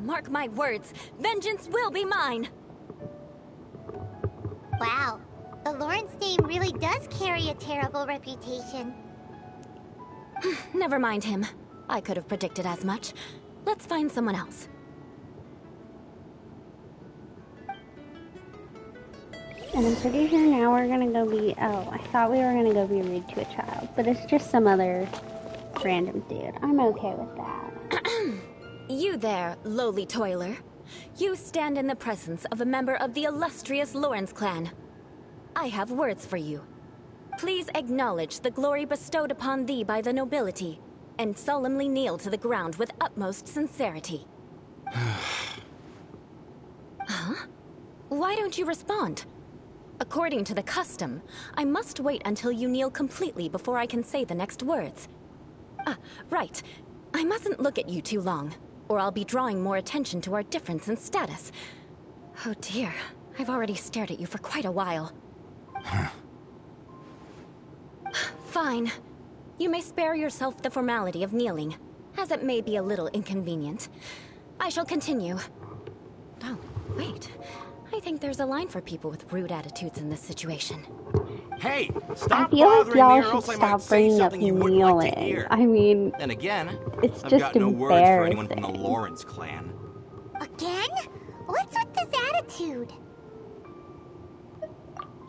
Mark my words, vengeance will be mine! Wow, the Lawrence name really does carry a terrible reputation. Never mind him. I could have predicted as much. Let's find someone else. And I'm pretty sure now we're gonna go be... Oh, I thought we were gonna go be rude to a child. But it's just some other random dude. I'm okay with that. You there, lowly toiler. You stand in the presence of a member of the illustrious Lawrence clan. I have words for you. Please acknowledge the glory bestowed upon thee by the nobility, and solemnly kneel to the ground with utmost sincerity. Huh? Why don't you respond? According to the custom, I must wait until you kneel completely before I can say the next words. Right. I mustn't look at you too long, or I'll be drawing more attention to our difference in status. Oh dear, I've already stared at you for quite a while. Fine. You may spare yourself the formality of kneeling, as it may be a little inconvenient. I shall continue. Oh, wait. I think there's a line for people with rude attitudes in this situation. Hey, I stop feel like bothering me or y'all else should I might stop say bringing up something you wouldn't like to kneeling. hear. I mean, Then again, it's I've just got no words for anyone from the embarrassing. Lawrence clan. Again? What's with this attitude?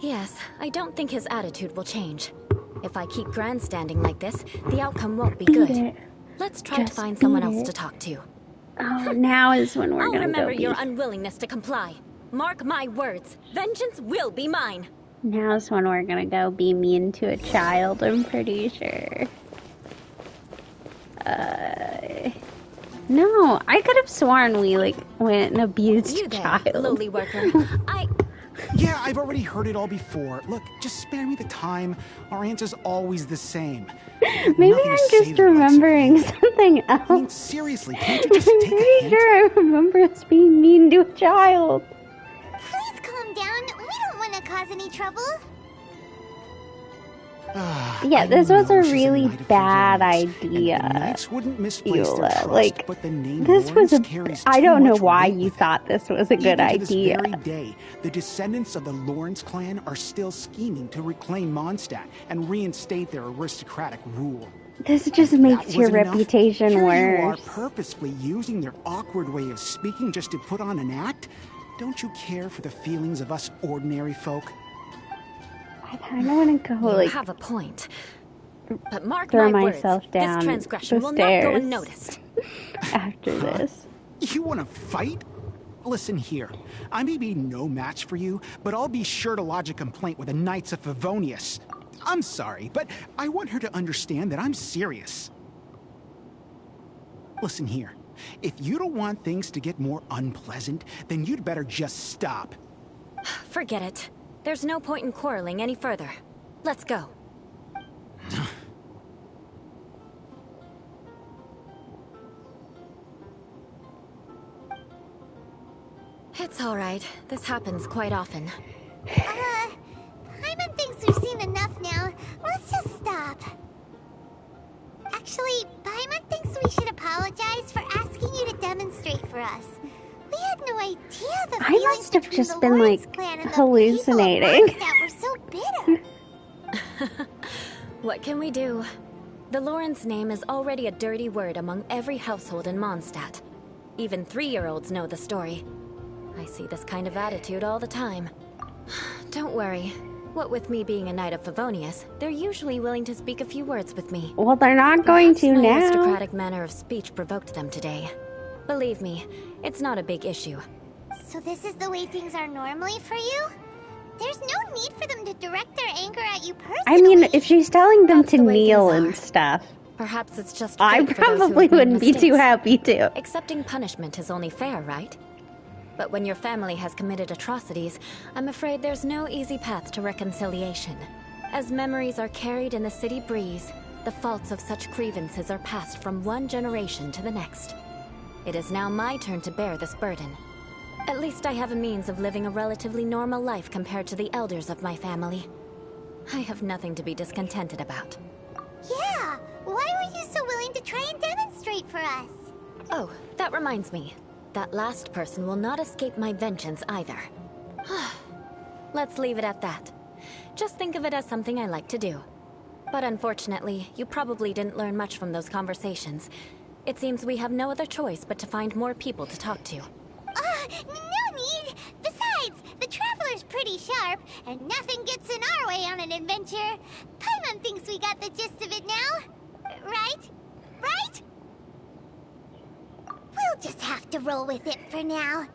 Yes, I don't think his attitude will change. If I keep grandstanding like this, the outcome won't be Beat good. it. Let's try to Just find someone beat else it. to talk to. Oh, now is when we're I'll gonna remember go your be. unwillingness to comply. Mark my words. Vengeance will be mine. Now's when we're gonna go be mean to a child, I'm pretty sure. No, I could have sworn we, like, went and abused You a there, child. lowly worker. Yeah, I've already heard it all before. Look, just spare me the time. Our answer's always the same. Maybe Nothing to I'm say just to the likes of remembering you. something else. I mean, seriously, can't you just I'm take a pretty hint? sure I remember us being mean to a child. Please calm down. We don't want to cause any trouble. Yeah, this was a really bad idea. Knights wouldn't misplace their Eula. trust, Like, but the name this was Lawrence a... carries I too don't know much why weight you with it. thought this was a good Even to this idea. very day, the descendants of the Lawrence clan are still scheming to reclaim Mondstadt and reinstate their aristocratic rule. This just That makes your wasn't enough. reputation Here worse. you are purposefully using their awkward way of speaking just to put on an act? Don't you care for the feelings of us ordinary folk? I kind of want to go, You like, have a point. But mark throw my myself words, down this transgression the will not go stairs unnoticed. after this. You want to fight? Listen here. I may be no match for you, but I'll be sure to lodge a complaint with the Knights of Favonius. I'm sorry, but I want her to understand that I'm serious. Listen here. If you don't want things to get more unpleasant, then you'd better just stop. Forget it. There's no point in quarreling any further. Let's go. It's all right. This happens quite often. Paimon thinks we've seen enough now. Let's just stop. Actually, Paimon thinks we should apologize for asking you to demonstrate for us. We had no idea the I must have just been, like, hallucinating. That were so bitter. What can we do? The Lawrence name is already a dirty word among every household in Mondstadt. Even 3-year-olds know the story. I see this kind of attitude all the time. Don't worry. What with me being a Knight of Favonius, they're usually willing to speak a few words with me. Well, they're not going to my now. aristocratic manner of speech provoked them today. Believe me, it's not a big issue. So this is the way things are normally for you? There's no need for them to direct their anger at you personally. I mean, if she's telling them to the way kneel things and stuff, Perhaps it's just I fate for those who probably have made wouldn't be too mistakes. happy to. Accepting punishment is only fair, right? But when your family has committed atrocities, I'm afraid there's no easy path to reconciliation. As memories are carried in the city breeze, the faults of such grievances are passed from one generation to the next. It is now my turn to bear this burden. At least I have a means of living a relatively normal life compared to the elders of my family. I have nothing to be discontented about. Yeah, why were you so willing to try and demonstrate for us? Oh, that reminds me. That last person will not escape my vengeance either. Let's leave it at that. Just think of it as something I like to do. But unfortunately, you probably didn't learn much from those conversations. It seems we have no other choice but to find more people to talk to. No need! Besides, the Traveler's pretty sharp, and nothing gets in our way on an adventure. Paimon thinks we got the gist of it now. Right? Right? We'll just have to roll with it for now.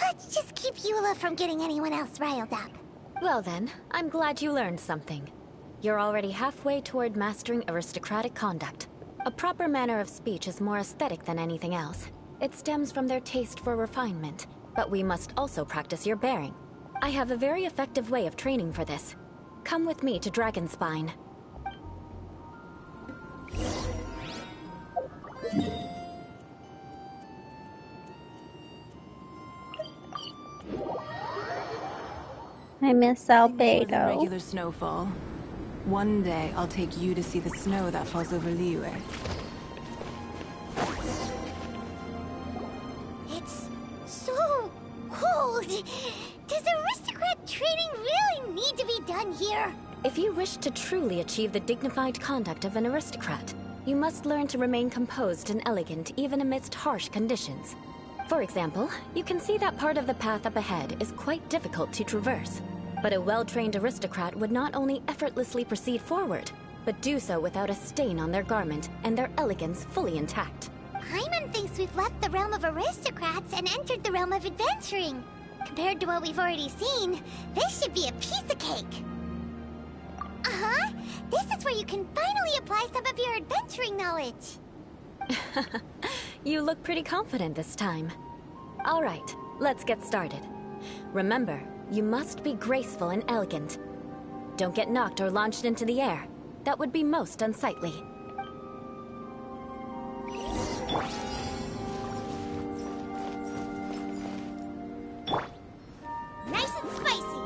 Let's just keep Eula from getting anyone else riled up. Well then, I'm glad you learned something. You're already halfway toward mastering aristocratic conduct. A proper manner of speech is more aesthetic than anything else. It stems from their taste for refinement, but we must also practice your bearing. I have a very effective way of training for this. Come with me to Dragonspine. I miss With Albedo. regular snowfall. One day, I'll take you to see the snow that falls over Liyue. It's so cold. Does aristocrat training really need to be done here? If you wish to truly achieve the dignified conduct of an aristocrat, you must learn to remain composed and elegant even amidst harsh conditions. For example, you can see that part of the path up ahead is quite difficult to traverse. But a well-trained aristocrat would not only effortlessly proceed forward, but do so without a stain on their garment and their elegance fully intact. Paimon thinks we've left the realm of aristocrats and entered the realm of adventuring. Compared to what we've already seen, this should be a piece of cake. Uh-huh. This is where you can finally apply some of your adventuring knowledge. You look pretty confident this time. All right, let's get started. Remember, you must be graceful and elegant. Don't get knocked or launched into the air. That would be most unsightly. Nice and spicy.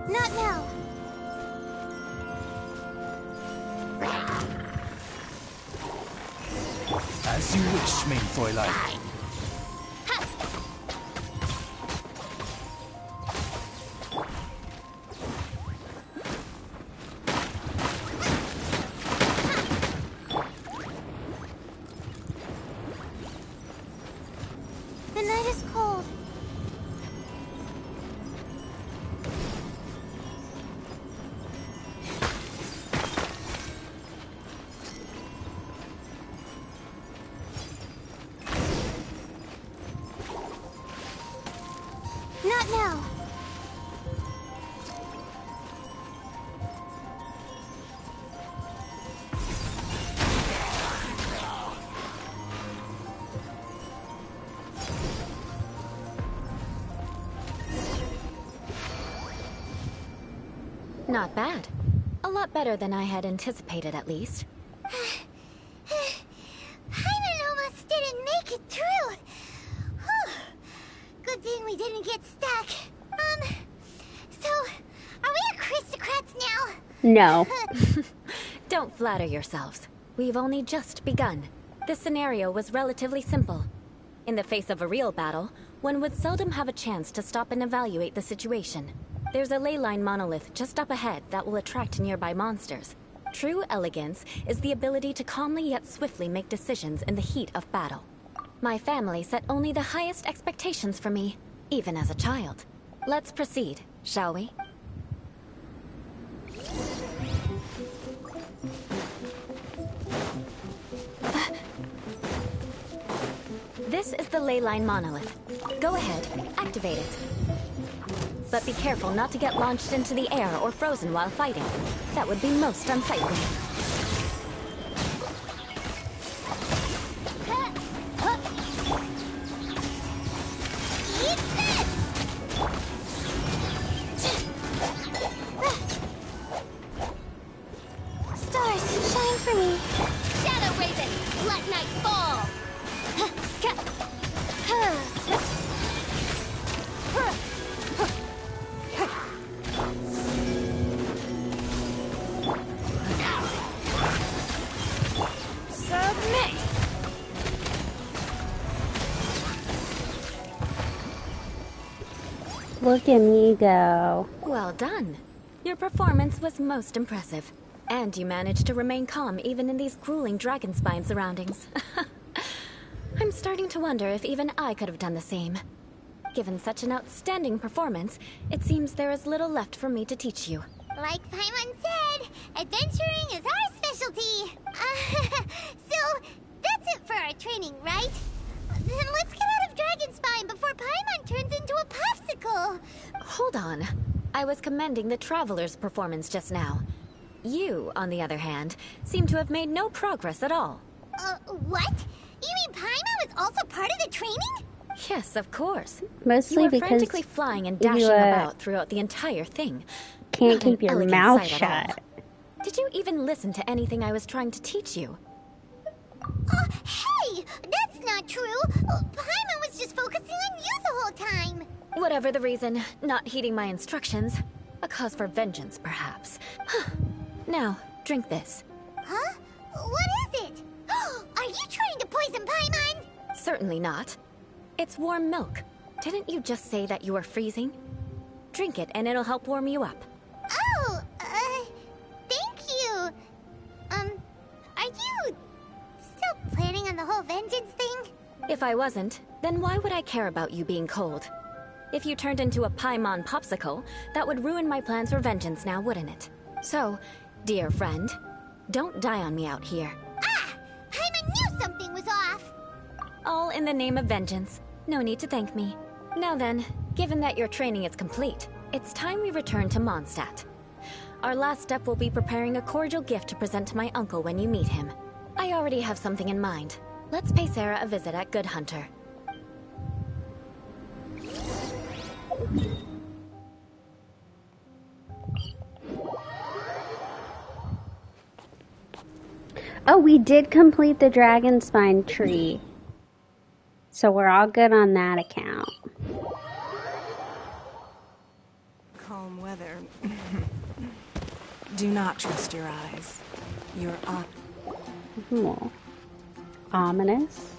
Not now. As you wish, mein Fräulein. Not bad. A lot better than I had anticipated, at least. Paimon almost didn't make it through. Whew. Good thing we didn't get stuck. So, are we aristocrats now? No. Don't flatter yourselves. We've only just begun. This scenario was relatively simple. In the face of a real battle, one would seldom have a chance to stop and evaluate the situation. There's a ley line monolith just up ahead that will attract nearby monsters. True elegance is the ability to calmly yet swiftly make decisions in the heat of battle. My family set only the highest expectations for me, even as a child. Let's proceed, shall we? This is the ley line monolith. Go ahead, activate it. But be careful not to get launched into the air or frozen while fighting. That would be most unsightly. Stars, shine for me. Shadow Raven, let night fall. Submit! Look at me go. Well done. Your performance was most impressive. And you managed to remain calm even in these grueling dragonspine surroundings. I'm starting to wonder if even I could have done the same. Given such an outstanding performance, it seems there is little left for me to teach you. Like Paimon said, adventuring is our specialty. So, that's it for our training, right? Then let's get out of Dragonspine before Paimon turns into a popsicle. Hold on. I was commending the Traveler's performance just now. You, on the other hand, seem to have made no progress at all. What? You mean Paimon was also part of the training? Yes, of course. Mostly you were because frantically flying and dashing about throughout the entire thing. Can't Not an keep your elegant mouth sight at all. shut. Did you even listen to anything I was trying to teach you? Hey! That's not true! Paimon was just focusing on you the whole time! Whatever the reason, not heeding my instructions. A cause for vengeance, perhaps. Now, drink this. Huh? What is it? Are you trying to poison Paimon? Certainly not. It's warm milk. Didn't you just say that you were freezing? Drink it and it'll help warm you up. Oh, thank you. Are you still planning on the whole vengeance thing? If I wasn't, then why would I care about you being cold? If you turned into a Paimon popsicle, that would ruin my plans for vengeance now, wouldn't it? So, dear friend, don't die on me out here. Ah! Paimon knew something was off! All in the name of vengeance. No need to thank me. Now then, given that your training is complete, it's time we return to Mondstadt. Our last step will be preparing a cordial gift to present to my uncle when you meet him. I already have something in mind. Let's pay Sarah a visit at Good Hunter. Oh, we did complete the Dragonspine tree. So we're all good on that account. Calm weather. Do not trust your eyes. You're up. Well, ominous.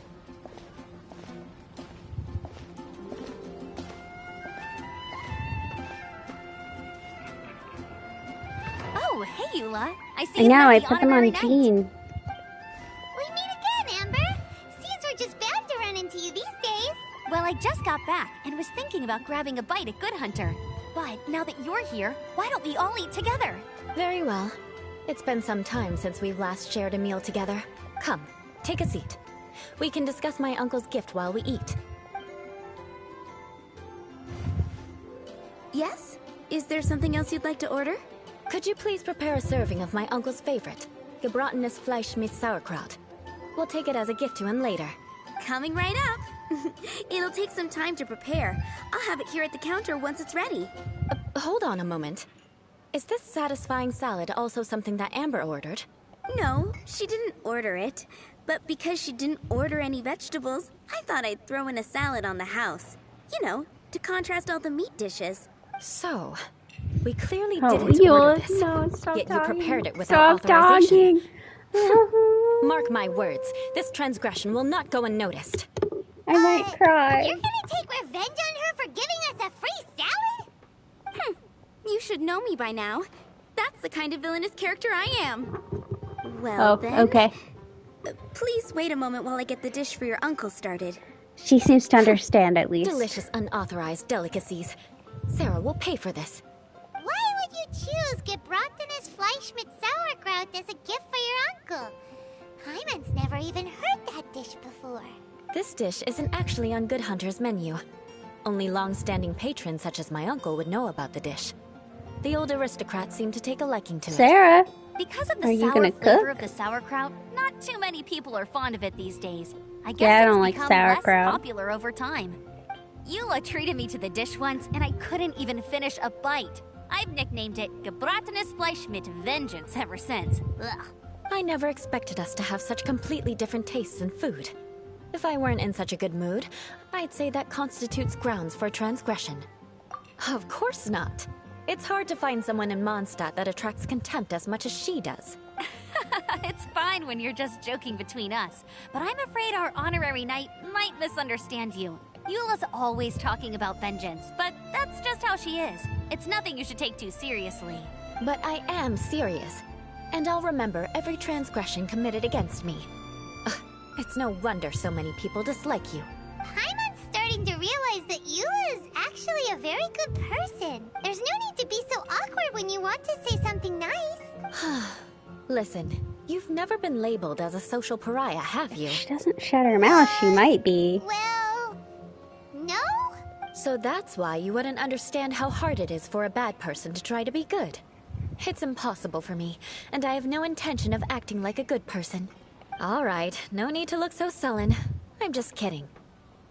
Oh, hey, Eula. I see And you now I met the put them honorary on knight. Jean. We meet again, Amber! Seems we're just bound to run into you these days. Well, I just got back and was thinking about grabbing a bite at Good Hunter. But now that you're here, why don't we all eat together? Very well. It's been some time since we've last shared a meal together. Come, take a seat. We can discuss my uncle's gift while we eat. Yes? Is there something else you'd like to order? Could you please prepare a serving of my uncle's favorite, gebratenes Fleisch mit Sauerkraut? We'll take it as a gift to him later. Coming right up. It'll take some time to prepare. I'll have it here at the counter once it's ready. Hold on a moment. Is this satisfying salad also something that Amber ordered? No, she didn't order it. But because she didn't order any vegetables, I thought I'd throw in a salad on the house. You know, to contrast all the meat dishes. So, we clearly Oh, didn't you order this. no, stop Yet you talking. prepared it without Stop authorization. talking. Mark my words, this transgression will not go unnoticed. I might cry. You're gonna take revenge on her for giving us a free salad? You should know me by now. That's the kind of villainous character I am. Well, Oh, then. okay. Please wait a moment while I get the dish for your uncle started. She seems to understand at least. Delicious unauthorized delicacies. Sarah will pay for this. Why would you choose Gebratenes Fleisch mit Sauerkraut as a gift for your uncle? Hyman's never even heard that dish before. This dish isn't actually on Good Hunter's menu. Only long-standing patrons such as my uncle would know about the dish. The old aristocrat seemed to take a liking to it. Sarah, Because of are the you sour gonna flavor cook? of the sauerkraut, not too many people are fond of it these days. I guess Yeah, I it's don't like become sauerkraut. less popular over time. Eula treated me to the dish once, and I couldn't even finish a bite. I've nicknamed it Gebratenes Fleisch mit Vengeance ever since. Ugh. I never expected us to have such completely different tastes in food. If I weren't in such a good mood, I'd say that constitutes grounds for transgression. Of course not. It's hard to find someone in Mondstadt that attracts contempt as much as she does. It's fine when you're just joking between us, but I'm afraid our honorary knight might misunderstand you. Eula's always talking about vengeance, but that's just how she is. It's nothing you should take too seriously. But I am serious, and I'll remember every transgression committed against me. Ugh, it's no wonder so many people dislike you. Hyman's starting to realize that Eula is actually a very good person. There's no need to be so awkward when you want to say something nice. Listen, you've never been labeled as a social pariah, have you? She doesn't shut her mouth. She might be. Well, no? So that's why you wouldn't understand how hard it is for a bad person to try to be good. It's impossible for me, and I have no intention of acting like a good person. All right, no need to look so sullen. I'm just kidding.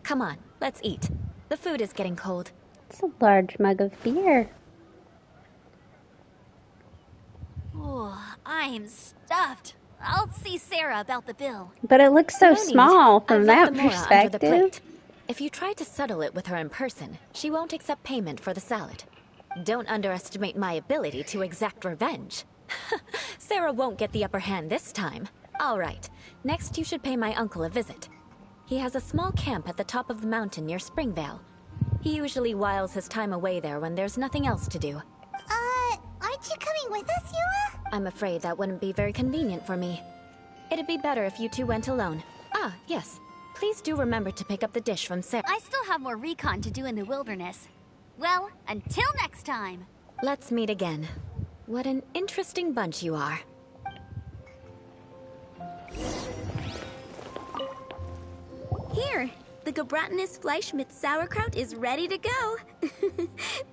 Come on, let's eat. The food is getting cold. It's a large mug of beer. Oh, I'm stuffed. I'll see Sarah about the bill. But it looks so No need. small I've from left that the mora under the perspective. plate. If you try to settle it with her in person, she won't accept payment for the salad. Don't underestimate my ability to exact revenge. Sarah won't get the upper hand this time. All right, next you should pay my uncle a visit. He has a small camp at the top of the mountain near Springvale. He usually whiles his time away there when there's nothing else to do. Aren't you coming with us, Eula? I'm afraid that wouldn't be very convenient for me. It'd be better if you two went alone. Ah, yes. Please do remember to pick up the dish from Sarah. I still have more recon to do in the wilderness. Well, until next time. Let's meet again. What an interesting bunch you are. Here, the Gebratenes Fleisch mit Sauerkraut is ready to go.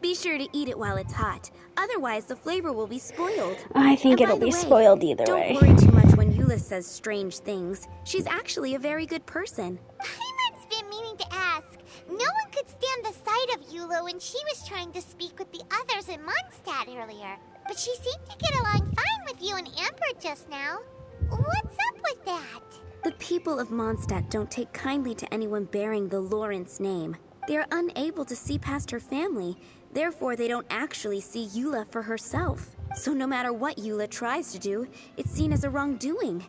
Be sure to eat it while it's hot. Otherwise, the flavor will be spoiled. I think And by it'll be the way, spoiled either way. Don't worry too much when Eula says strange things. She's actually a very good person. Hyman's been meaning to ask. No one could stand the sight of Eula when she was trying to speak with the others in Mondstadt earlier. But she seemed to get along fine with you and Amber just now. What's up with that? The people of Mondstadt don't take kindly to anyone bearing the Lawrence name. They are unable to see past her family. Therefore, they don't actually see Eula for herself. So no matter what Eula tries to do, it's seen as a wrongdoing.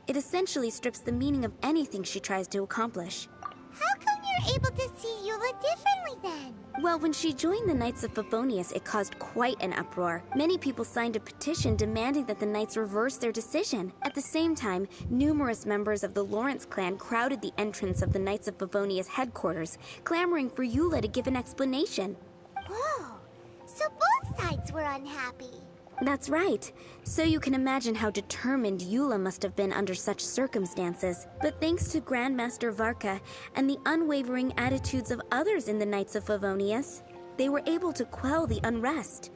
It essentially strips the meaning of anything she tries to accomplish. How come you're able to see Eula differently then? Well, when she joined the Knights of Favonius, it caused quite an uproar. Many people signed a petition demanding that the Knights reverse their decision. At the same time, numerous members of the Lawrence clan crowded the entrance of the Knights of Favonius headquarters, clamoring for Eula to give an explanation. Whoa, so both sides were unhappy. That's right. So you can imagine how determined Eula must have been under such circumstances. But thanks to Grandmaster Varka and the unwavering attitudes of others in the Knights of Favonius, they were able to quell the unrest.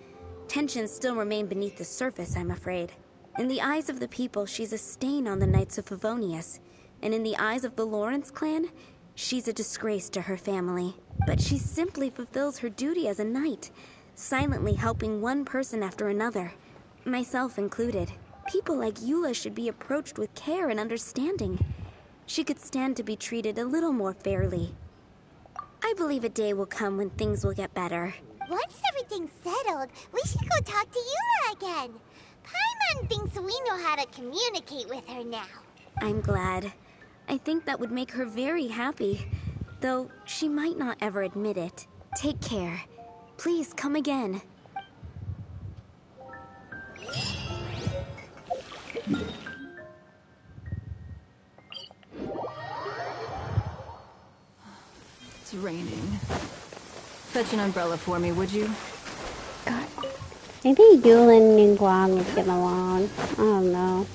Tensions still remain beneath the surface, I'm afraid. In the eyes of the people, she's a stain on the Knights of Favonius. And in the eyes of the Lawrence clan, she's a disgrace to her family. But she simply fulfills her duty as a knight. silently helping one person after another, myself included. People like Eula should be approached with care and understanding. She could stand to be treated a little more fairly. I believe a day will come when things will get better. Once everything's settled, we should go talk to Eula again. Paimon thinks we know how to communicate with her now. I'm glad. I think that would make her very happy, though she might not ever admit it. Take care. Please come again. It's raining. Fetch an umbrella for me, would you? God. Maybe Yulin and Guan would get along. I don't know.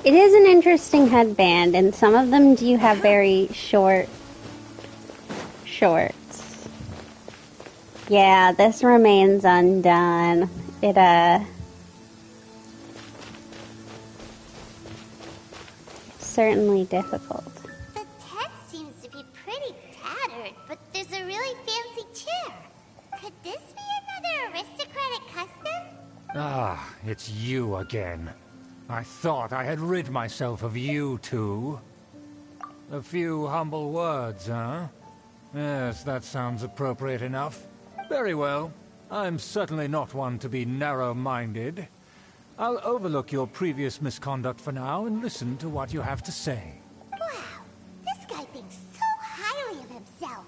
It is an interesting headband, and some of them do have very short shorts. Yeah, this remains undone. Certainly difficult. The tent seems to be pretty tattered, but there's a really fancy chair. Could this be another aristocratic custom? Ah, it's you again. I thought I had rid myself of you two. A few humble words, huh? Yes, that sounds appropriate enough. Very well. I'm certainly not one to be narrow-minded. I'll overlook your previous misconduct for now and listen to what you have to say. Wow, this guy thinks so highly of himself.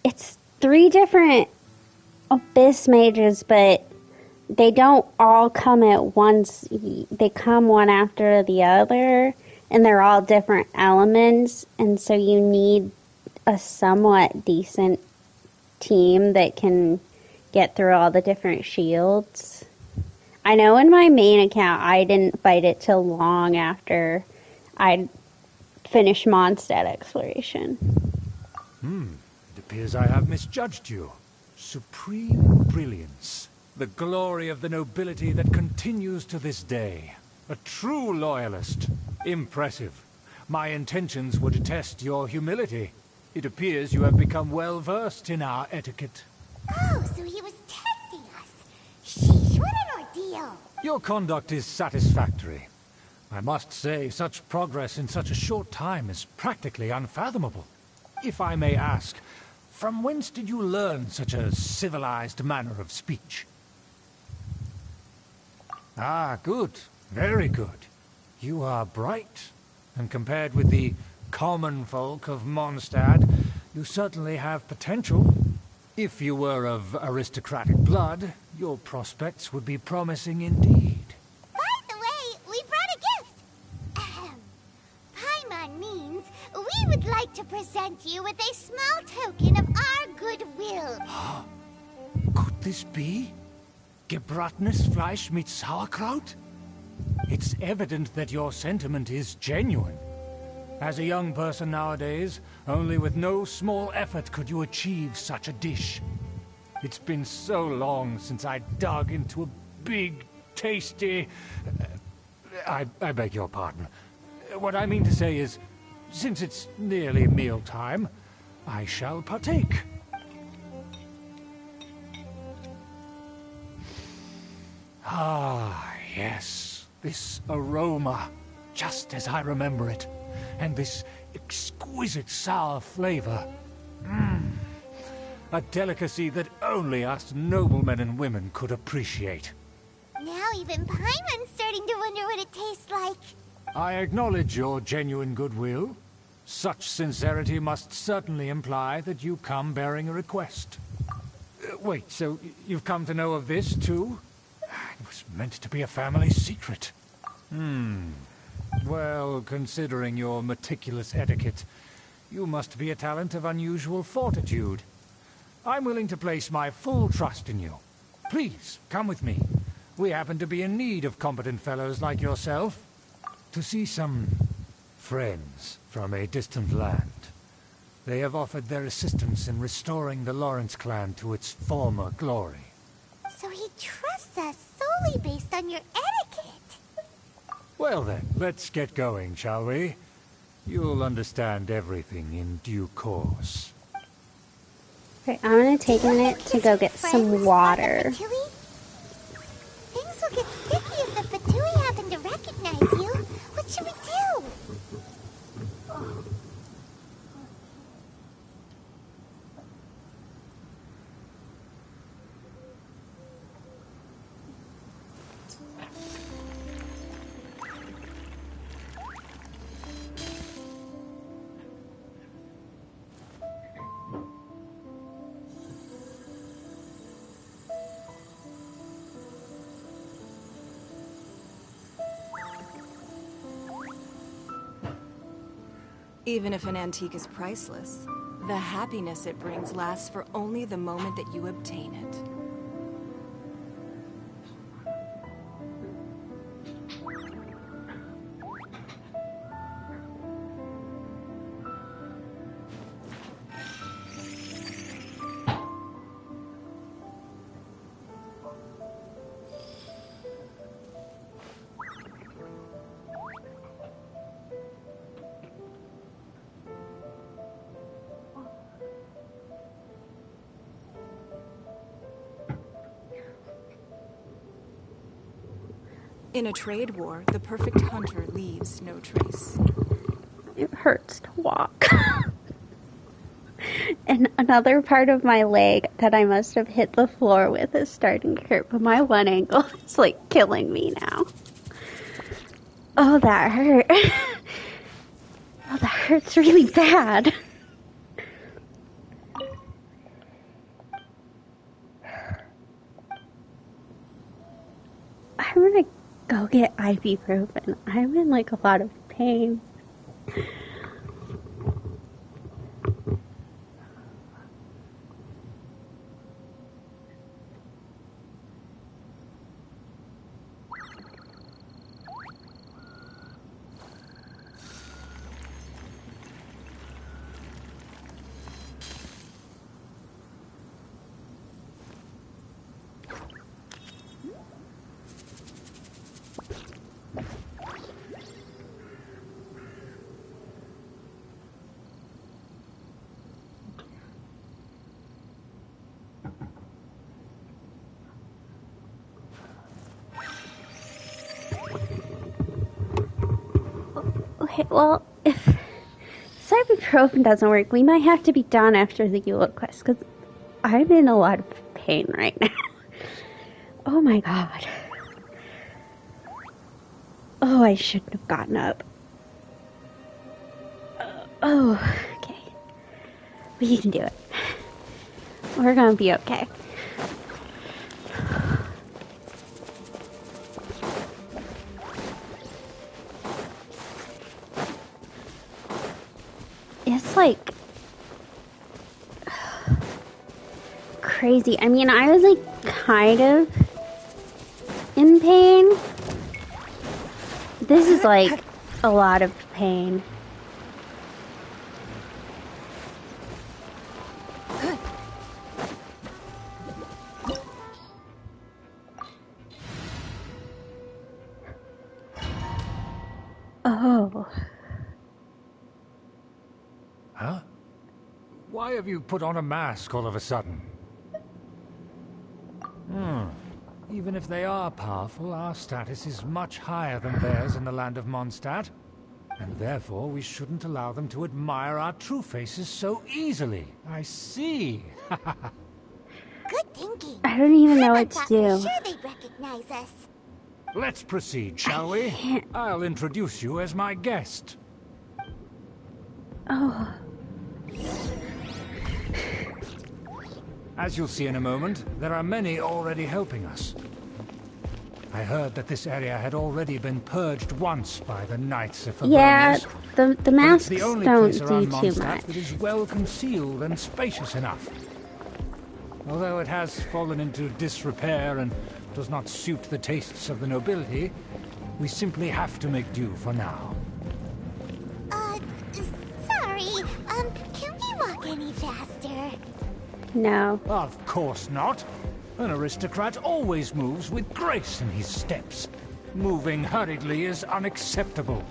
It's 3 different Abyss Mages, but they don't all come at once. They come one after the other, and they're all different elements, and so you need a somewhat decent team that can get through all the different shields. I know in my main account I didn't fight it till long after I'd finished Mondstadt exploration. It appears I have misjudged you. Supreme brilliance. The glory of the nobility that continues to this day. A true loyalist. Impressive. My intentions were to test your humility. It appears you have become well versed in our etiquette. Oh, so he was testing us. Sheesh, what an ordeal. Your conduct is satisfactory. I must say, such progress in such a short time is practically unfathomable. If I may ask, from whence did you learn such a civilized manner of speech? Ah, good. Very good. You are bright, and compared with the common folk of Mondstadt, you certainly have potential. If you were of aristocratic blood, your prospects would be promising indeed. By the way, we brought a gift. Paimon means we would like to present you with a small token of our goodwill. Could this be? Gebratenes Fleisch mit Sauerkraut? It's evident that your sentiment is genuine. As a young person nowadays, only with no small effort could you achieve such a dish. It's been so long since I dug into a big, tasty... I beg your pardon. What I mean to say is, since it's nearly mealtime, I shall partake. Ah, yes. This aroma, just as I remember it. And this exquisite sour flavor. A delicacy that only us noblemen and women could appreciate. Now even Paimon's starting to wonder what it tastes like. I acknowledge your genuine goodwill. Such sincerity must certainly imply that you come bearing a request. Wait, so you've come to know of this, too? It was meant to be a family secret. Well, considering your meticulous etiquette, you must be a talent of unusual fortitude. I'm willing to place my full trust in you. Please, come with me. We happen to be in need of competent fellows like yourself. To see some friends from a distant land. They have offered their assistance in restoring the Lawrence clan to its former glory. So he trusts us solely based on your etiquette. Well then, let's get going, shall we? You'll understand everything in due course. Okay, I'm gonna take a minute to go get some water. Things will get sticky if the Fatui happen to recognize you. What should we do? Even if an antique is priceless, the happiness it brings lasts for only the moment that you obtain it. In a trade war, the perfect hunter leaves no trace. It hurts to walk. And another part of my leg that I must have hit the floor with is starting to hurt, but my one ankle is like killing me now. Oh, that hurt. Oh, that hurts really bad. I'm gonna go get ibuprofen. I'm in like a lot of pain. Okay, well, if ibuprofen doesn't work, we might have to be done after the Eula quest, because I'm in a lot of pain right now. Oh my god. Oh, I shouldn't have gotten up. Oh, okay. We can do it. We're gonna be okay. It's like crazy. I mean, I was like kind of in pain. This is like a lot of pain. Oh. Huh? Why have you put on a mask all of a sudden? Even if they are powerful, our status is much higher than theirs in the land of Mondstadt. And therefore, we shouldn't allow them to admire our true faces so easily. I see. Good thinking. I don't even know what to do. I'm sure they recognize us. Let's proceed, shall we? I'll introduce you as my guest. Oh. As you'll see in a moment, there are many already helping us. I heard that this area had already been purged once by the Knights of Favonius. Yeah, the masks the only don't place do around too Mondstadt much. that is well concealed and spacious enough. Although it has fallen into disrepair and does not suit the tastes of the nobility, we simply have to make do for now. Sorry, can we faster? No. Of course not. An aristocrat always moves with grace in his steps. Moving hurriedly is unacceptable.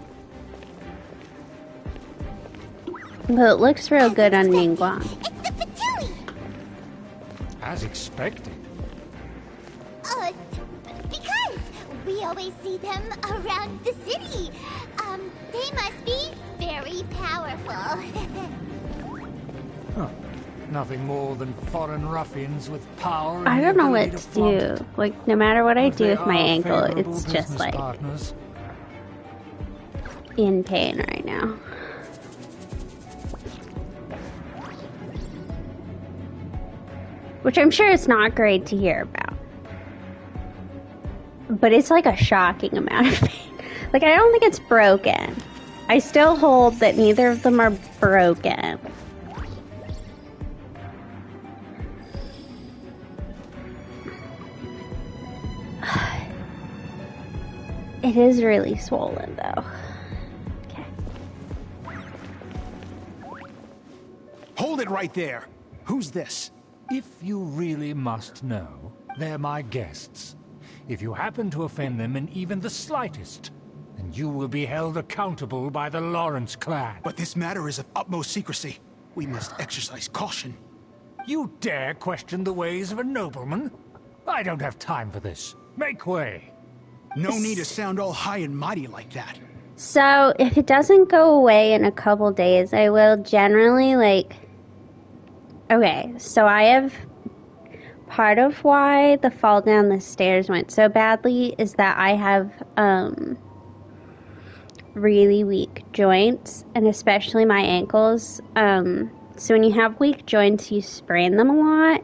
But it looks real good on Ningguang. It's the Fatui! As expected. Because we always see them around the city. They must be very powerful. Huh. Nothing more than foreign ruffians with power and I don't know what ability to flaunt do. Like, no matter what I But do they with my are ankle, favorable it's just business like partners. in pain right now. Which I'm sure it's not great to hear about. But it's like a shocking amount of pain. Like, I don't think it's broken. I still hold that neither of them are broken. It is really swollen, though. Hold it right there. Who's this? If you really must know, they're my guests. If you happen to offend them in even the slightest, then you will be held accountable by the Lawrence clan. But this matter is of utmost secrecy. We must exercise caution. You dare question the ways of a nobleman? I don't have time for this. Make way. No need to sound all high and mighty like that. So, if it doesn't go away in a couple days, I will generally, like... Okay, so I have... Part of why the fall down the stairs went so badly is that I have, really weak joints, and especially my ankles. So when you have weak joints, you sprain them a lot.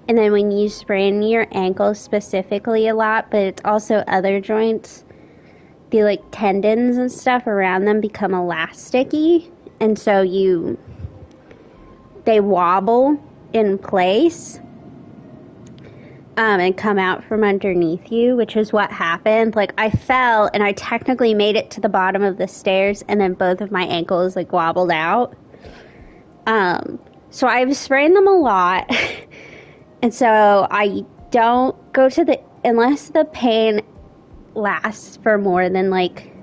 And then when you sprain your ankles specifically a lot, but it's also other joints, the like tendons and stuff around them become elasticy, and so they wobble in place and come out from underneath you, which is what happened. Like, I fell and I technically made it to the bottom of the stairs, and then both of my ankles like wobbled out. So I've sprained them a lot. And so I don't go to unless the pain lasts for more than like,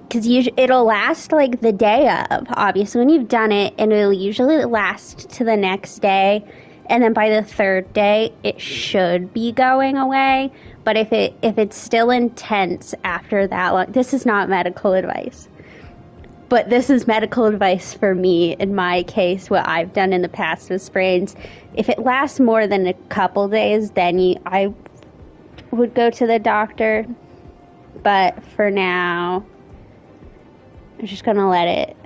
because it'll last like the day of, obviously, when you've done it, and it'll usually last to the next day, and then by the third day, it should be going away. But if it's still intense after that long, this is not medical advice. But this is medical advice for me, in my case, what I've done in the past with sprains. If it lasts more than a couple days, then I would go to the doctor. But for now, I'm just going to let it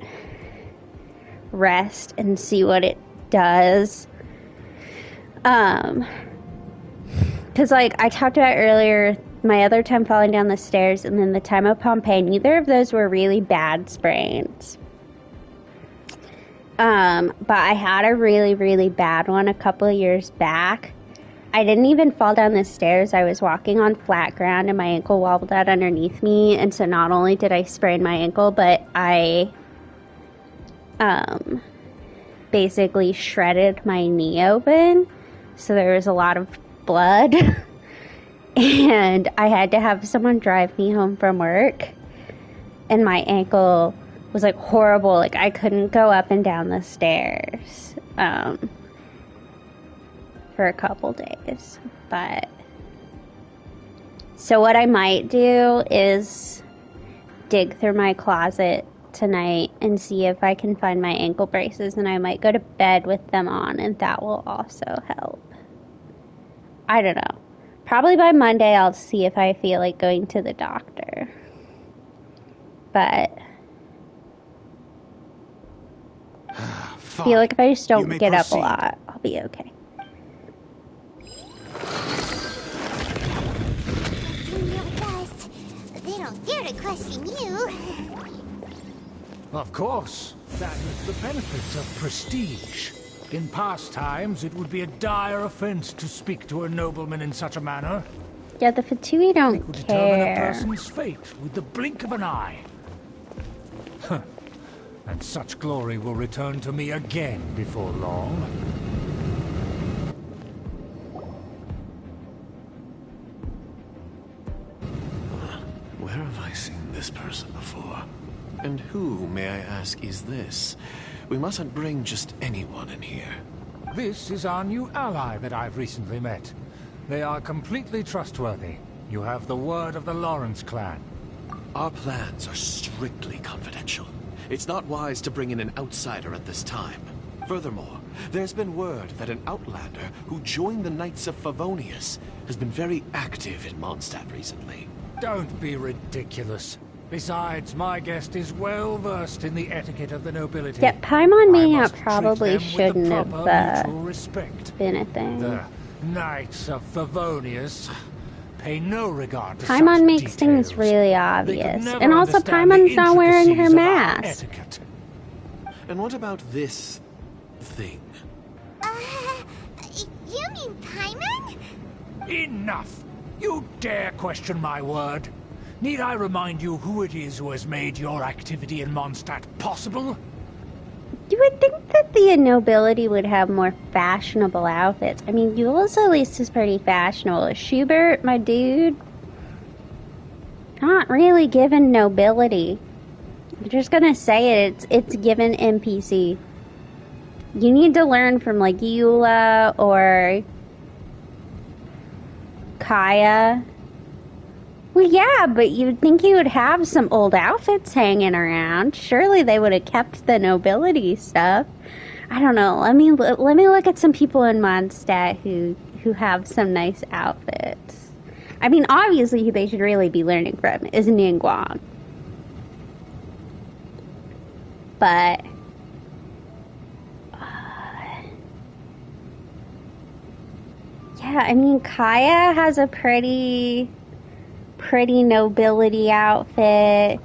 rest and see what it does. Because, like, I talked about earlier, my other time falling down the stairs and then the time of Pompeii, neither of those were really bad sprains. But I had a really, really bad one a couple of years back. I didn't even fall down the stairs. I was walking on flat ground and my ankle wobbled out underneath me. And so not only did I sprain my ankle, but I basically shredded my knee open. So there was a lot of blood. And I had to have someone drive me home from work. And my ankle was like horrible. Like, I couldn't go up and down the stairs for a couple days. But so what I might do is dig through my closet tonight and see if I can find my ankle braces, and I might go to bed with them on, and that will also help. I don't know. Probably by Monday I'll see if I feel like going to the doctor. But I feel like if I just don't get up a lot, I'll be okay. They don't dare to question you. Of course. That is the benefits of prestige. In past times, it would be a dire offense to speak to a nobleman in such a manner. Yeah, the Fatui don't It would determine a care. person's fate with the blink of an eye. Huh. and such glory will return to me again before long. Where have I seen this person before? And who, may I ask, is this? We mustn't bring just anyone in here. This is our new ally that I've recently met. They are completely trustworthy. You have the word of the Lawrence clan. Our plans are strictly confidential. It's not wise to bring in an outsider at this time. Furthermore, there's been word that an outlander who joined the Knights of Favonius has been very active in Mondstadt recently. Don't be ridiculous. Besides, my guest is well versed in the etiquette of the nobility. Yeah, Paimon may I have must probably treat them with shouldn't the have proper mutual respect. been a thing. The Knights of Favonius pay no regard to Paimon such makes details. things really They obvious. could never And also understand the Paimon's not wearing her intricacies of our mask. etiquette. And what about this thing? You mean Paimon? Enough! You dare question my word? Need I remind you who it is who has made your activity in Mondstadt possible? You would think that the nobility would have more fashionable outfits. I mean, Euless at least is pretty fashionable. Schubert, my dude, not really given nobility. I'm just gonna say it's given NPC. You need to learn from like Eula or Kaya. Well, yeah, but you'd think you would have some old outfits hanging around. Surely they would have kept the nobility stuff. I don't know. Let me look at some people in Mondstadt who have some nice outfits. I mean, obviously, who they should really be learning from is Ningguang. But yeah, I mean, Kaya has a pretty nobility outfit.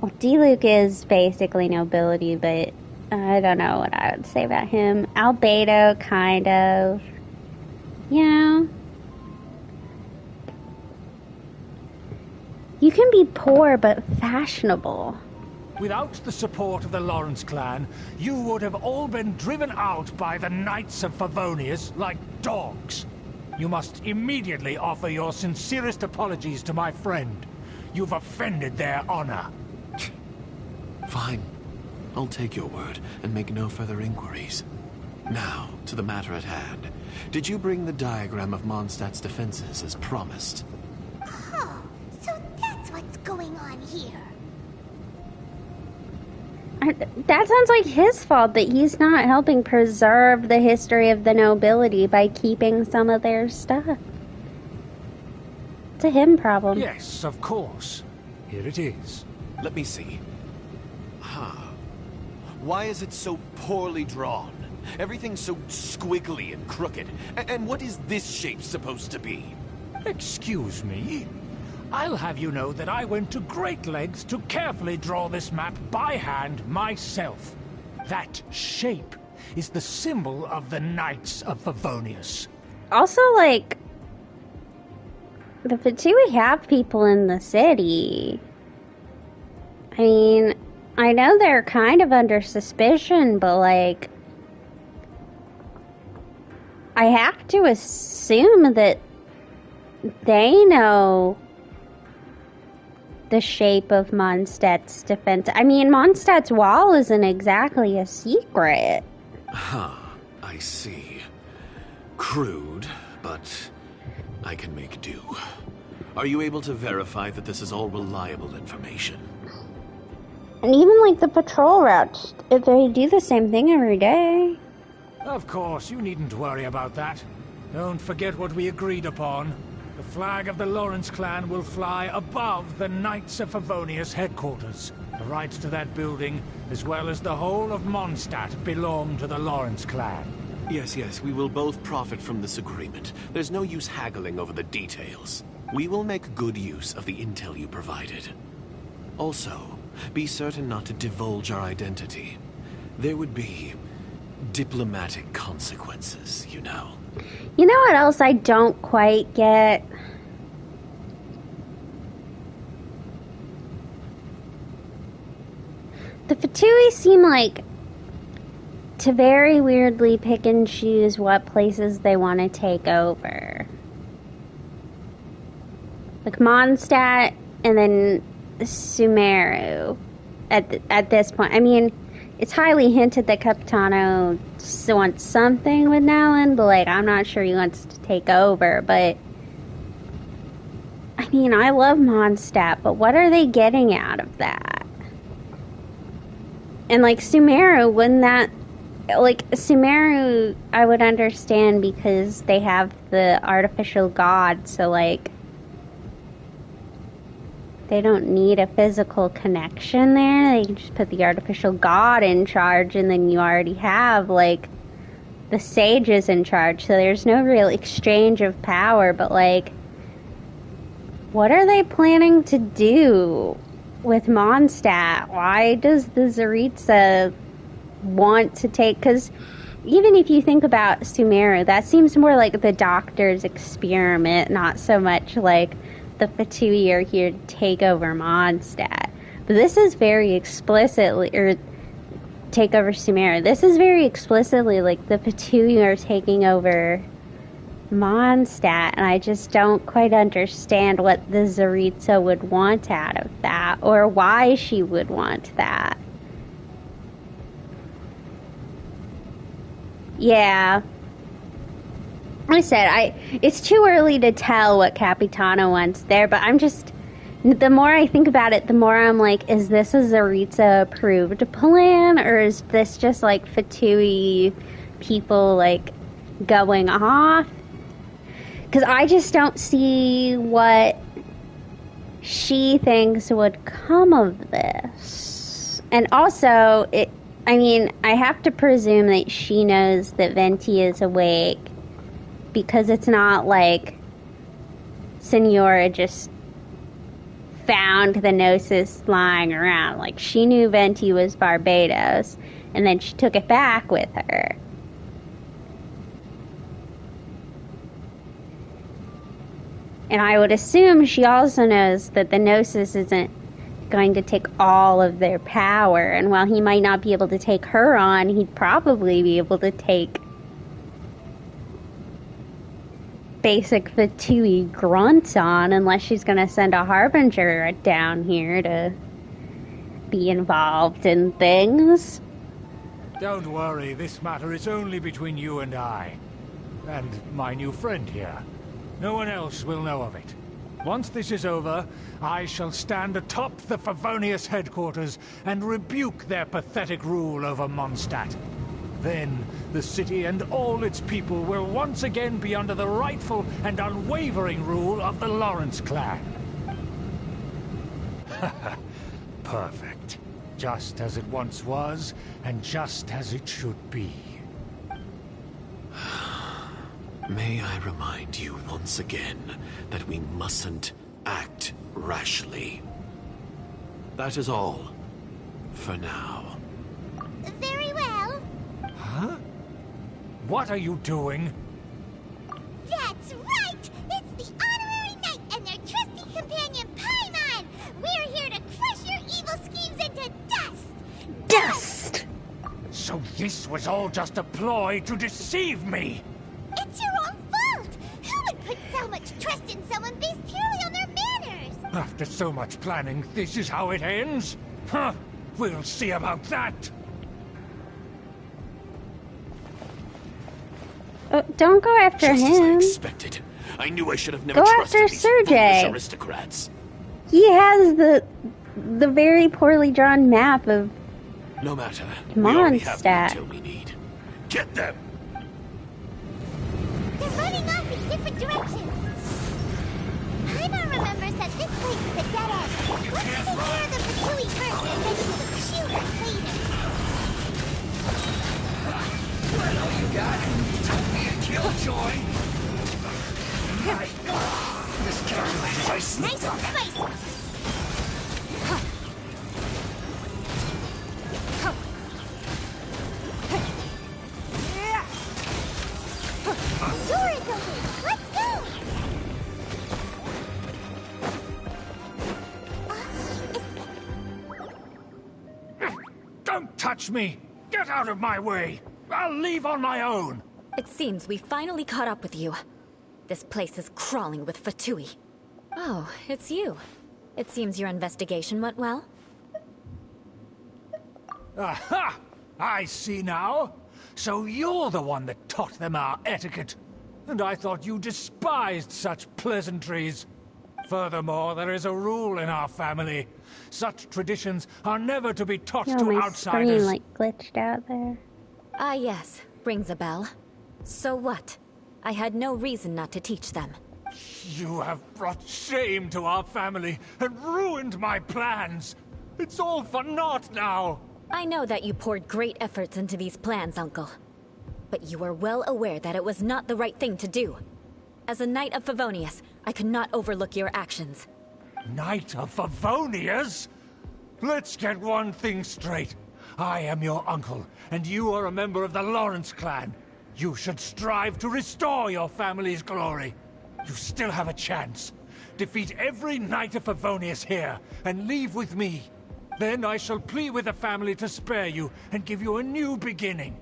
Well, Diluc is basically nobility, but I don't know what I would say about him. Albedo, kind of. You know? You can be poor but fashionable. Without the support of the Lawrence clan, you would have all been driven out by the Knights of Favonius like dogs. You must immediately offer your sincerest apologies to my friend. You've offended their honor. Fine. I'll take your word and make no further inquiries. Now, to the matter at hand. Did you bring the diagram of Mondstadt's defenses as promised? Oh, so that's what's going on here. That sounds like his fault that he's not helping preserve the history of the nobility by keeping some of their stuff. It's a him problem. Yes, of course. Here it is. Let me see. Why is it so poorly drawn? Everything's so squiggly and crooked. And what is this shape supposed to be? Excuse me? I'll have you know that I went to great lengths to carefully draw this map by hand myself. That shape is the symbol of the Knights of Favonius. Also, like, the Fatui have people in the city. I mean, I know they're kind of under suspicion, but, like, I have to assume that they know the shape of Mondstadt's defense. I mean, Mondstadt's wall isn't exactly a secret. I see. Crude, but I can make do. Are you able to verify that this is all reliable information? And even, like, the patrol routes, if they do the same thing every day. Of course, you needn't worry about that. Don't forget what we agreed upon. The flag of the Lawrence clan will fly above the Knights of Favonius headquarters. The rights to that building, as well as the whole of Mondstadt, belong to the Lawrence clan. Yes, we will both profit from this agreement. There's no use haggling over the details. We will make good use of the intel you provided. Also, be certain not to divulge our identity. There would be diplomatic consequences, you know. You know what else I don't quite get? the Fatui seem like to very weirdly pick and choose what places they want to take over. Like Mondstadt and then Sumeru at this point. I mean, it's highly hinted that Capitano wants something with Nowlan, but like I'm not sure he wants to take over. But I mean, I love Mondstadt, but what are they getting out of that? And like Sumeru, wouldn't that, like Sumeru, I would understand because they have the artificial god, so like they don't need a physical connection there. They can just put the artificial god in charge, and then you already have, like, the sages in charge. So there's no real exchange of power, but, like, what are they planning to do with Mondstadt? Why does the Tsaritsa want to take... Because even if you think about Sumeru, that seems more like the Doctor's experiment, not so much like the Fatui are here to take over Mondstadt. But this is very explicitly, or take over Sumeru. This is very explicitly like the Fatui are taking over Mondstadt, and I just don't quite understand what the Tsaritsa would want out of that, or why she would want that. Yeah. Like I said, it's too early to tell what Capitano wants there, but I'm just, the more I think about it, the more I'm like, is this a Tsaritsa approved plan, or is this just like Fatui people like going off? Because I just don't see what she thinks would come of this. And also, I mean, I have to presume that she knows that Venti is awake, because it's not like Senora just found the Gnosis lying around. Like, she knew Venti was Barbatos, and then she took it back with her. And I would assume she also knows that the Gnosis isn't going to take all of their power, and while he might not be able to take her on, he'd probably be able to take basic Fatui grunts on, unless she's going to send a Harbinger down here to be involved in things. Don't worry, this matter is only between you and I. And my new friend here. No one else will know of it. Once this is over, I shall stand atop the Favonius headquarters and rebuke their pathetic rule over Mondstadt. Then, the city and all its people will once again be under the rightful and unwavering rule of the Lawrence clan. Perfect. Just as it once was, and just as it should be. May I remind you once again that we mustn't act rashly. That is all. For now. Very well. Huh? What are you doing? That's right! It's the Honorary Knight and their trusty companion, Paimon! We're here to crush your evil schemes into dust! Dust! So this was all just a ploy to deceive me! It's your own fault! Who would put so much trust in someone based purely on their manners? After so much planning, this is how it ends? Huh! We'll see about that! Don't go after Just him. as I expected. I knew I should have never Go trusted after these Sergei. foolish aristocrats. He has the very poorly drawn map of No matter. We already have the Mondstadt. intel we need. Get them! They're running off in different directions. Paimon remembers that this place is a dead end. Let's take care of the Fatui first and then we'll shoot us later. Well, all you got? Told me a killjoy. My God, this calculated I sneaked Nice up. and spicy. The door is open. Let's go. Don't touch me! Get out of my way! I'll leave on my own! It seems we finally caught up with you. This place is crawling with Fatui. Oh, it's you. It seems your investigation went well. Aha! I see now. So you're the one that taught them our etiquette. And I thought you despised such pleasantries. Furthermore, there is a rule in our family. Such traditions are never to be taught Yo, to my outsiders. screen glitched out there. Ah yes, rings a bell. So what? I had no reason not to teach them. You have brought shame to our family and ruined my plans. It's all for naught now. I know that you poured great efforts into these plans, Uncle. But you were well aware that it was not the right thing to do. As a Knight of Favonius, I could not overlook your actions. Knight of Favonius? Let's get one thing straight. I am your uncle, and you are a member of the Lawrence clan. You should strive to restore your family's glory. You still have a chance. Defeat every Knight of Favonius here, and leave with me. Then I shall plead with the family to spare you, and give you a new beginning.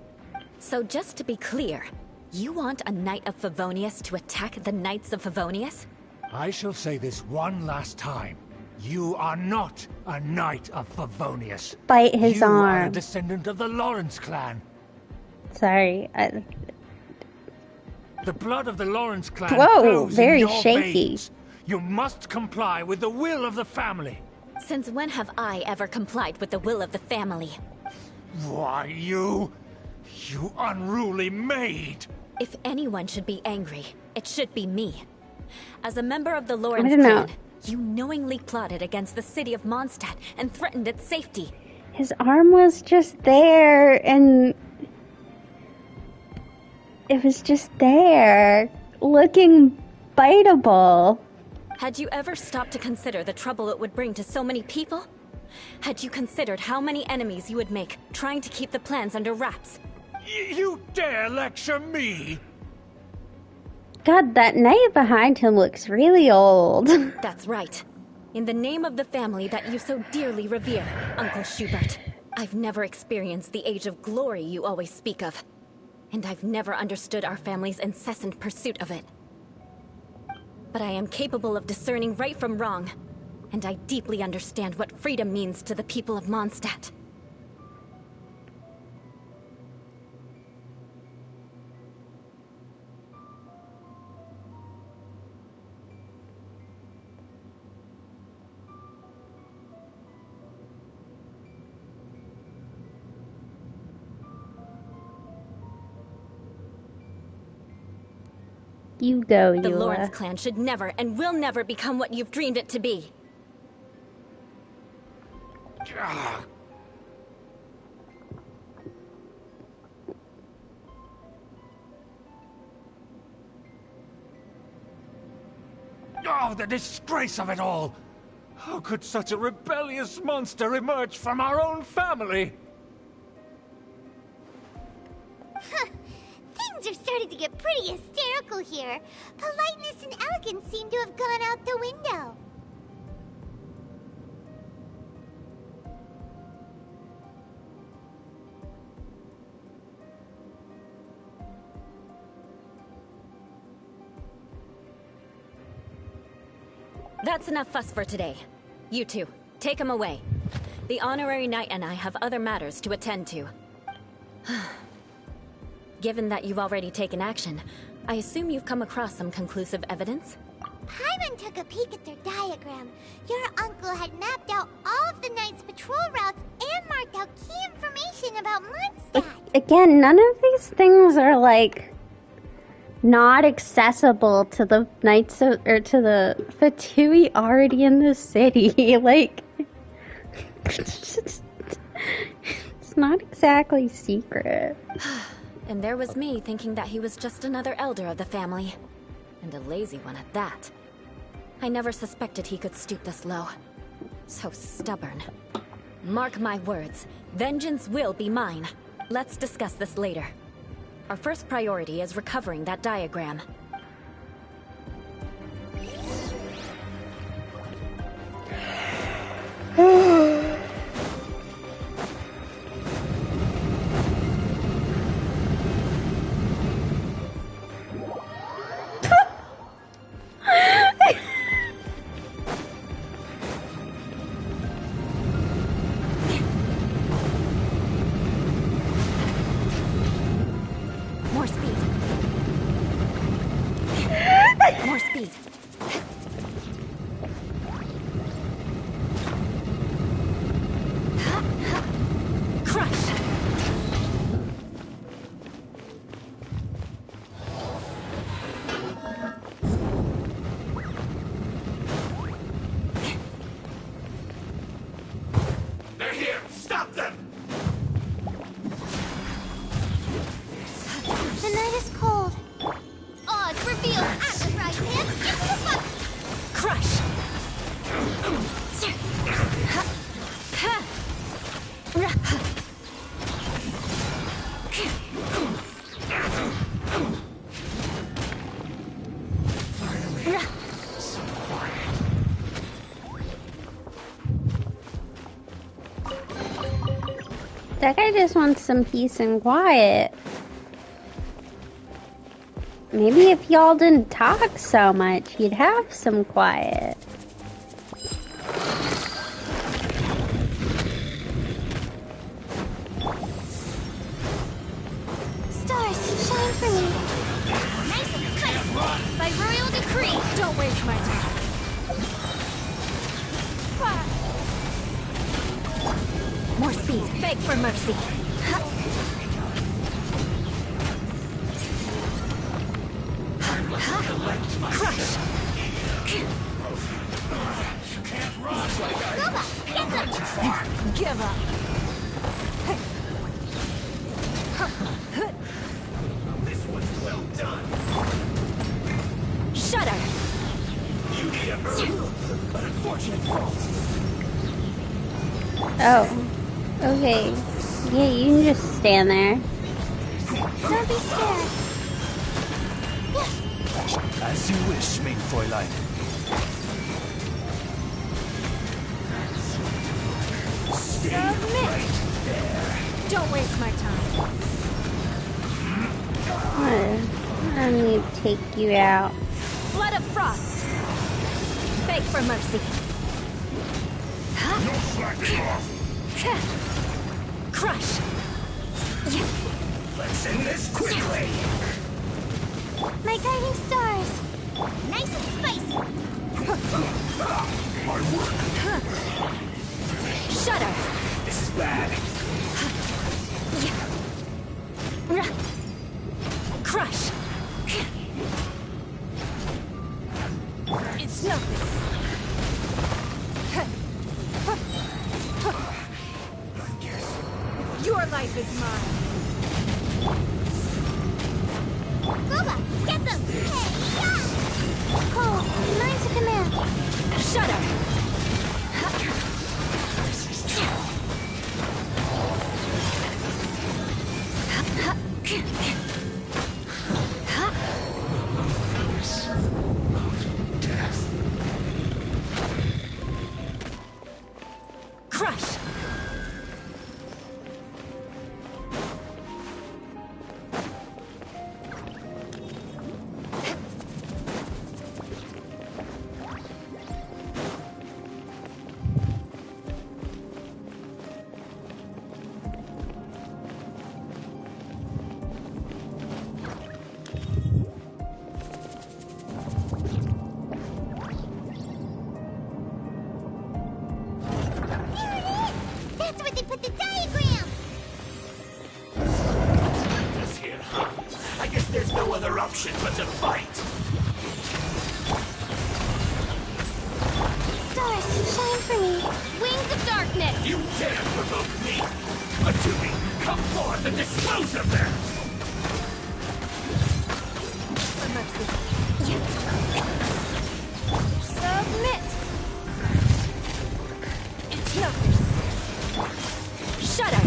So just to be clear, you want a Knight of Favonius to attack the Knights of Favonius? I shall say this one last time. You are not a Knight of Favonius. Bite his you are a arm. descendant of the Lawrence clan. Sorry. The blood of the Lawrence clan Whoa, flows in very your shaky. veins. You must comply with the will of the family. Since when have I ever complied with the will of the family? Why, you unruly maid! If anyone should be angry, it should be me. As a member of the Lawrence don't know. clan, you knowingly plotted against the city of Mondstadt and threatened its safety. His arm was just there, and it was just there, looking biteable. Had you ever stopped to consider the trouble it would bring to so many people? Had you considered how many enemies you would make trying to keep the plans under wraps? You dare lecture me? God, that knight behind him looks really old. That's right. In the name of the family that you so dearly revere, Uncle Schubert, I've never experienced the age of glory you always speak of. And I've never understood our family's incessant pursuit of it. But I am capable of discerning right from wrong, and I deeply understand what freedom means to the people of Mondstadt. You go, The Eula. Lawrence clan should never and will never become what you've dreamed it to be. Oh, the disgrace of it all! How could such a rebellious monster emerge from our own family? Things are starting to get pretty hysterical here. Politeness and elegance seem to have gone out the window. That's enough fuss for today. You two, take him away. The honorary knight and I have other matters to attend to. Given that you've already taken action, I assume you've come across some conclusive evidence? Paimon took a peek at their diagram. Your uncle had mapped out all of the Knight's patrol routes and marked out key information about Mondstadt. Again, none of these things are not accessible to the knights or to the Fatui already in the city. It's not exactly secret. And there was me thinking that he was just another elder of the family. And a lazy one at that. I never suspected he could stoop this low. So stubborn. Mark my words, vengeance will be mine. Let's discuss this later. Our first priority is recovering that diagram. That guy just wants some peace and quiet. Maybe if y'all didn't talk so much, he'd have some quiet. Stars, shine for me. Nice and spicy. By royal decree. Don't waste my time. More speed. Beg for mercy. Crush! Give up! This one's well done. Shudder! You need a move. An unfortunate fault. Oh. Okay. Yeah, you can just stand there. Don't be scared. As you wish, mein Fräulein. Submit! Don't waste my time. I need to take you out. Blood of frost! Beg for mercy. No slacking off. Crush! Let's end this quickly. My guiding stars. Nice and spicy. My work. Shudder! This is bad. Crush! It's nothing. Your life is mine. Gooba, get them! Hey, yeah! Cole, mine to command. Shudder! Crush! That's where they put the diagram! This here, huh? I guess there's no other option but to fight. Stars, shine for me. Wings of darkness! You dare provoke me! Fatui, come forth and dispose of them! For mercy. Submit! It's yours. Shudder!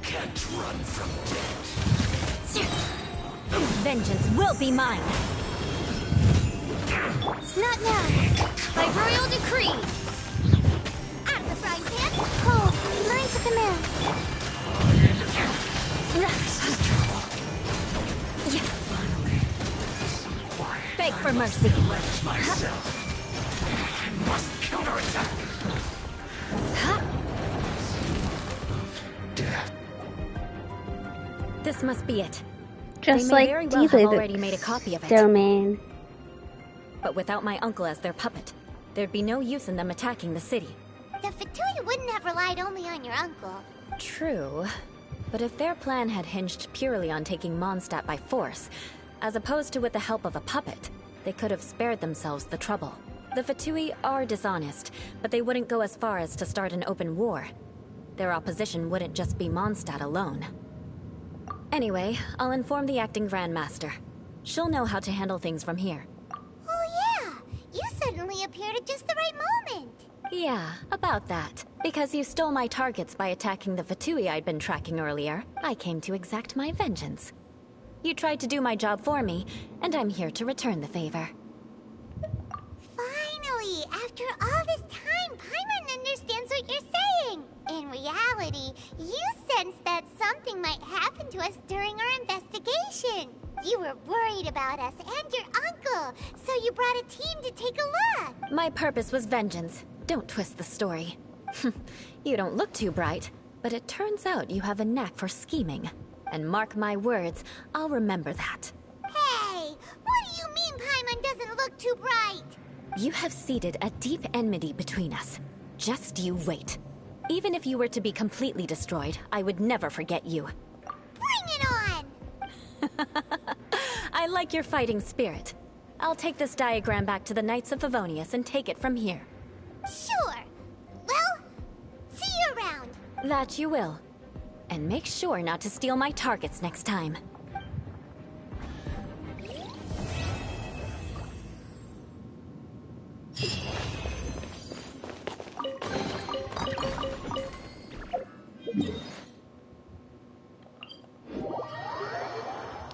Can't run from death. Vengeance will be mine! Not now. By royal decree. Out of the frying pan. Cole, mine to command. Beg for mercy. Myself. I must counterattack. This must be it. Just they may like very well have Diluc already made a copy of it. Domain. But without my uncle as their puppet, there'd be no use in them attacking the city. The Fatui wouldn't have relied only on your uncle. True. But if their plan had hinged purely on taking Mondstadt by force, as opposed to with the help of a puppet, they could have spared themselves the trouble. The Fatui are dishonest, but they wouldn't go as far as to start an open war. Their opposition wouldn't just be Mondstadt alone. Anyway, I'll inform the acting Grandmaster. She'll know how to handle things from here. Oh yeah! You suddenly appeared at just the right moment! Yeah, about that. Because you stole my targets by attacking the Fatui I'd been tracking earlier, I came to exact my vengeance. You tried to do my job for me, and I'm here to return the favor. Finally! After all this time, Paimon understands what you're saying! In reality, us during our investigation. You were worried about us and your uncle, so you brought a team to take a look. My purpose was vengeance. Don't twist the story. You don't look too bright, but it turns out you have a knack for scheming. And mark my words, I'll remember that. Hey, what do you mean Paimon doesn't look too bright? You have seeded a deep enmity between us. Just you wait. Even if you were to be completely destroyed, I would never forget you. Bring it on! I like your fighting spirit. I'll take this diagram back to the Knights of Favonius and take it from here. Sure. Well, see you around. That you will. And make sure not to steal my targets next time.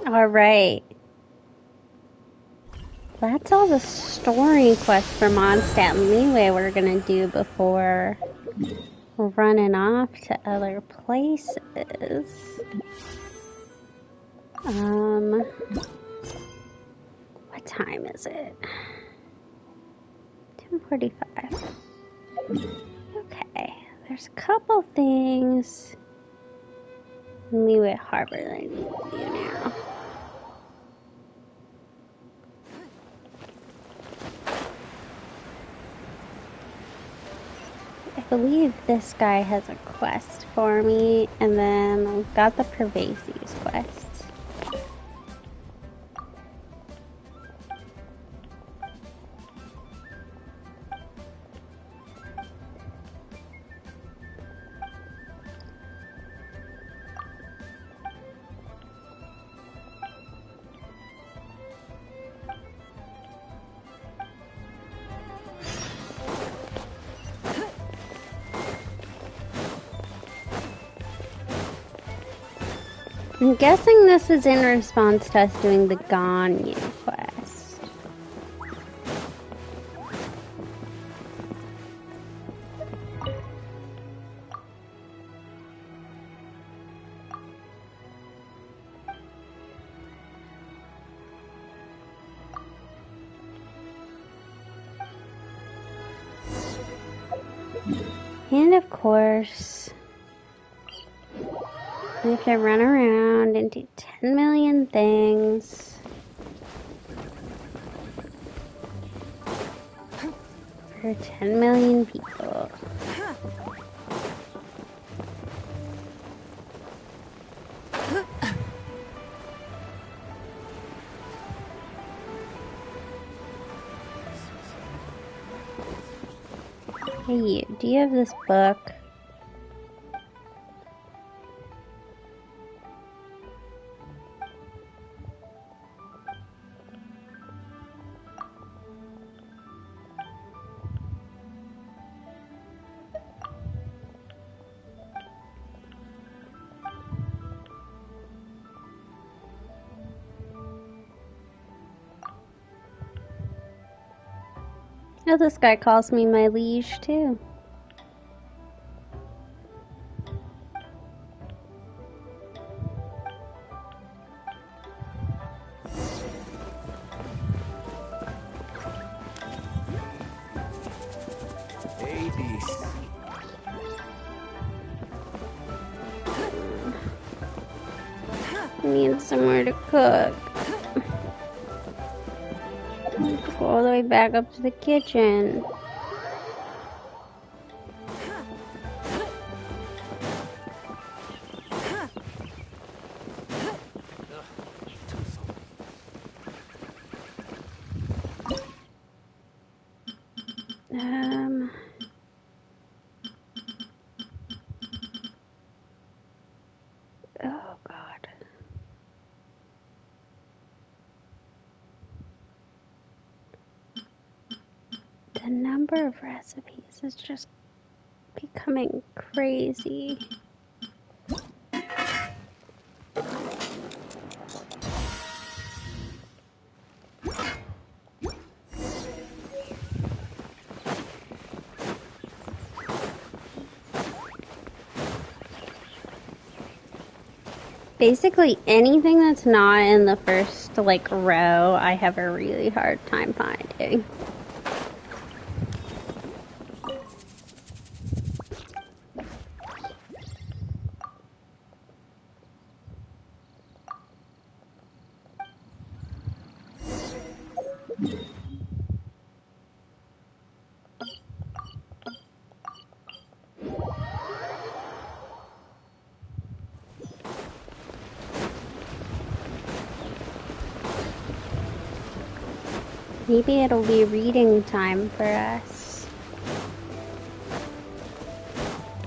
All right. That's all the story quests for Mondstadt and Liyue we're gonna do before running off to other places. What time is it? 10:45. Okay, there's a couple things in Liyue Harbor that I need to do now. I believe this guy has a quest for me, and then I've got the Pervasives quest. I'm guessing this is in response to us doing the Ganyu quest. And of course, we have to run around and do 10 million things. For 10 million people. Hey you, do you have this book? Oh, this guy calls me my liege, too. I need somewhere to cook. Go all the way back up to the kitchen. Oh God. The number of recipes is just becoming crazy. Basically anything that's not in the first, like, row, I have a really hard time finding. Maybe it'll be reading time for us.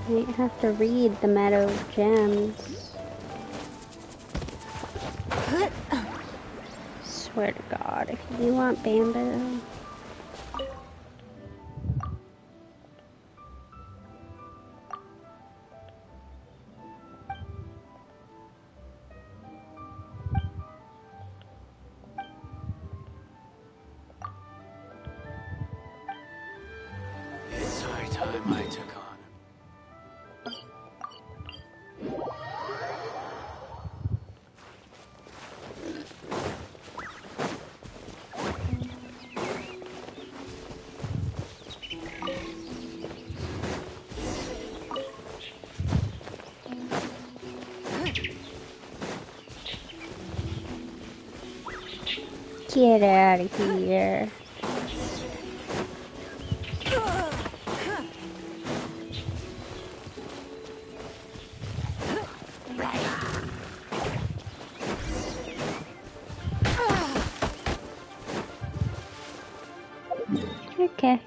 Might have to read the Meadow of Gems. Swear to God, if you want bamboo. It's high time I took on. Get out of here. Okay.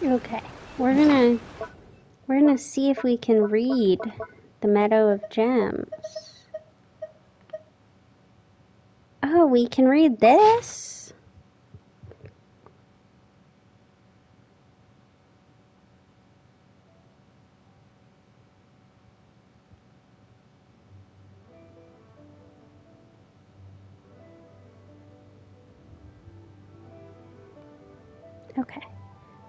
Okay, we're gonna see if we can read the Meadow of Gems. Oh, we can read this? Okay.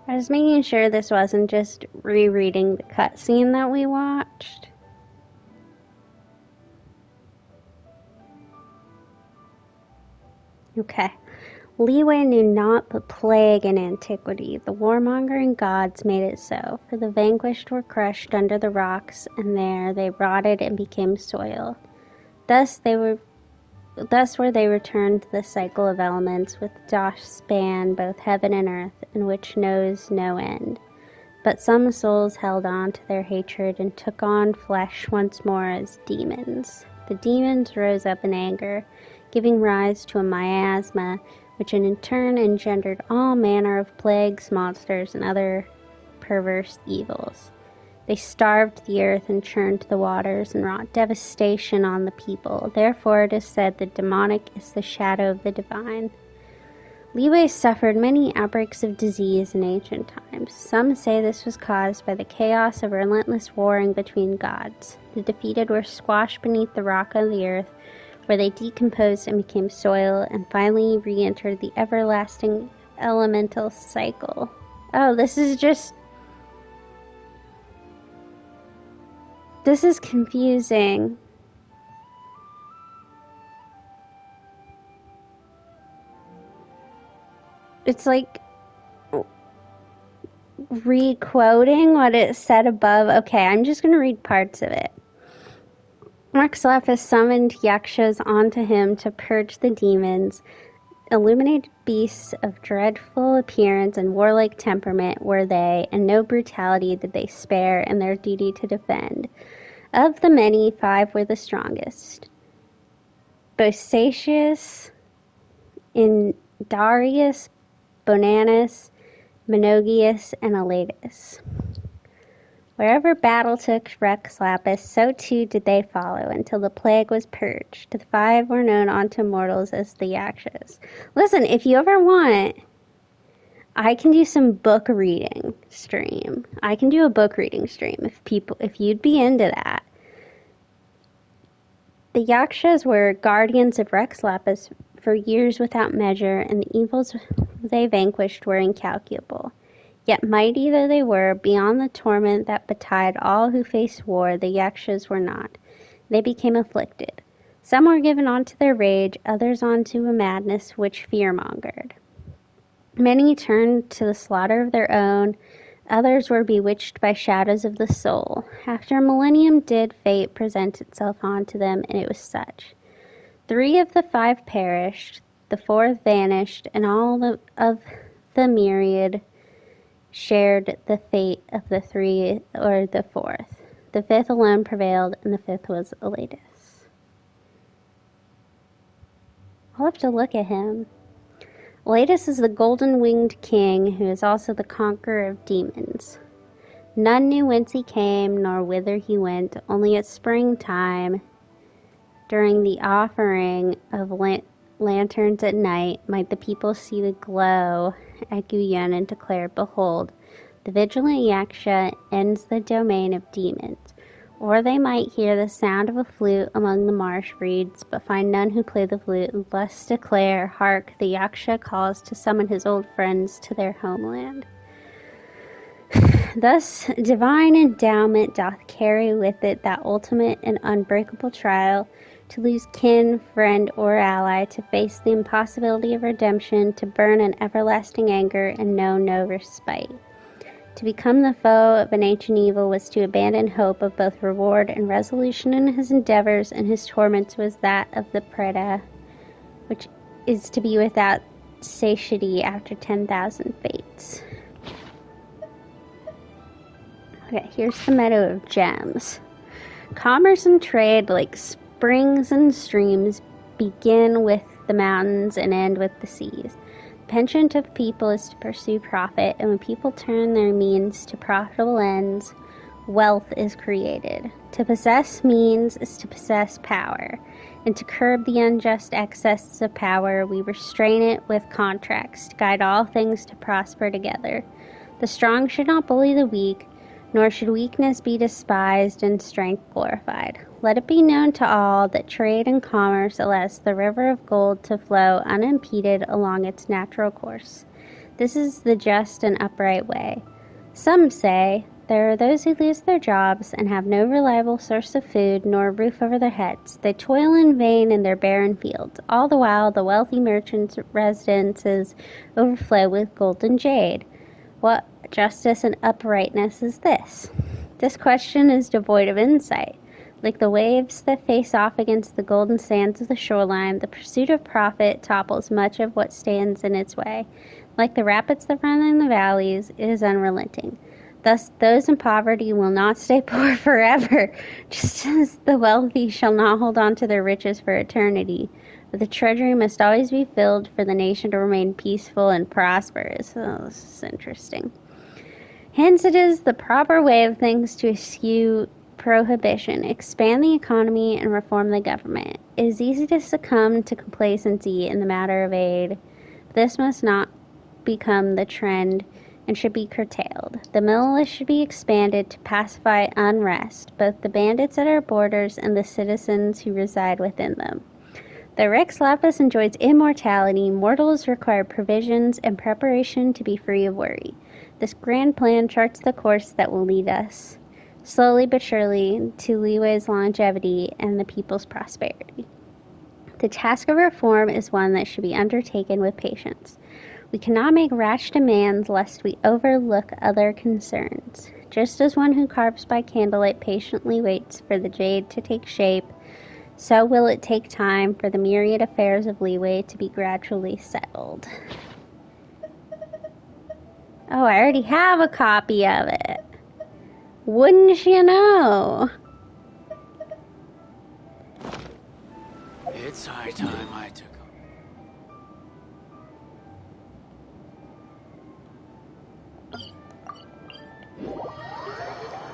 I was making sure this wasn't just rereading the cutscene that we watched. Okay. Liyue knew not the plague in antiquity. The warmongering gods made it so, for the vanquished were crushed under the rocks, and there they rotted and became soil. Thus were they returned to the cycle of elements, with doth span both heaven and earth, and which knows no end. But some souls held on to their hatred, and took on flesh once more as demons. The demons rose up in anger, giving rise to a miasma, which in turn engendered all manner of plagues, monsters, and other perverse evils. They starved the earth and churned the waters and wrought devastation on the people. Therefore it is said the demonic is the shadow of the divine. Liyue suffered many outbreaks of disease in ancient times. Some say this was caused by the chaos of relentless warring between gods. The defeated were squashed beneath the rock of the earth, where they decomposed and became soil, and finally re-entered the everlasting elemental cycle. Oh, this is confusing. It's like re-quoting what it said above. Okay, I'm just going to read parts of it. Rexlephus summoned yakshas onto him to purge the demons. Illuminated beasts of dreadful appearance and warlike temperament were they, and no brutality did they spare in their duty to defend. Of the many, 5 were the strongest: Bosacius, Indarius, Bonanus, Monogeus, and Elatus. Wherever battle took Rex Lapis, so too did they follow, until the plague was purged. The 5 were known unto mortals as the Yakshas. Listen, if you ever want, I can do some book reading stream. I can do a book reading stream if you'd be into that. The Yakshas were guardians of Rex Lapis for years without measure, and the evils they vanquished were incalculable. Yet mighty though they were, beyond the torment that betide all who face war, the Yakshas were not. They became afflicted. Some were given onto their rage, others onto a madness which fear-mongered. Many turned to the slaughter of their own, others were bewitched by shadows of the soul. After a millennium did fate present itself unto them, and it was such. 3 of the 5 perished, the 4th vanished, and all of the myriad shared the fate of the 3 or the 4th. The 5th alone prevailed, and the 5th was Elatus. I'll have to look at him. Elatus is the golden-winged king, who is also the conqueror of demons. None knew whence he came, nor whither he went. Only at springtime, during the offering of lanterns at night, might the people see the glow at Guyun and declare, "Behold, the vigilant Yaksha ends the domain of demons." Or they might hear the sound of a flute among the marsh reeds, but find none who play the flute, and thus declare, "Hark, the Yaksha calls to summon his old friends to their homeland." Thus, divine endowment doth carry with it that ultimate and unbreakable trial, to lose kin, friend, or ally, to face the impossibility of redemption, to burn in everlasting anger and know no respite. To become the foe of an ancient evil was to abandon hope of both reward and resolution in his endeavors, and his torment was that of the Preda, which is to be without satiety after 10,000 fates. Okay, here's the Meadow of Gems. Commerce and trade, like springs and streams, begin with the mountains and end with the seas. The penchant of people is to pursue profit, and when people turn their means to profitable ends, wealth is created. To possess means is to possess power, and to curb the unjust excesses of power, we restrain it with contracts, to guide all things to prosper together. The strong should not bully the weak, nor should weakness be despised and strength glorified. Let it be known to all that trade and commerce allows the river of gold to flow unimpeded along its natural course. This is the just and upright way. Some say, there are those who lose their jobs and have no reliable source of food nor a roof over their heads. They toil in vain in their barren fields. All the while, the wealthy merchants' residences overflow with gold and jade. What justice and uprightness is this? This question is devoid of insight. Like the waves that face off against the golden sands of the shoreline, the pursuit of profit topples much of what stands in its way. Like the rapids that run in the valleys, it is unrelenting. Thus, those in poverty will not stay poor forever, just as the wealthy shall not hold on to their riches for eternity. But the treasury must always be filled for the nation to remain peaceful and prosperous. Oh, this is interesting. Hence, it is the proper way of things to eschew prohibition, expand the economy, and reform the government. It is easy to succumb to complacency in the matter of aid. This must not become the trend and should be curtailed. The militia should be expanded to pacify unrest, both the bandits at our borders and the citizens who reside within them. Though Rex Lapis enjoys immortality, mortals require provisions and preparation to be free of worry. This grand plan charts the course that will lead us, slowly but surely, to Liyue's longevity and the people's prosperity. The task of reform is one that should be undertaken with patience. We cannot make rash demands lest we overlook other concerns. Just as one who carves by candlelight patiently waits for the jade to take shape, so will it take time for the myriad affairs of Liyue to be gradually settled. Oh, I already have a copy of it. Wouldn't you know? It's high time I took. 'Em.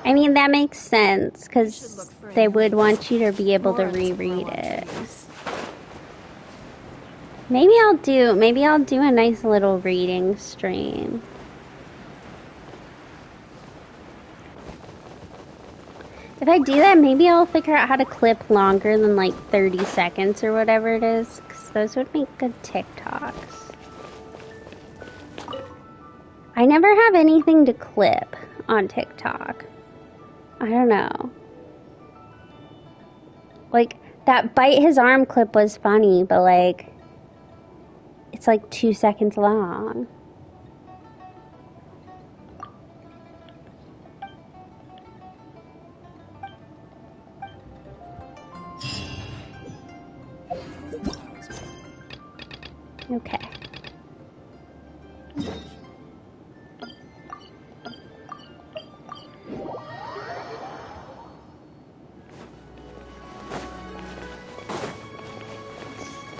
I mean, that makes sense, because they would want you to be able to reread it. Maybe I'll do a nice little reading stream. If I do that, maybe I'll figure out how to clip longer than like 30 seconds or whatever it is, because those would make good TikToks. I never have anything to clip on TikTok. I don't know. Like, that bite his arm clip was funny, but like, it's like 2 seconds long. Okay.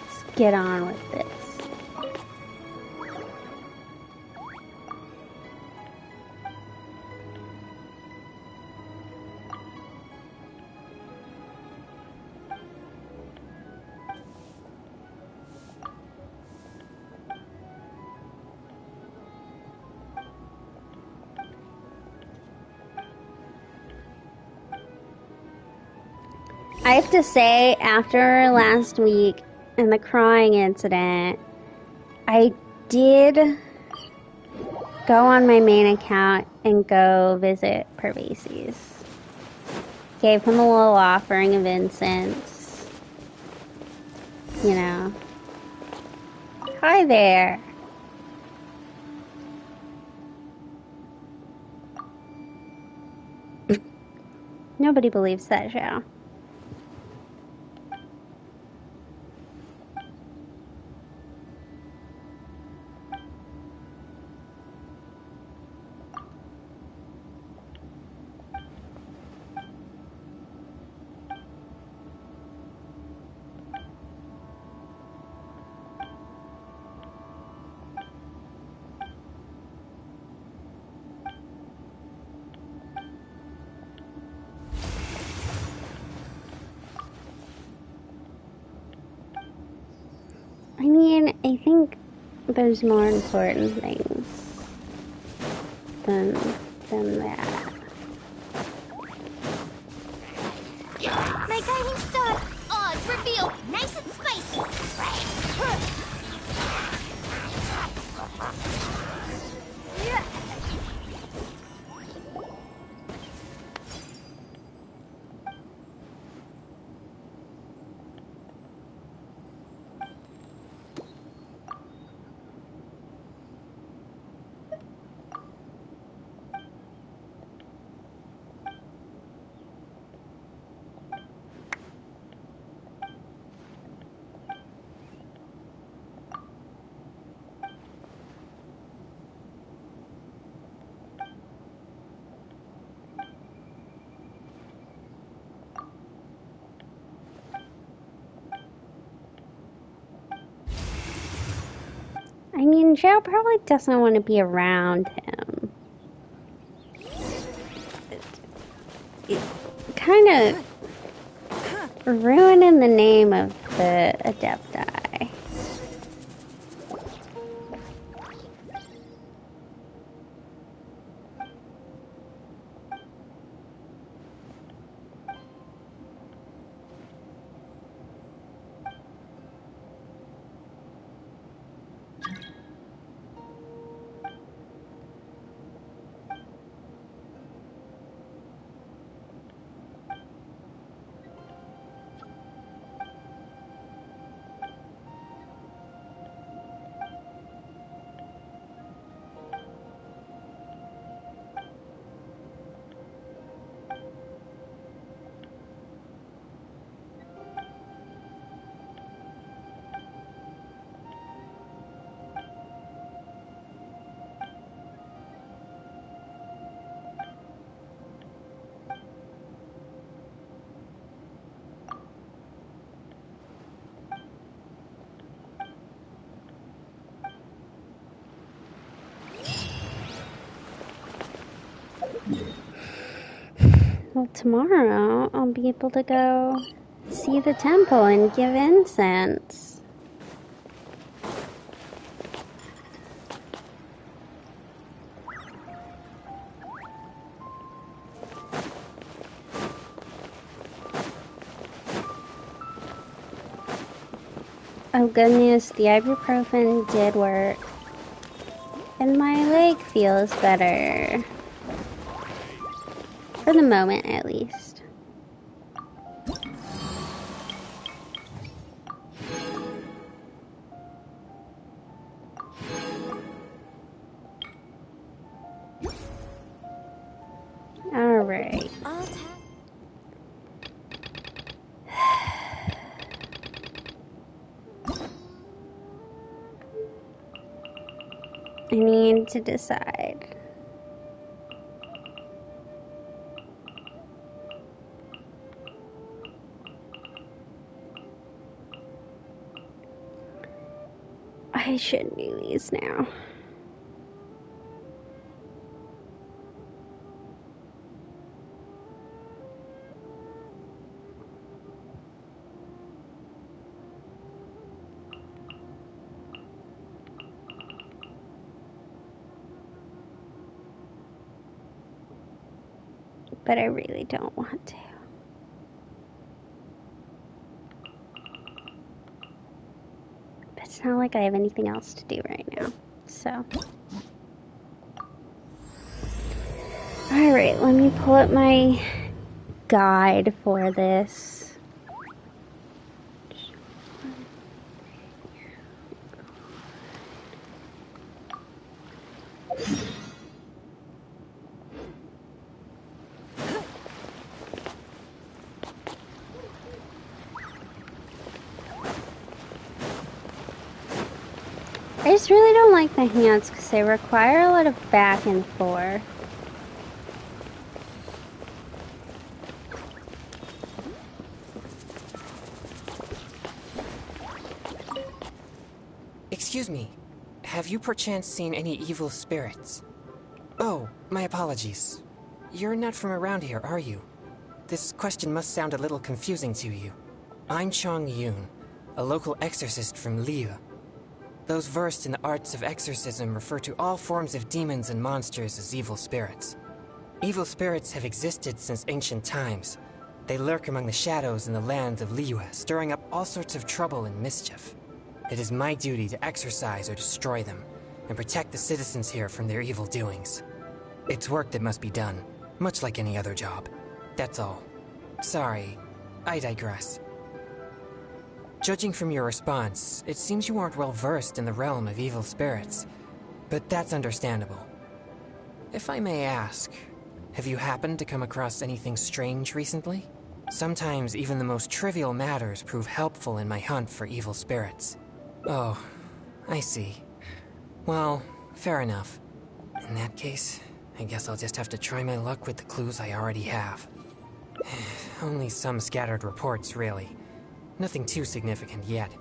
Let's get on with this. I have to say, after last week and the crying incident, I did go on my main account and go visit Pervases. Gave him a little offering of incense. You know. Hi there. Nobody believes that show. I mean, I think there's more important things than that. My guiding star! Oz revealed! Nice and spicy! I mean, Joe probably doesn't want to be around him. It's kind of ruining the name of the Adepti. Well, tomorrow I'll be able to go see the temple and give incense. Oh, good news, the ibuprofen did work. And my leg feels better. For the moment, at least. All right. I need to decide. I should do these now. But I really don't want to. But it's not like I have anything else to do right now, so. Alright, let me pull up my guide for this. I just really don't like the hands because they require a lot of back and forth. Excuse me, have you perchance seen any evil spirits? Oh, my apologies. You're not from around here, are you? This question must sound a little confusing to you. I'm Chong Yun, a local exorcist from Liyue. Those versed in the arts of exorcism refer to all forms of demons and monsters as evil spirits. Evil spirits have existed since ancient times. They lurk among the shadows in the lands of Liyue, stirring up all sorts of trouble and mischief. It is my duty to exorcise or destroy them, and protect the citizens here from their evil doings. It's work that must be done, much like any other job. That's all. Sorry, I digress. Judging from your response, it seems you aren't well versed in the realm of evil spirits, but that's understandable. If I may ask, have you happened to come across anything strange recently? Sometimes even the most trivial matters prove helpful in my hunt for evil spirits. Oh, I see. Well, fair enough. In that case, I guess I'll just have to try my luck with the clues I already have. Only some scattered reports, really. Nothing too significant yet.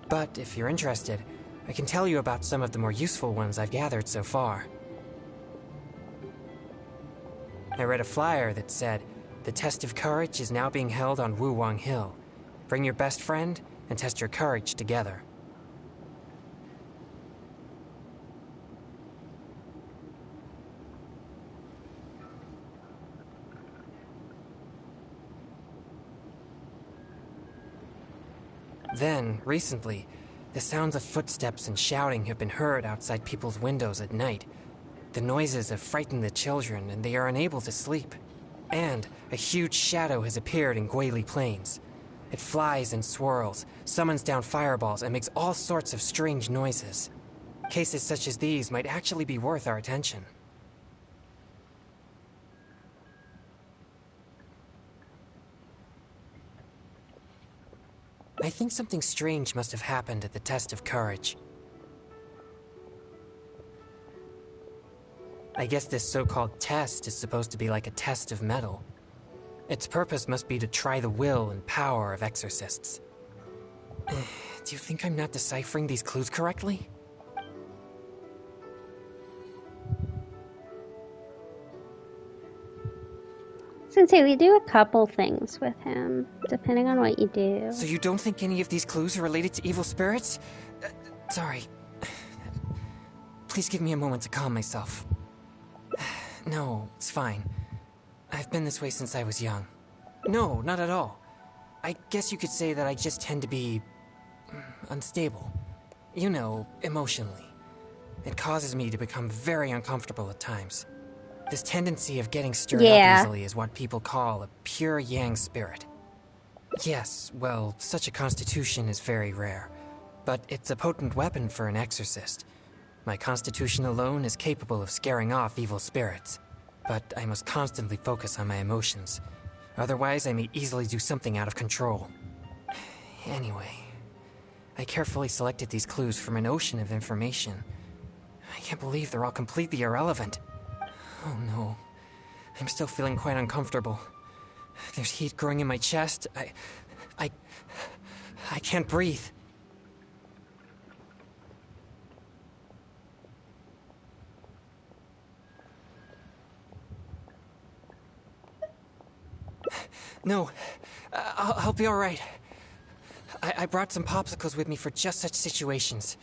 But if you're interested, I can tell you about some of the more useful ones I've gathered so far. I read a flyer that said, "The test of courage is now being held on Wuwang Hill. Bring your best friend and test your courage together." Then, recently, the sounds of footsteps and shouting have been heard outside people's windows at night. The noises have frightened the children, and they are unable to sleep. And a huge shadow has appeared in Guili Plains. It flies and swirls, summons down fireballs, and makes all sorts of strange noises. Cases such as these might actually be worth our attention. I think something strange must have happened at the test of courage. I guess this so-called test is supposed to be like a test of metal. Its purpose must be to try the will and power of exorcists. Do you think I'm not deciphering these clues correctly? gonna say, we do a couple things with him, depending on what you do. So you don't think any of these clues are related to evil spirits? Sorry. Please give me a moment to calm myself. No, it's fine. I've been this way since I was young. No, not at all. I guess you could say that I just tend to be... unstable. You know, emotionally. It causes me to become very uncomfortable at times. This tendency of getting stirred up easily is what people call a pure yang spirit. Yes, well, such a constitution is very rare, but it's a potent weapon for an exorcist. My constitution alone is capable of scaring off evil spirits, but I must constantly focus on my emotions. Otherwise, I may easily do something out of control. Anyway, I carefully selected these clues from an ocean of information. I can't believe they're all completely irrelevant. Oh no, I'm still feeling quite uncomfortable. There's heat growing in my chest. I can't breathe. No, I'll be all right. I brought some popsicles with me for just such situations.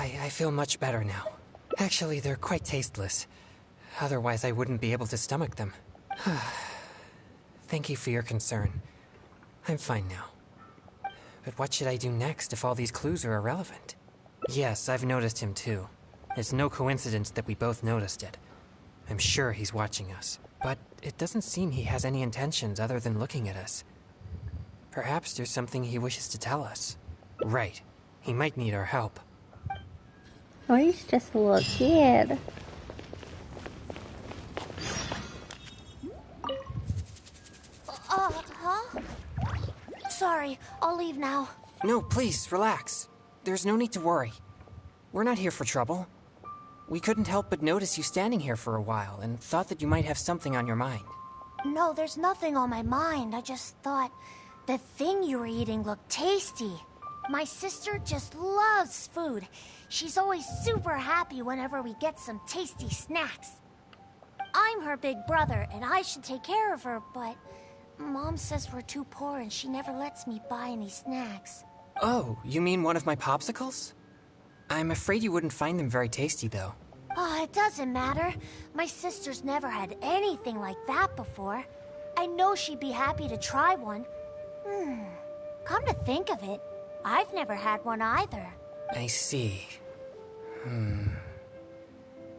I feel much better now. Actually, they're quite tasteless. Otherwise, I wouldn't be able to stomach them. Thank you for your concern. I'm fine now. But what should I do next if all these clues are irrelevant? Yes, I've noticed him too. It's no coincidence that we both noticed it. I'm sure he's watching us. But it doesn't seem he has any intentions other than looking at us. Perhaps there's something he wishes to tell us. Right. He might need our help. Or he's just a little kid. Huh? Sorry, I'll leave now. No, please, relax. There's no need to worry. We're not here for trouble. We couldn't help but notice you standing here for a while and thought that you might have something on your mind. No, there's nothing on my mind. I just thought the thing you were eating looked tasty. My sister just loves food. She's always super happy whenever we get some tasty snacks. I'm her big brother, and I should take care of her, but Mom says we're too poor and she never lets me buy any snacks. Oh, you mean one of my popsicles? I'm afraid you wouldn't find them very tasty, though. Oh, it doesn't matter. My sister's never had anything like that before. I know she'd be happy to try one. Come to think of it, I've never had one either. I see.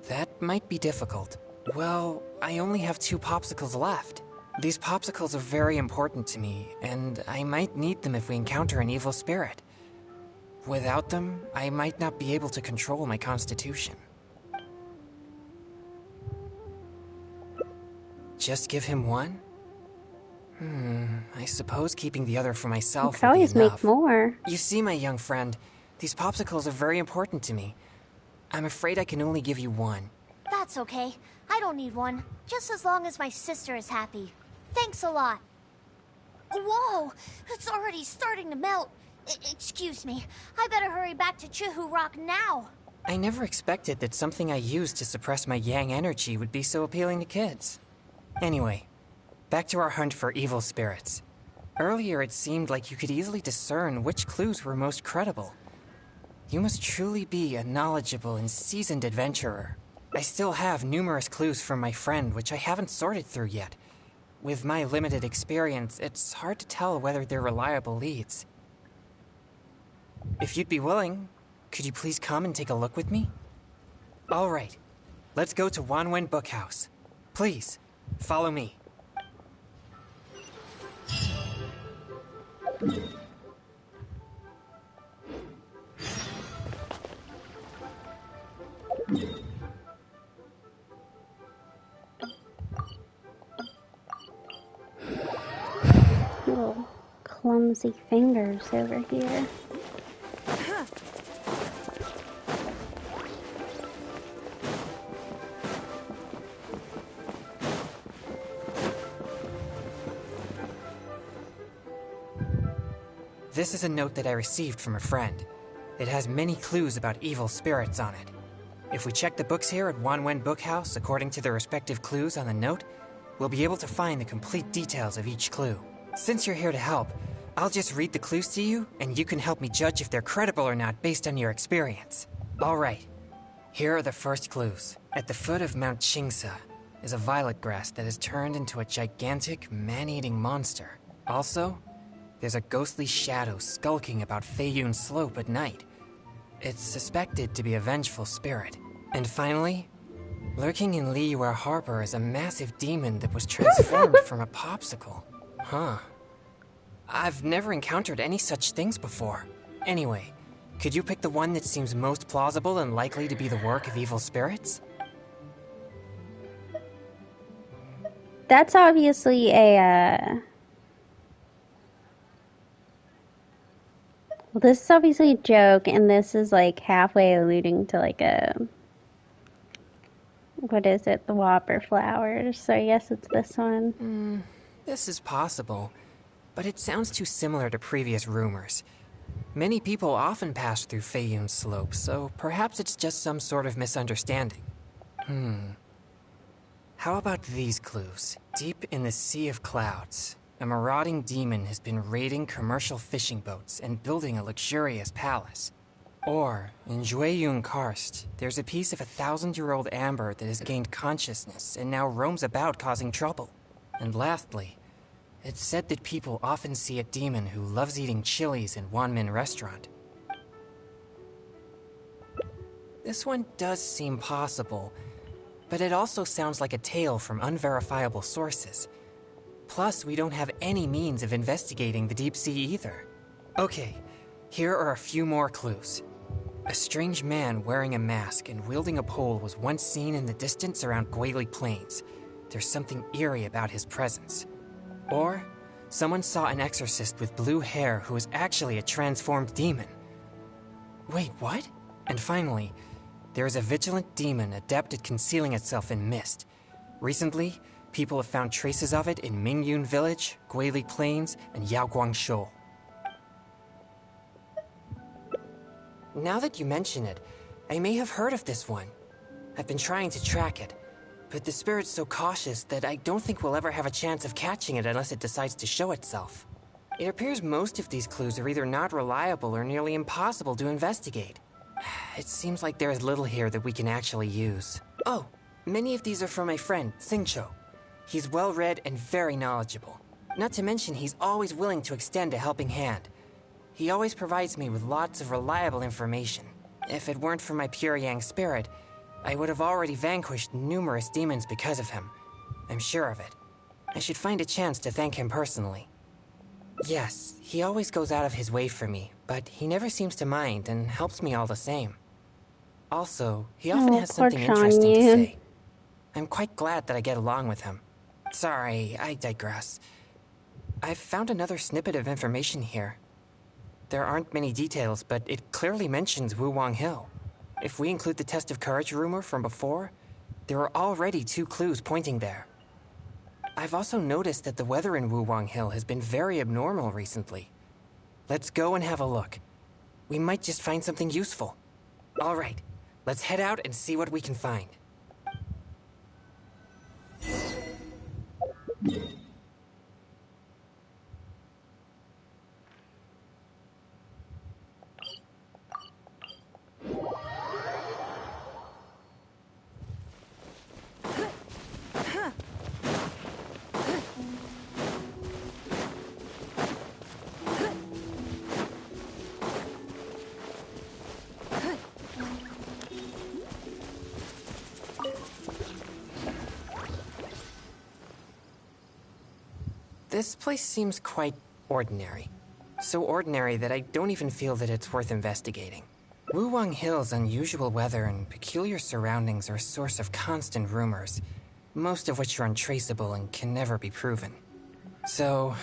That might be difficult. Well, I only have 2 popsicles left. These popsicles are very important to me, and I might need them if we encounter an evil spirit. Without them, I might not be able to control my constitution. Just give him one? I suppose keeping the other for myself You could always make more. You see, my young friend, these popsicles are very important to me. I'm afraid I can only give you one. That's okay. I don't need one. Just as long as my sister is happy. Thanks a lot. Whoa! It's already starting to melt. Excuse me. I better hurry back to Chihu Rock now. I never expected that something I used to suppress my yang energy would be so appealing to kids. Anyway, back to our hunt for evil spirits. Earlier it seemed like you could easily discern which clues were most credible. You must truly be a knowledgeable and seasoned adventurer. I still have numerous clues from my friend which I haven't sorted through yet. With my limited experience, it's hard to tell whether they're reliable leads. If you'd be willing, could you please come and take a look with me? All right, let's go to Wanwen Bookhouse. Please, follow me. Little clumsy fingers over here. This is a note that I received from a friend. It has many clues about evil spirits on it. If we check the books here at Wanwen Bookhouse according to the respective clues on the note, we'll be able to find the complete details of each clue. Since you're here to help, I'll just read the clues to you, and you can help me judge if they're credible or not based on your experience. Alright, here are the first clues. At the foot of Mount Qingsa is a violet grass that has turned into a gigantic, man-eating monster. Also, there's a ghostly shadow skulking about Feiyun Slope at night. It's suspected to be a vengeful spirit. And finally, lurking in Liyue Harbor is a massive demon that was transformed from a popsicle. Huh. I've never encountered any such things before. Anyway, could you pick the one that seems most plausible and likely to be the work of evil spirits? That's obviously a, well, this is obviously a joke, and this is like halfway alluding to like a, what is it, the Whopper flowers, so I guess it's this one. This is possible, but it sounds too similar to previous rumors. Many people often pass through Feiyun Slope, so perhaps it's just some sort of misunderstanding. How about these clues? Deep in the Sea of Clouds, a marauding demon has been raiding commercial fishing boats and building a luxurious palace. Or, in Jueyun Karst, there's a piece of 1,000-year-old amber that has gained consciousness and now roams about causing trouble. And lastly, it's said that people often see a demon who loves eating chilies in Wanmin Restaurant. This one does seem possible, but it also sounds like a tale from unverifiable sources. Plus, we don't have any means of investigating the deep sea either. Okay, here are a few more clues. A strange man wearing a mask and wielding a pole was once seen in the distance around Guili Plains. There's something eerie about his presence. Or, someone saw an exorcist with blue hair who was actually a transformed demon. Wait, what? And finally, there is a vigilant demon adept at concealing itself in mist. Recently, people have found traces of it in Mingyun Village, Guili Plains, and Yaoguang Shoal. Now that you mention it, I may have heard of this one. I've been trying to track it, but the spirit's so cautious that I don't think we'll ever have a chance of catching it unless it decides to show itself. It appears most of these clues are either not reliable or nearly impossible to investigate. It seems like there is little here that we can actually use. Oh, many of these are from my friend, Xingqiu. He's well-read and very knowledgeable. Not to mention he's always willing to extend a helping hand. He always provides me with lots of reliable information. If it weren't for my pure Yang spirit, I would have already vanquished numerous demons because of him. I'm sure of it. I should find a chance to thank him personally. Yes, he always goes out of his way for me, but he never seems to mind and helps me all the same. Also, he often has something interesting to say. I'm quite glad that I get along with him. Sorry, I digress. I've found another snippet of information here. There aren't many details, but it clearly mentions Wuwang Hill. If we include the test of courage rumor from before, there are already 2 clues pointing there. I've also noticed that the weather in Wuwang Hill has been very abnormal recently. Let's go and have a look. We might just find something useful. All right, let's head out and see what we can find. This place seems quite ordinary. So ordinary that I don't even feel that it's worth investigating. Wuwang Hill's unusual weather and peculiar surroundings are a source of constant rumors, most of which are untraceable and can never be proven. So,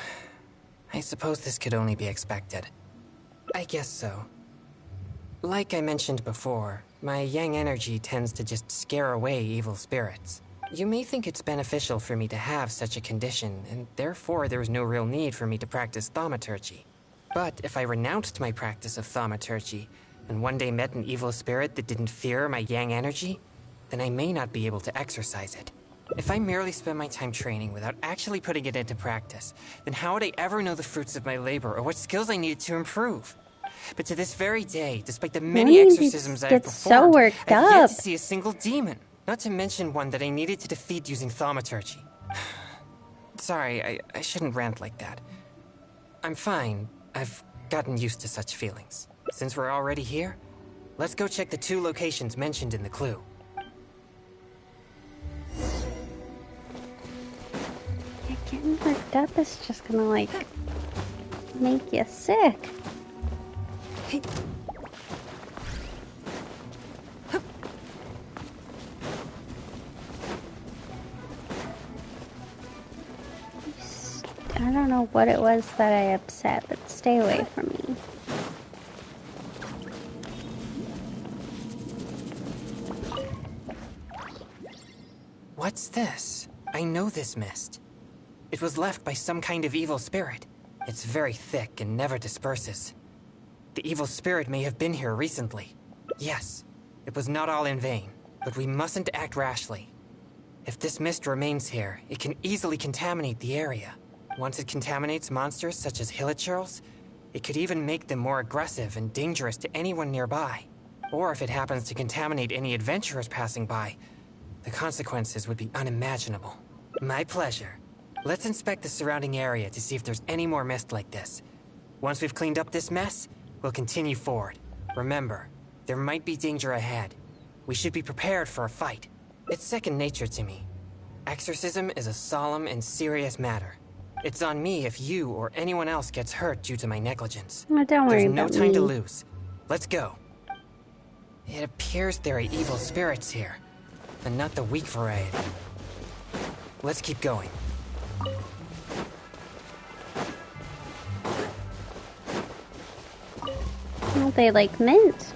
I suppose this could only be expected. I guess so. Like I mentioned before, my yang energy tends to just scare away evil spirits. You may think it's beneficial for me to have such a condition, and therefore there is no real need for me to practice thaumaturgy. But if I renounced my practice of thaumaturgy, and one day met an evil spirit that didn't fear my yang energy, then I may not be able to exercise it. If I merely spend my time training without actually putting it into practice, then how would I ever know the fruits of my labor or what skills I needed to improve? But to this very day, despite the many exorcisms I have performed, so I've yet up. to see a single demon. Not to mention one that I needed to defeat using thaumaturgy. Sorry, I shouldn't rant like that. I'm fine. I've gotten used to such feelings. Since we're already here, let's go check the 2 locations mentioned in the clue. Getting worked up is just gonna, like, make you sick. I don't know what it was that I upset, but stay away from me. What's this? I know this mist. It was left by some kind of evil spirit. It's very thick and never disperses. The evil spirit may have been here recently. Yes, it was not all in vain, but we mustn't act rashly. If this mist remains here, it can easily contaminate the area. Once it contaminates monsters such as hilichurls, it could even make them more aggressive and dangerous to anyone nearby. Or if it happens to contaminate any adventurers passing by, the consequences would be unimaginable. My pleasure. Let's inspect the surrounding area to see if there's any more mist like this. Once we've cleaned up this mess, we'll continue forward. Remember, there might be danger ahead. We should be prepared for a fight. It's second nature to me. Exorcism is a solemn and serious matter. It's on me if you or anyone else gets hurt due to my negligence. Oh, don't worry There's no about time to me. lose. Let's go. It appears there are evil spirits here, and not the weak variety. Let's keep going. Well, they like mint.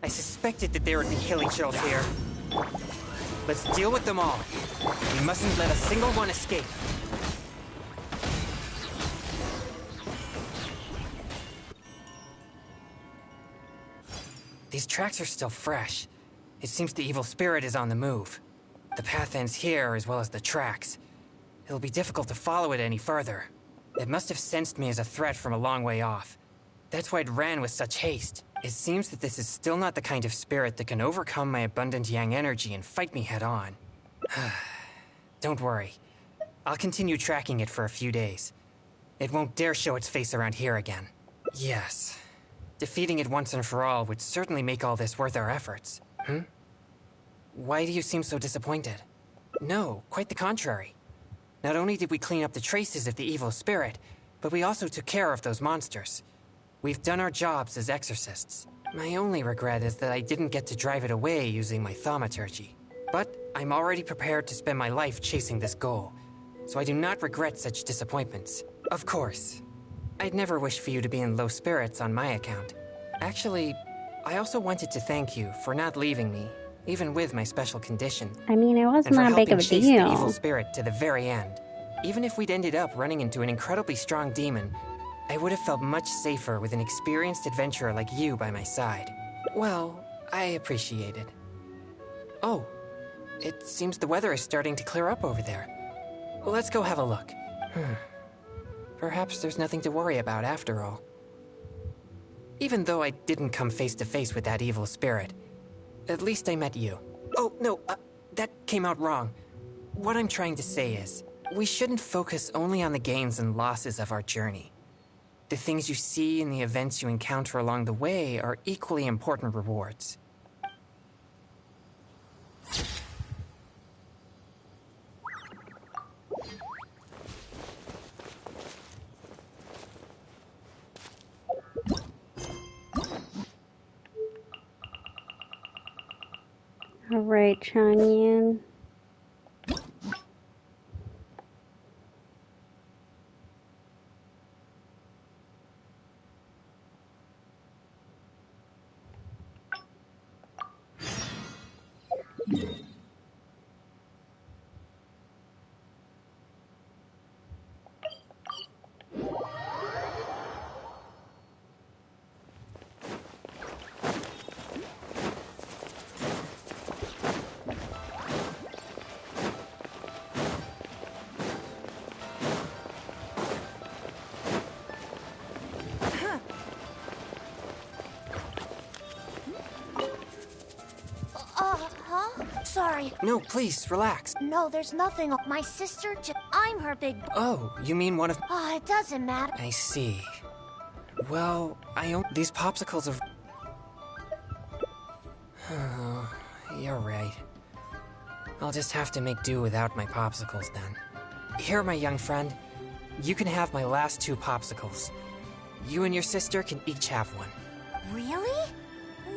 I suspected that there would be hilichurls here. Let's deal with them all. We mustn't let a single one escape. These tracks are still fresh. It seems the evil spirit is on the move. The path ends here as well as the tracks. It'll be difficult to follow it any further. It must have sensed me as a threat from a long way off. That's why it ran with such haste. It seems that this is still not the kind of spirit that can overcome my abundant yang energy and fight me head on. Don't worry. I'll continue tracking it for a few days. It won't dare show its face around here again. Yes. Defeating it once and for all would certainly make all this worth our efforts. Why do you seem so disappointed? No, quite the contrary. Not only did we clean up the traces of the evil spirit, but we also took care of those monsters. We've done our jobs as exorcists. My only regret is that I didn't get to drive it away using my thaumaturgy. But I'm already prepared to spend my life chasing this goal, so I do not regret such disappointments. Of course, I'd never wish for you to be in low spirits on my account. Actually, I also wanted to thank you for not leaving me, even with my special condition. I mean, it wasn't and for that big of a helping chase the evil deal. spirit to the very end. Even if we'd ended up running into an incredibly strong demon, I would have felt much safer with an experienced adventurer like you by my side. Well, I appreciate it. Oh, it seems the weather is starting to clear up over there. Let's go have a look. Perhaps there's nothing to worry about after all. Even though I didn't come face to face with that evil spirit, at least I met you. Oh, no, that came out wrong. What I'm trying to say is, we shouldn't focus only on the gains and losses of our journey. The things you see and the events you encounter along the way are equally important rewards. Alright, Changyun. sorry. No, please, relax. No, there's nothing. My sister, I'm her big... Oh, you mean one of... Oh, it doesn't matter. I see. Well, I own these popsicles of... Oh, you're right. I'll just have to make do without my popsicles then. Here, my young friend. You can have my last 2 popsicles. You and your sister can each have one. Really?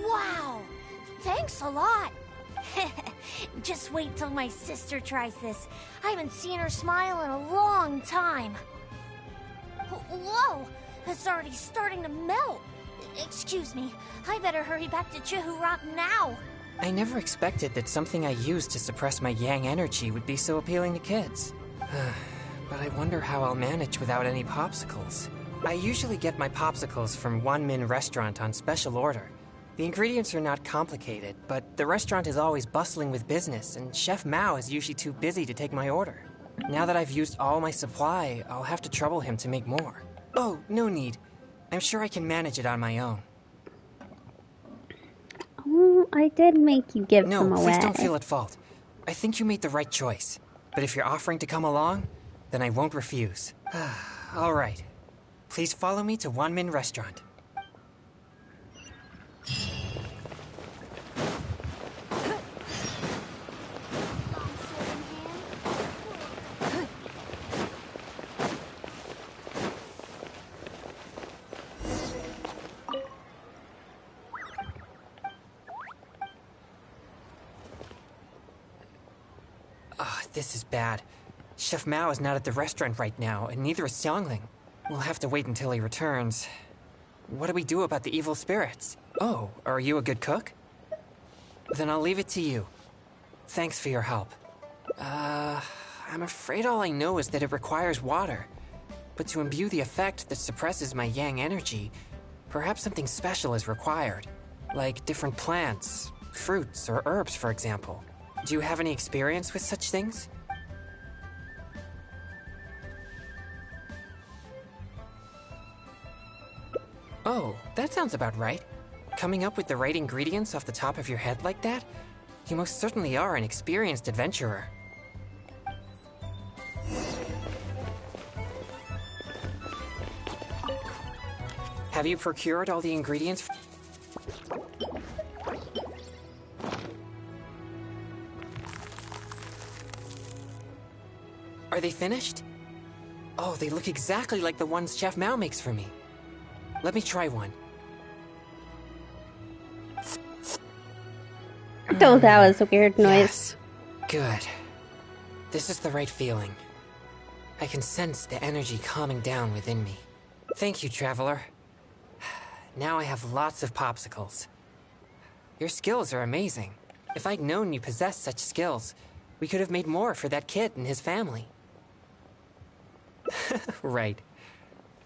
Wow! Thanks a lot! Just wait till my sister tries this. I haven't seen her smile in a long time. Whoa! It's already starting to melt. Excuse me. I better hurry back to Chihu Rock now. I never expected that something I used to suppress my yang energy would be so appealing to kids. But I wonder how I'll manage without any popsicles. I usually get my popsicles from Wanmin Restaurant on special order. The ingredients are not complicated, but the restaurant is always bustling with business, and Chef Mao is usually too busy to take my order. Now that I've used all my supply, I'll have to trouble him to make more. Oh, no need. I'm sure I can manage it on my own. Oh, I did make you give No, them away. please don't feel at fault. I think you made the right choice. But if you're offering to come along, then I won't refuse. All right. Please follow me to Wanmin Restaurant. This is bad. Chef Mao is not at the restaurant right now, and neither is Xiangling. We'll have to wait until he returns. What do we do about the evil spirits? Oh, are you a good cook? Then I'll leave it to you. Thanks for your help. I'm afraid all I know is that it requires water. But to imbue the effect that suppresses my yang energy, perhaps something special is required. Like different plants, fruits, or herbs, for example. Do you have any experience with such things? Oh, that sounds about right. Coming up with the right ingredients off the top of your head like that? You most certainly are an experienced adventurer. Have you procured all the ingredients? Are they finished? Oh, they look exactly like the ones Chef Mao makes for me. Let me try one. I thought that was a weird noise. Yes. Good. This is the right feeling. I can sense the energy calming down within me. Thank you, Traveler. Now I have lots of popsicles. Your skills are amazing. If I'd known you possessed such skills, we could have made more for that kid and his family. Right.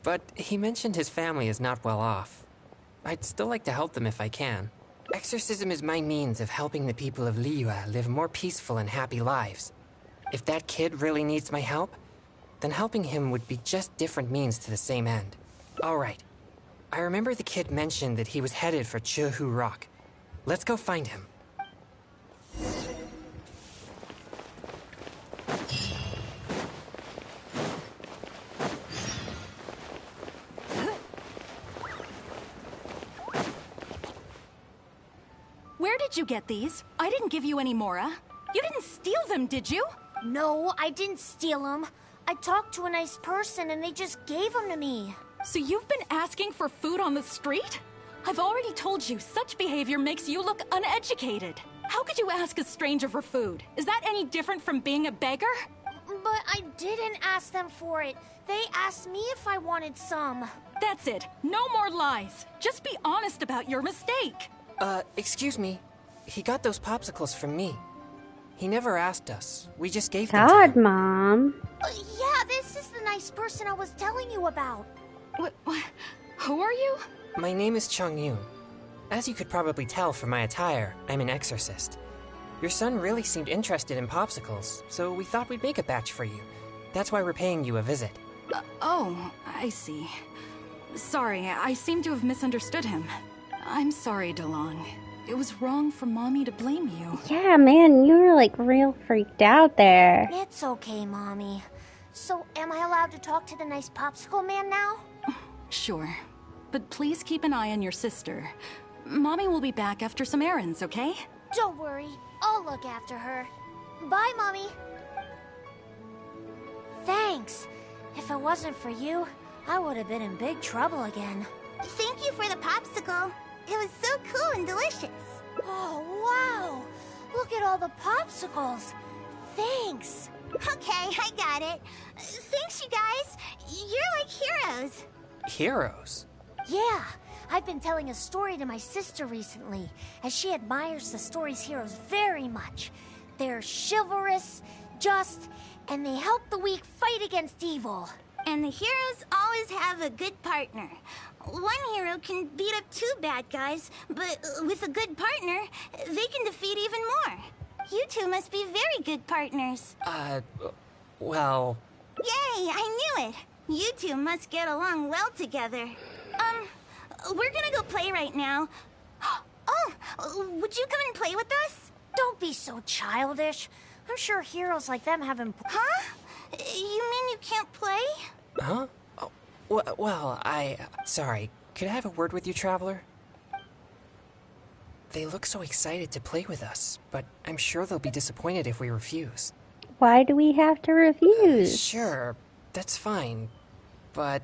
But he mentioned his family is not well off. I'd still like to help them if I can. Exorcism is my means of helping the people of Liyue live more peaceful and happy lives. If that kid really needs my help, then helping him would be just different means to the same end. All right. I remember the kid mentioned that he was headed for Chihu Rock. Let's go find him. Where did you get these? I didn't give you any, Mora. You didn't steal them, did you? No, I didn't steal them. I talked to a nice person and they just gave them to me. So you've been asking for food on the street? I've already told you, such behavior makes you look uneducated. How could you ask a stranger for food? Is that any different from being a beggar? But I didn't ask them for it. They asked me if I wanted some. That's it. No more lies. Just be honest about your mistake. Excuse me. He got those popsicles from me. He never asked us. We just gave them God, to him. Mom. Yeah, this is the nice person I was telling you about. What? Who are you? My name is Chung Yun. As you could probably tell from my attire, I'm an exorcist. Your son really seemed interested in popsicles, so we thought we'd make a batch for you. That's why we're paying you a visit. Oh, I see. Sorry, I seem to have misunderstood him. I'm sorry, DeLong. It was wrong for Mommy to blame you. Yeah, man, you were like real freaked out there. It's okay, Mommy. So, am I allowed to talk to the nice popsicle man now? Sure. But please keep an eye on your sister. Mommy will be back after some errands, okay? Don't worry. I'll look after her. Bye, Mommy. Thanks. If it wasn't for you, I would have been in big trouble again. Thank you for the popsicle. It was so cool and delicious. Oh, wow. Look at all the popsicles. Thanks. Okay, I got it. Thanks, you guys. You're like heroes. Heroes? Yeah, I've been telling a story to my sister recently, as she admires the story's heroes very much. They're chivalrous, just, and they help the weak fight against evil. And the heroes always have a good partner. One hero can beat up 2 bad guys, but with a good partner, they can defeat even more. You two must be very good partners. Well... Yay, I knew it. You two must get along well together. We're gonna go play right now. Oh, would you come and play with us? Don't be so childish. I'm sure heroes like them have Huh? You mean you can't play? Huh? Oh, well, sorry. Could I have a word with you, Traveler? They look so excited to play with us, but I'm sure they'll be disappointed if we refuse. Why do we have to refuse? Sure, that's fine. But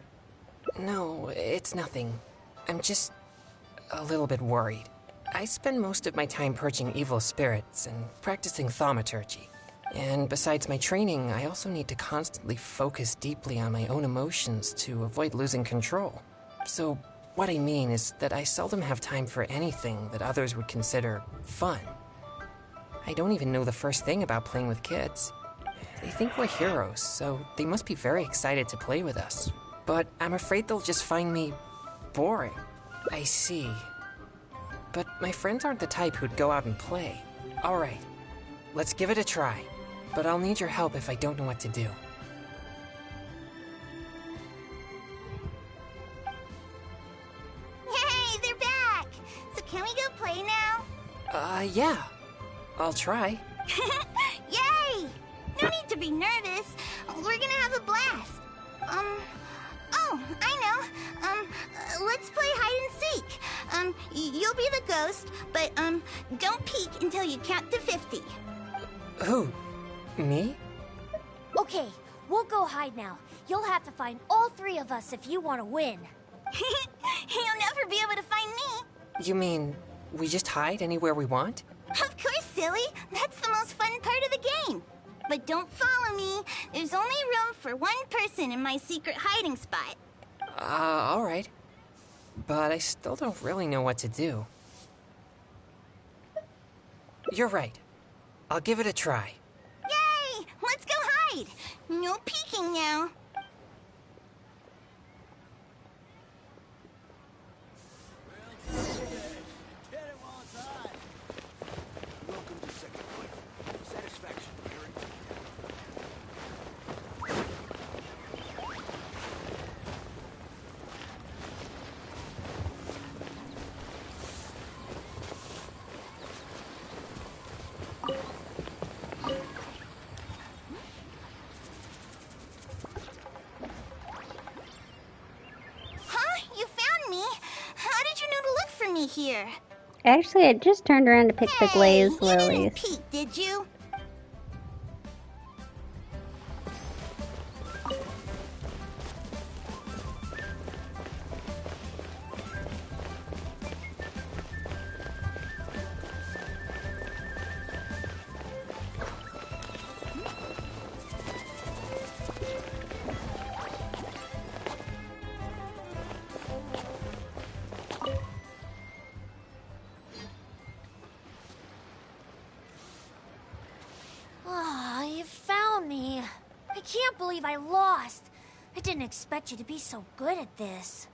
no, it's nothing. I'm just a little bit worried. I spend most of my time purging evil spirits and practicing thaumaturgy. And besides my training, I also need to constantly focus deeply on my own emotions to avoid losing control. So, what I mean is that I seldom have time for anything that others would consider fun. I don't even know the first thing about playing with kids. They think we're heroes, so they must be very excited to play with us. But I'm afraid they'll just find me boring. I see. But my friends aren't the type who'd go out and play. Alright, let's give it a try. But I'll need your help if I don't know what to do. Hey, they're back! So can we go play now? Yeah. I'll try. Yay! No need to be nervous. We're gonna have a blast. Oh, I know. Let's play hide and seek. You'll be the ghost, but, don't peek until you count to 50. Who? Me? Okay, we'll go hide now. You'll have to find all 3 of us if you want to win. You'll never be able to find me. You mean we just hide anywhere we want? Of course, silly. That's the most fun part of the game. But don't follow me. There's only room for 1 person in my secret hiding spot. Alright. But I still don't really know what to do. You're right. I'll give it a try. Yay! Let's go hide! No peeking now. Here. Actually, I just turned around to pick the glazed lilies. You didn't peek, did you? I can't believe I lost. I didn't expect you to be so good at this.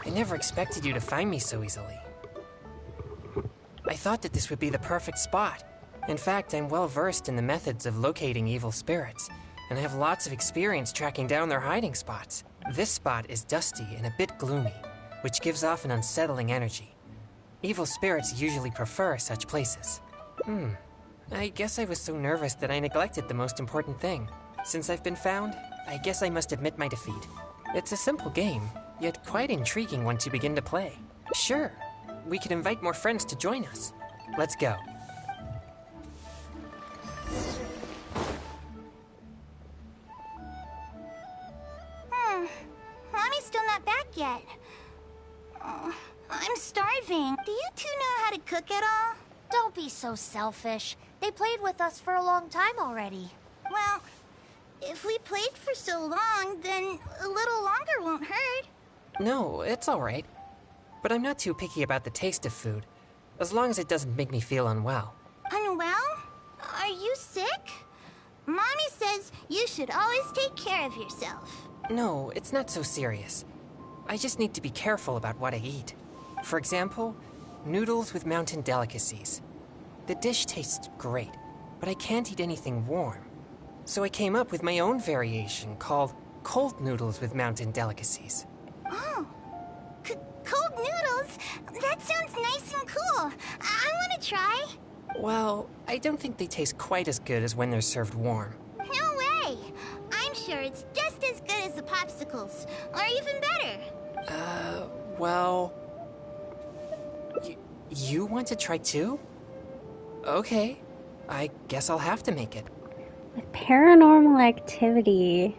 I never expected you to find me so easily. I thought that this would be the perfect spot. In fact, I'm well versed in the methods of locating evil spirits, and I have lots of experience tracking down their hiding spots. This spot is dusty and a bit gloomy, which gives off an unsettling energy. Evil spirits usually prefer such places. I guess I was so nervous that I neglected the most important thing. Since I've been found, I guess I must admit my defeat. It's a simple game, yet quite intriguing once you begin to play. Sure, we could invite more friends to join us. Let's go. Mommy's still not back yet. I'm starving. Do you two know how to cook at all? Don't be so selfish. They played with us for a long time already. Well, if we played for so long, then a little longer won't hurt. No, it's alright. But I'm not too picky about the taste of food, as long as it doesn't make me feel unwell. Unwell? Are you sick? Mommy says you should always take care of yourself. No, it's not so serious. I just need to be careful about what I eat. For example, noodles with mountain delicacies. The dish tastes great, but I can't eat anything warm. So I came up with my own variation called cold noodles with mountain delicacies. Oh, cold noodles? That sounds nice and cool. I want to try. Well, I don't think they taste quite as good as when they're served warm. No way. I'm sure it's just as good as the popsicles, or even better. Well... You want to try too? Okay, I guess I'll have to make it. With paranormal activity...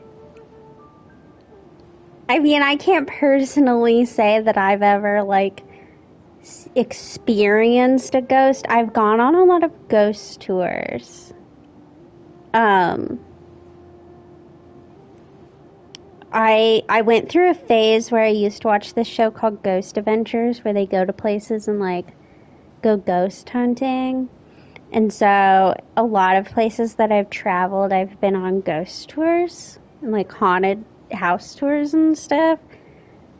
I mean, I can't personally say that I've ever, like, experienced a ghost. I've gone on a lot of ghost tours. I went through a phase where I used to watch this show called Ghost Adventures, where they go to places and, like, go ghost hunting. And so a lot of places that I've traveled, I've been on ghost tours and, like, haunted house tours and stuff.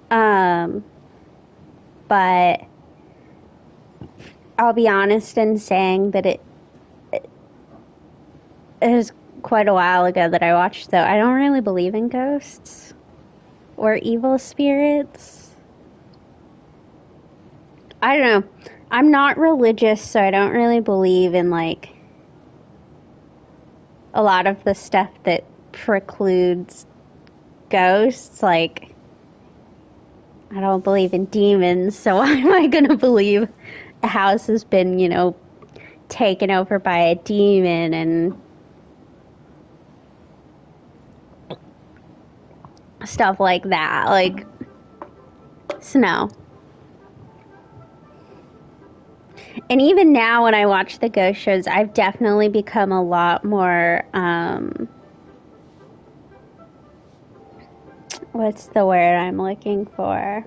But I'll be honest in saying that it was quite a while ago that I watched, though. I don't really believe in ghosts or evil spirits. I don't know. I'm not religious, so I don't really believe in, like, a lot of the stuff that precludes ghosts. Like, I don't believe in demons, so why am I gonna believe a house has been, you know, taken over by a demon and stuff like that? Like, so no. And even now when I watch the ghost shows, I've definitely become a lot more, what's the word I'm looking for?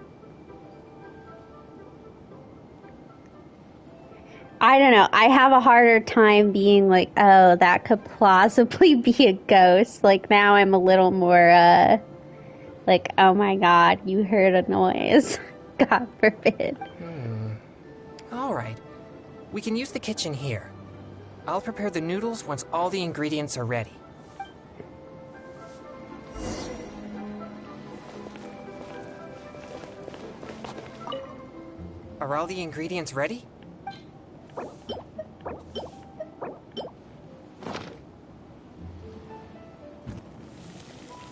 I don't know. I have a harder time being like, oh, that could plausibly be a ghost. Like, now I'm a little more, like, oh my god, you heard a noise. God forbid. Alright. We can use the kitchen here. I'll prepare the noodles once all the ingredients are ready. Are all the ingredients ready?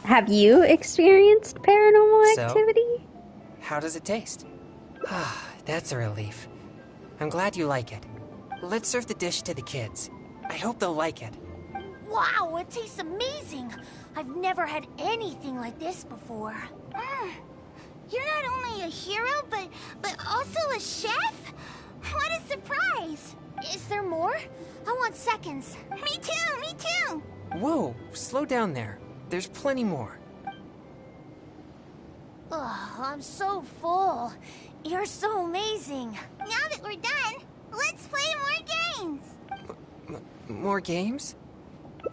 Have you experienced paranormal activity? How does it taste? That's a relief. I'm glad you like it. Let's serve the dish to the kids. I hope they'll like it. Wow, it tastes amazing. I've never had anything like this before. You're not only a hero, but also a chef? What a surprise! Is there more? I want seconds. Me too! Whoa, slow down there. There's plenty more. Ugh, I'm so full. You're so amazing. Now that we're done, let's play more games. More games?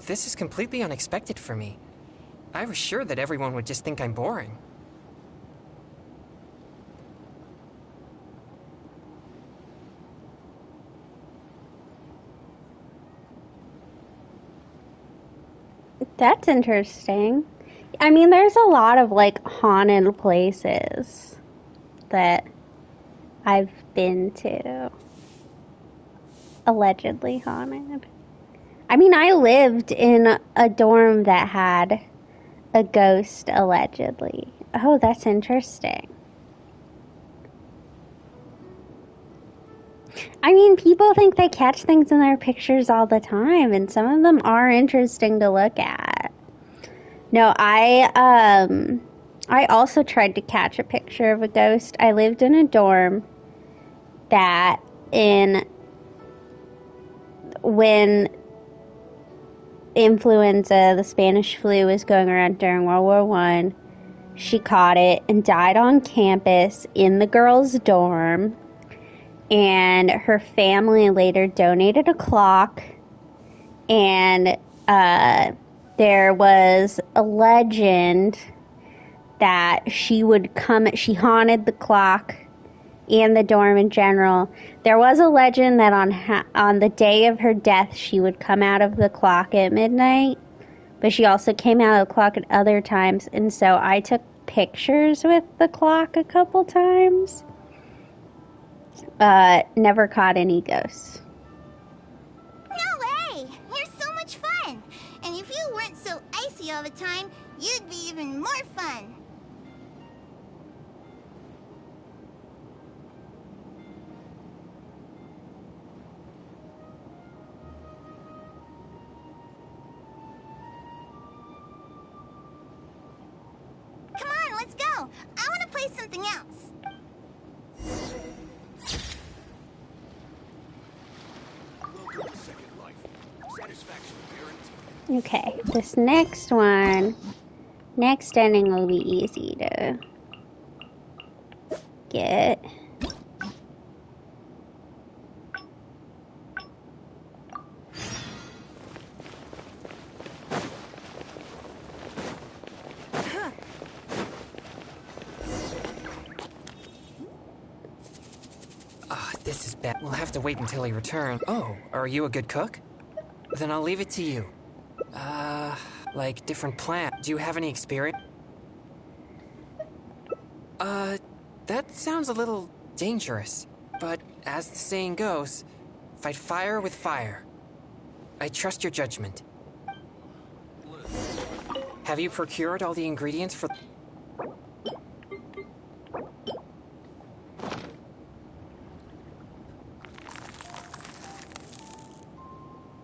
This is completely unexpected for me. I was sure that everyone would just think I'm boring. That's interesting. I mean, there's a lot of, like, haunted places that I've been to. Allegedly haunted. I mean, I lived in a dorm that had a ghost, allegedly. Oh, that's interesting. I mean, people think they catch things in their pictures all the time, and some of them are interesting to look at. No, I also tried to catch a picture of a ghost. I lived in a dorm that when influenza, the Spanish flu, was going around during World War I, she caught it and died on campus in the girls' dorm. And her family later donated a clock, and there was a legend that she haunted the clock and the dorm in general. There was a legend that on the day of her death, she would come out of the clock at midnight, but she also came out of the clock at other times, and so I took pictures with the clock a couple times. Never caught any ghosts. No way! You're so much fun! And if you weren't so icy all the time, you'd be even more fun! Come on, let's go! I want to play something else! Okay, this next ending will be easy to get. This is bad. We'll have to wait until he returns. Oh, are you a good cook? Then I'll leave it to you. Like different plants. Do you have any experience? That sounds a little dangerous. But as the saying goes, fight fire with fire. I trust your judgment. Have you procured all the ingredients for...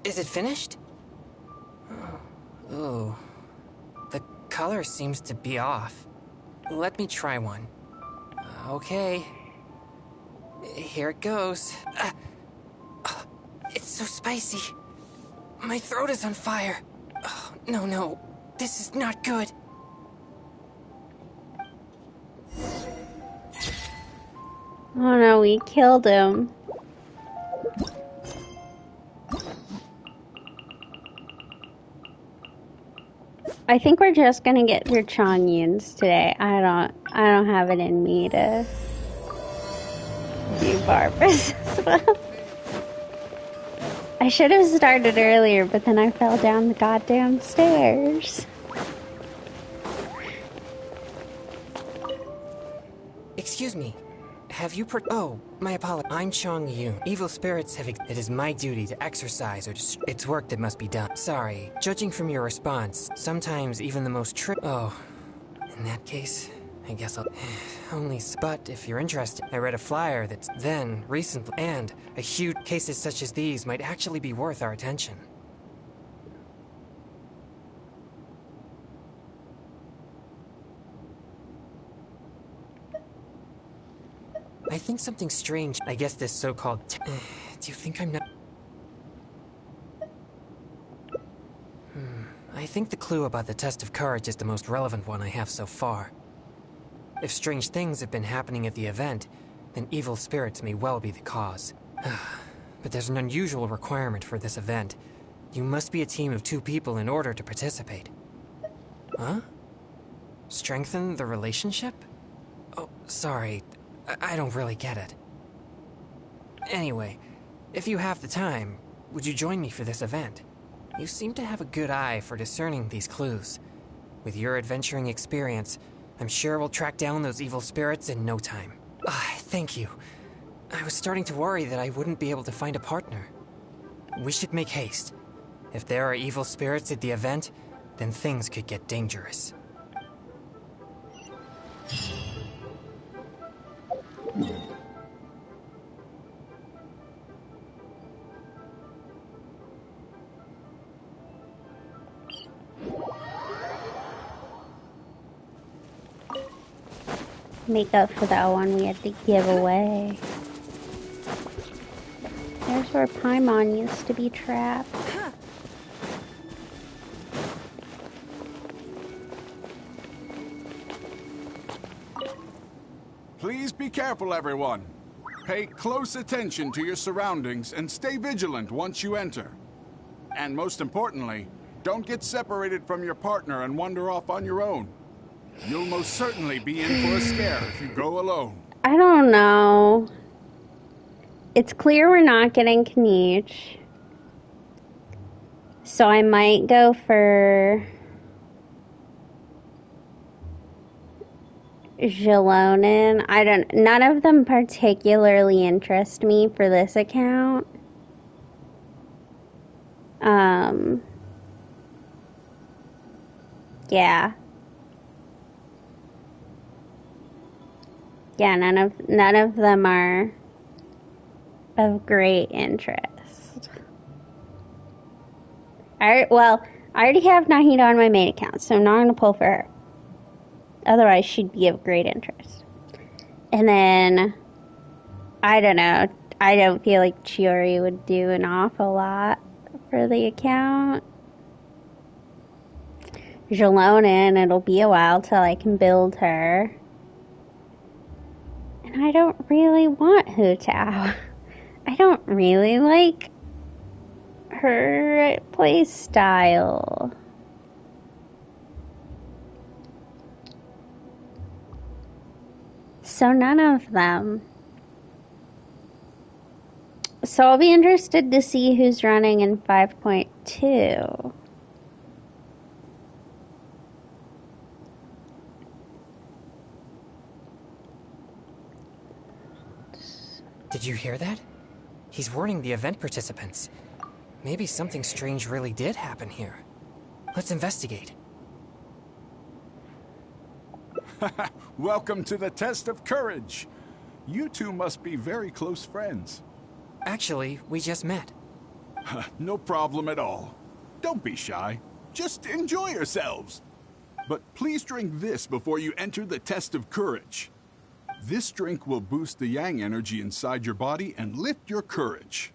Is it finished? Ooh. The color seems to be off. Let me try one. Okay. Here it goes. It's so spicy. My throat is on fire. Oh, no. This is not good. Oh no, we killed him. I think we're just gonna get through Chongyun's today. I don't have it in me to do Barbara's as well. I should have started earlier, but then I fell down the goddamn stairs. Excuse me. Have you Oh, my apologies. I'm Chongyun. Evil spirits have... It is my duty to exorcise or it's work that must be done. Sorry. Judging from your response, sometimes even the most Oh, in that case, I guess I'll... But if you're interested, I read a flyer that's recently, and a huge... Cases such as these might actually be worth our attention. I think something strange. I guess this so-called... Do you think I'm not... I think the clue about the test of courage is the most relevant one I have so far. If strange things have been happening at the event, then evil spirits may well be the cause. But there's an unusual requirement for this event. You must be a team of 2 people in order to participate. Huh? Strengthen the relationship? Oh, sorry. I don't really get it. Anyway, if you have the time, would you join me for this event? You seem to have a good eye for discerning these clues. With your adventuring experience, I'm sure we'll track down those evil spirits in no time. Thank you. I was starting to worry that I wouldn't be able to find a partner. We should make haste. If there are evil spirits at the event, then things could get dangerous. Make up for that one we had to give away. There's where Paimon used to be trapped. Please be careful, everyone. Pay close attention to your surroundings and stay vigilant once you enter. And most importantly, don't get separated from your partner and wander off on your own. You'll most certainly be in for a scare if you go alone. I don't know. It's clear we're not getting Kniech. So I might go for Xilonen. None of them particularly interest me for this account. Yeah. Yeah, none of them are of great interest. I already have Nahida on my main account, so I'm not going to pull for her. Otherwise, she'd be of great interest. And then, I don't know. I don't feel like Chiori would do an awful lot for the account. Xilonen, it'll be a while till I can build her. And I don't really want Hu Tao. I don't really like her play style. So none of them. So I'll be interested to see who's running in 5.2. Did you hear that? He's warning the event participants. Maybe something strange really did happen here. Let's investigate. Welcome to the test of courage. You two must be very close friends. Actually, we just met. No problem at all. Don't be shy. Just enjoy yourselves. But please drink this before you enter the test of courage. This drink will boost the yang energy inside your body and lift your courage.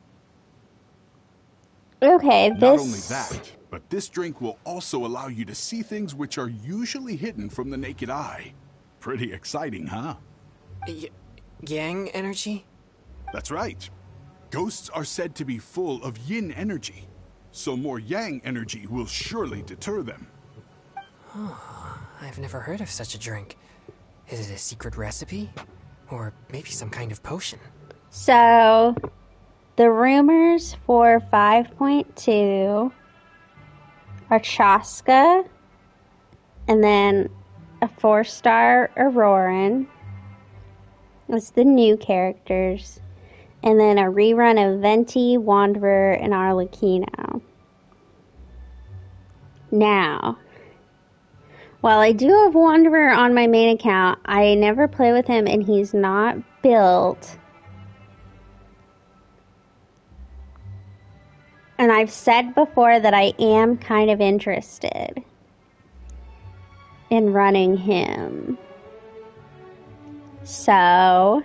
Okay, Not only that, but this drink will also allow you to see things which are usually hidden from the naked eye. Pretty exciting, huh? Yang energy? That's right. Ghosts are said to be full of yin energy, so more yang energy will surely deter them. Oh, I've never heard of such a drink. Is it a secret recipe? Or maybe some kind of potion? So, the rumors for 5.2 are Chaska, and then a 4-star Auroran. That's the new characters. And then a rerun of Venti, Wanderer, and Arlecchino. Now, while I do have Wanderer on my main account, I never play with him and he's not built. And I've said before that I am kind of interested in running him. So,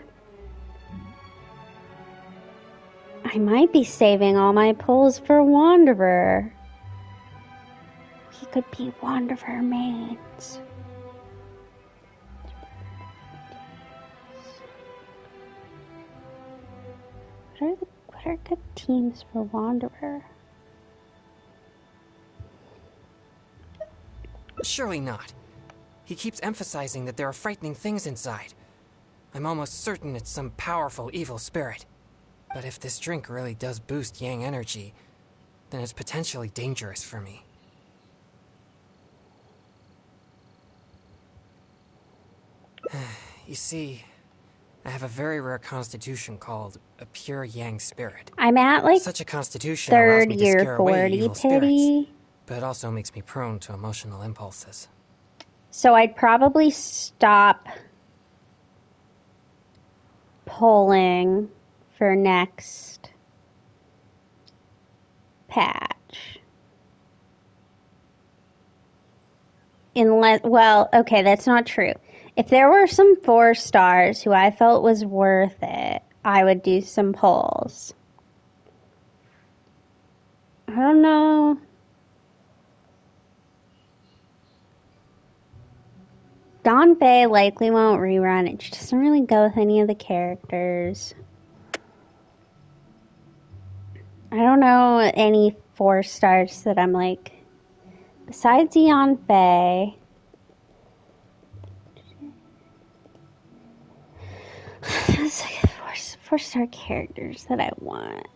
I might be saving all my pulls for Wanderer. He could be Wanderer mains. What are good teams for Wanderer? Surely not. He keeps emphasizing that there are frightening things inside. I'm almost certain it's some powerful evil spirit. But if this drink really does boost yang energy, then it's potentially dangerous for me. You see, I have a very rare constitution called a pure yang spirit. I'm at like such a constitution allows me to scare away evil spirits, but it also makes me prone to emotional impulses. So I'd probably stop polling for next patch. Unless, well, okay, that's not true. If there were some 4 stars who I felt was worth it, I would do some polls. I don't know. Dawn Fae likely won't rerun. It just doesn't really go with any of the characters. I don't know any 4 stars that I'm like, besides Dawn Fae. There's like 4-star characters that I want.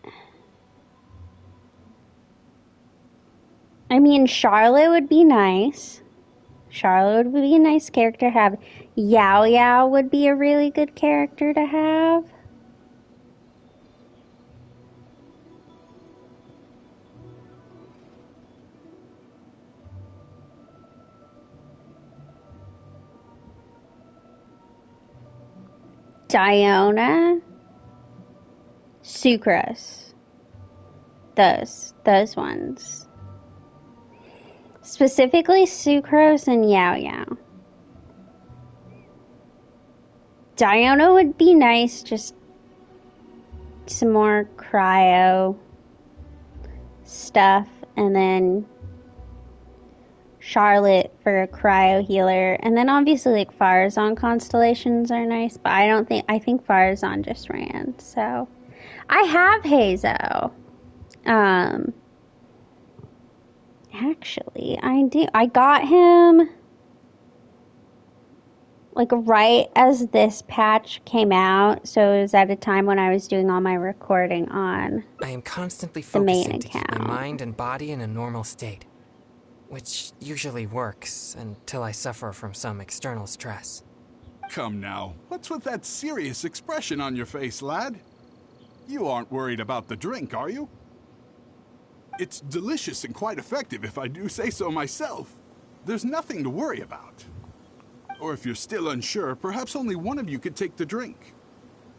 I mean, Charlotte would be nice. Charlotte would be a nice character to have. Yao Yao would be a really good character to have. Diona, Sucrose, those ones. Specifically Sucrose and Yao Yao. Diona would be nice, just some more cryo stuff, and then Charlotte for a cryo healer, and then obviously like Farazan constellations are nice, but I think Farazan just ran, so I have Hazo. Actually, I do. I got him like right as this patch came out, so it was at a time when I was doing all my recording on I am constantly the main focusing to keep my account. mind and body in a normal state, which usually works until I suffer from some external stress. Come now, what's with that serious expression on your face, lad? You aren't worried about the drink, are you? It's delicious and quite effective, if I do say so myself. There's nothing to worry about. Or if you're still unsure, perhaps only one of you could take the drink.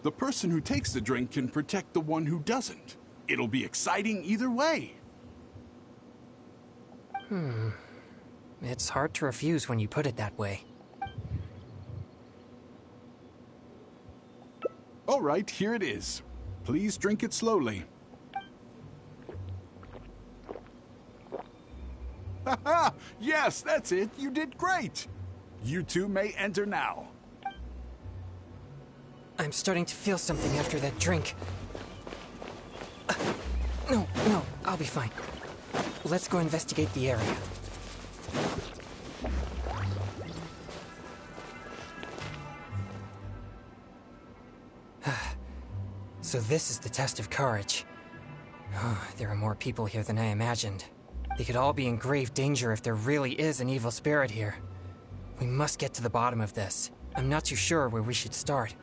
The person who takes the drink can protect the one who doesn't. It'll be exciting either way. It's hard to refuse when you put it that way. All right, here it is. Please drink it slowly. Haha! Yes, that's it. You did great. You two may enter now. I'm starting to feel something after that drink. No, I'll be fine. Let's go investigate the area. So this is the test of courage. There are more people here than I imagined. They could all be in grave danger if there really is an evil spirit here. We must get to the bottom of this. I'm not too sure where we should start,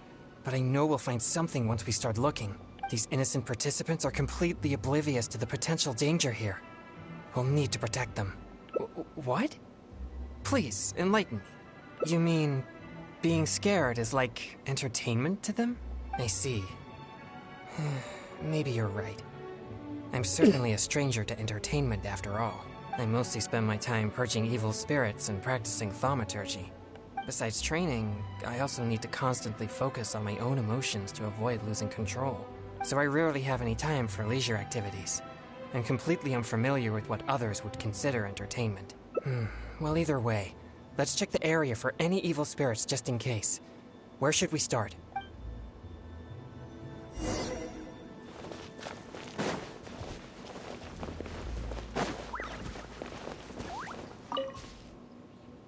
but I know we'll find something once we start looking. These innocent participants are completely oblivious to the potential danger here. We'll need to protect them. What? Please, enlighten me. You mean being scared is like entertainment to them? I see. Maybe you're right. I'm certainly a stranger to entertainment after all. I mostly spend my time purging evil spirits and practicing thaumaturgy. Besides training, I also need to constantly focus on my own emotions to avoid losing control. So I rarely have any time for leisure activities. I'm completely unfamiliar with what others would consider entertainment. Well, either way, let's check the area for any evil spirits just in case. Where should we start?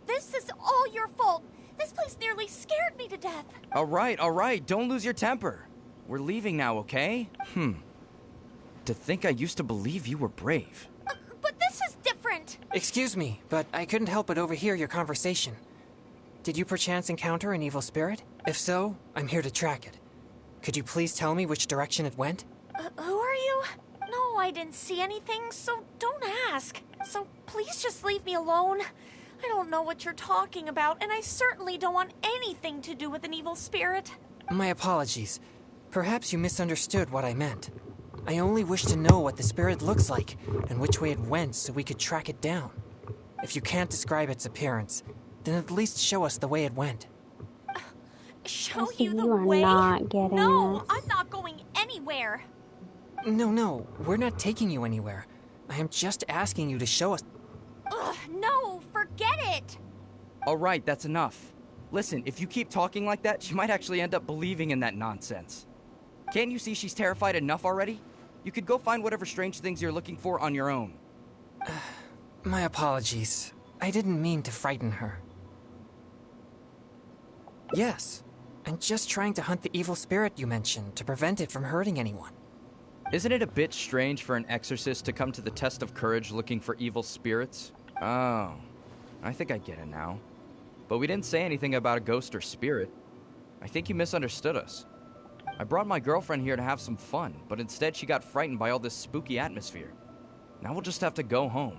This is all your fault. This place nearly scared me to death. All right, don't lose your temper. We're leaving now, okay? To think I used to believe you were brave. But this is different. Excuse me, but I couldn't help but overhear your conversation. Did you perchance encounter an evil spirit? If so, I'm here to track it. Could you please tell me which direction it went? Who are you? No, I didn't see anything, so don't ask. So please just leave me alone. I don't know what you're talking about, and I certainly don't want anything to do with an evil spirit. My apologies. Perhaps you misunderstood what I meant. I only wish to know what the spirit looks like, and which way it went so we could track it down. If you can't describe its appearance, then at least show us the way it went. Show you the are way? not getting No, this. I'm not going anywhere. No, we're not taking you anywhere. I am just asking you to show us. Ugh, no, forget it. All right, that's enough. Listen, if you keep talking like that, she might actually end up believing in that nonsense. Can't you see she's terrified enough already? You could go find whatever strange things you're looking for on your own. My apologies. I didn't mean to frighten her. Yes, I'm just trying to hunt the evil spirit you mentioned to prevent it from hurting anyone. Isn't it a bit strange for an exorcist to come to the test of courage looking for evil spirits? Oh, I think I get it now. But we didn't say anything about a ghost or spirit. I think you misunderstood us. I brought my girlfriend here to have some fun, but instead she got frightened by all this spooky atmosphere. Now we'll just have to go home.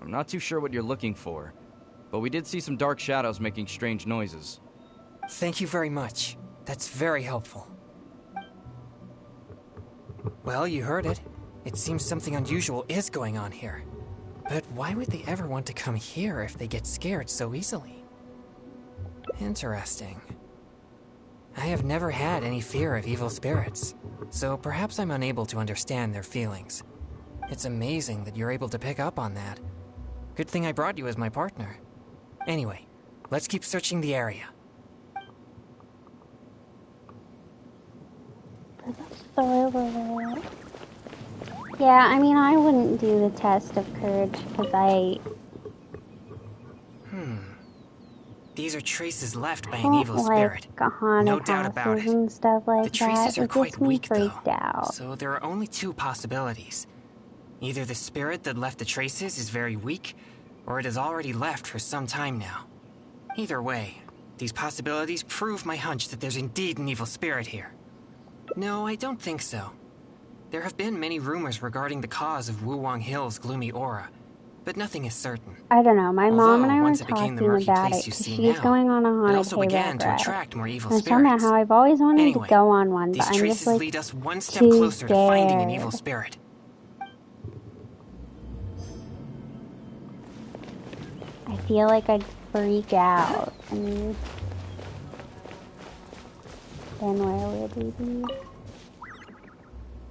I'm not too sure what you're looking for, but we did see some dark shadows making strange noises. Thank you very much. That's very helpful. Well, you heard it. It seems something unusual is going on here. But why would they ever want to come here if they get scared so easily? Interesting. I have never had any fear of evil spirits, so perhaps I'm unable to understand their feelings. It's amazing that you're able to pick up on that. Good thing I brought you as my partner. Anyway, let's keep searching the area. Yeah, I mean, I wouldn't do the test of courage because These are traces left by an don't evil like spirit. haunted No doubt about houses it. and stuff like The traces that. are It quite gets me weak, though. freaked out. So there are only two possibilities. Either the spirit that left the traces is very weak, or it has already left for some time now. Either way, these possibilities prove my hunch that there's indeed an evil spirit here. No, I don't think so. There have been many rumors regarding the cause of Wuwang Hill's gloomy aura, but nothing is certain. I don't know. My mom and I were once it became the talking murky about place it you because see she's now, going on a it haunted also began hayride to ride. attract more evil I was talking about spirits. how I've always wanted Anyway, to go on one, these but I'm traces just like lead us one step too closer to finding an evil scared. spirit. I feel like I'd freak out. I mean, then where would we be?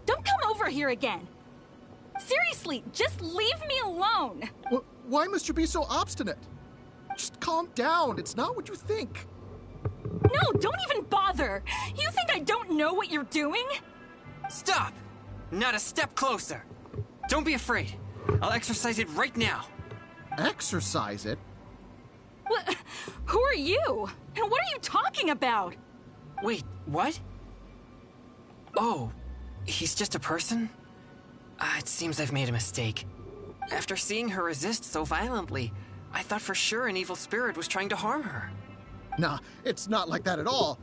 Don't come over here again. Seriously, just leave me alone. Why must you be so obstinate? Just calm down. It's not what you think. No, don't even bother. You think I don't know what you're doing? Stop! Not a step closer. Don't be afraid. I'll exercise it right now. Exercise it? What? Who are you? And what are you talking about? Wait, what? Oh, he's just a person? It seems I've made a mistake. After seeing her resist so violently, I thought for sure an evil spirit was trying to harm her. Nah, it's not like that at all.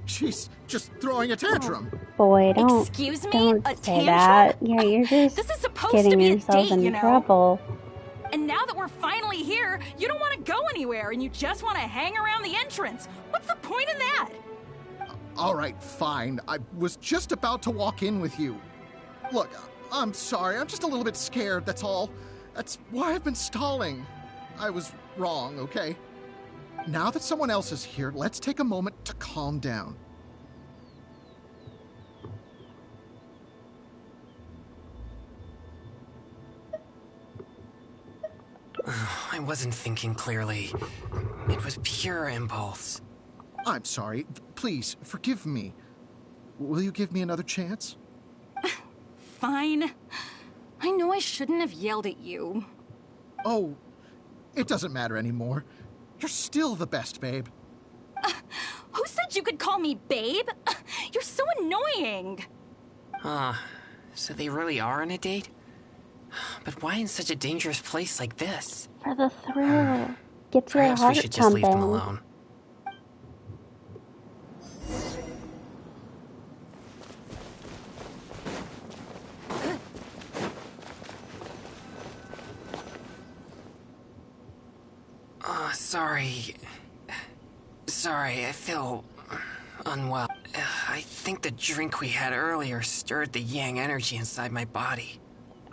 She's just throwing a tantrum. Boy, don't Excuse me? don't A say tantrum? that. Yeah, you're just This is supposed getting to be a yourself date, in you know? trouble. And now that we're finally here, you don't want to go anywhere and you just want to hang around the entrance. What's the point in that? All right, fine. I was just about to walk in with you. Look, I'm sorry. I'm just a little bit scared, that's all. That's why I've been stalling. I was wrong, okay? Now that someone else is here, let's take a moment to calm down. I wasn't thinking clearly. It was pure impulse. I'm sorry. Please, forgive me. Will you give me another chance? Fine. I know I shouldn't have yelled at you. Oh, it doesn't matter anymore. You're still the best, babe. Who said you could call me babe? You're so annoying. So they really are on a date? But why in such a dangerous place like this? For the thrill. Gets your Perhaps we heart should just leave them pumping. alone. Sorry, I feel unwell. I think the drink we had earlier stirred the yang energy inside my body.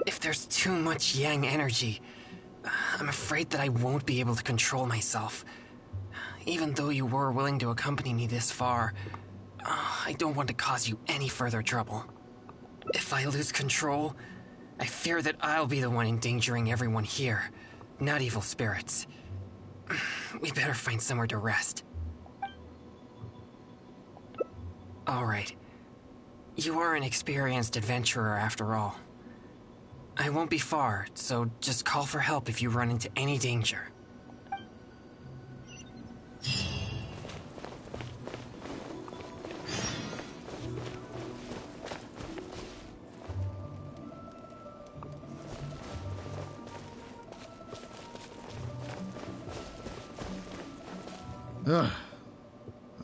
If there's too much yang energy, I'm afraid that I won't be able to control myself. Even though you were willing to accompany me this far, I don't want to cause you any further trouble. If I lose control, I fear that I'll be the one endangering everyone here, not evil spirits. We better find somewhere to rest. Alright. You are an experienced adventurer after all. I won't be far, so just call for help if you run into any danger.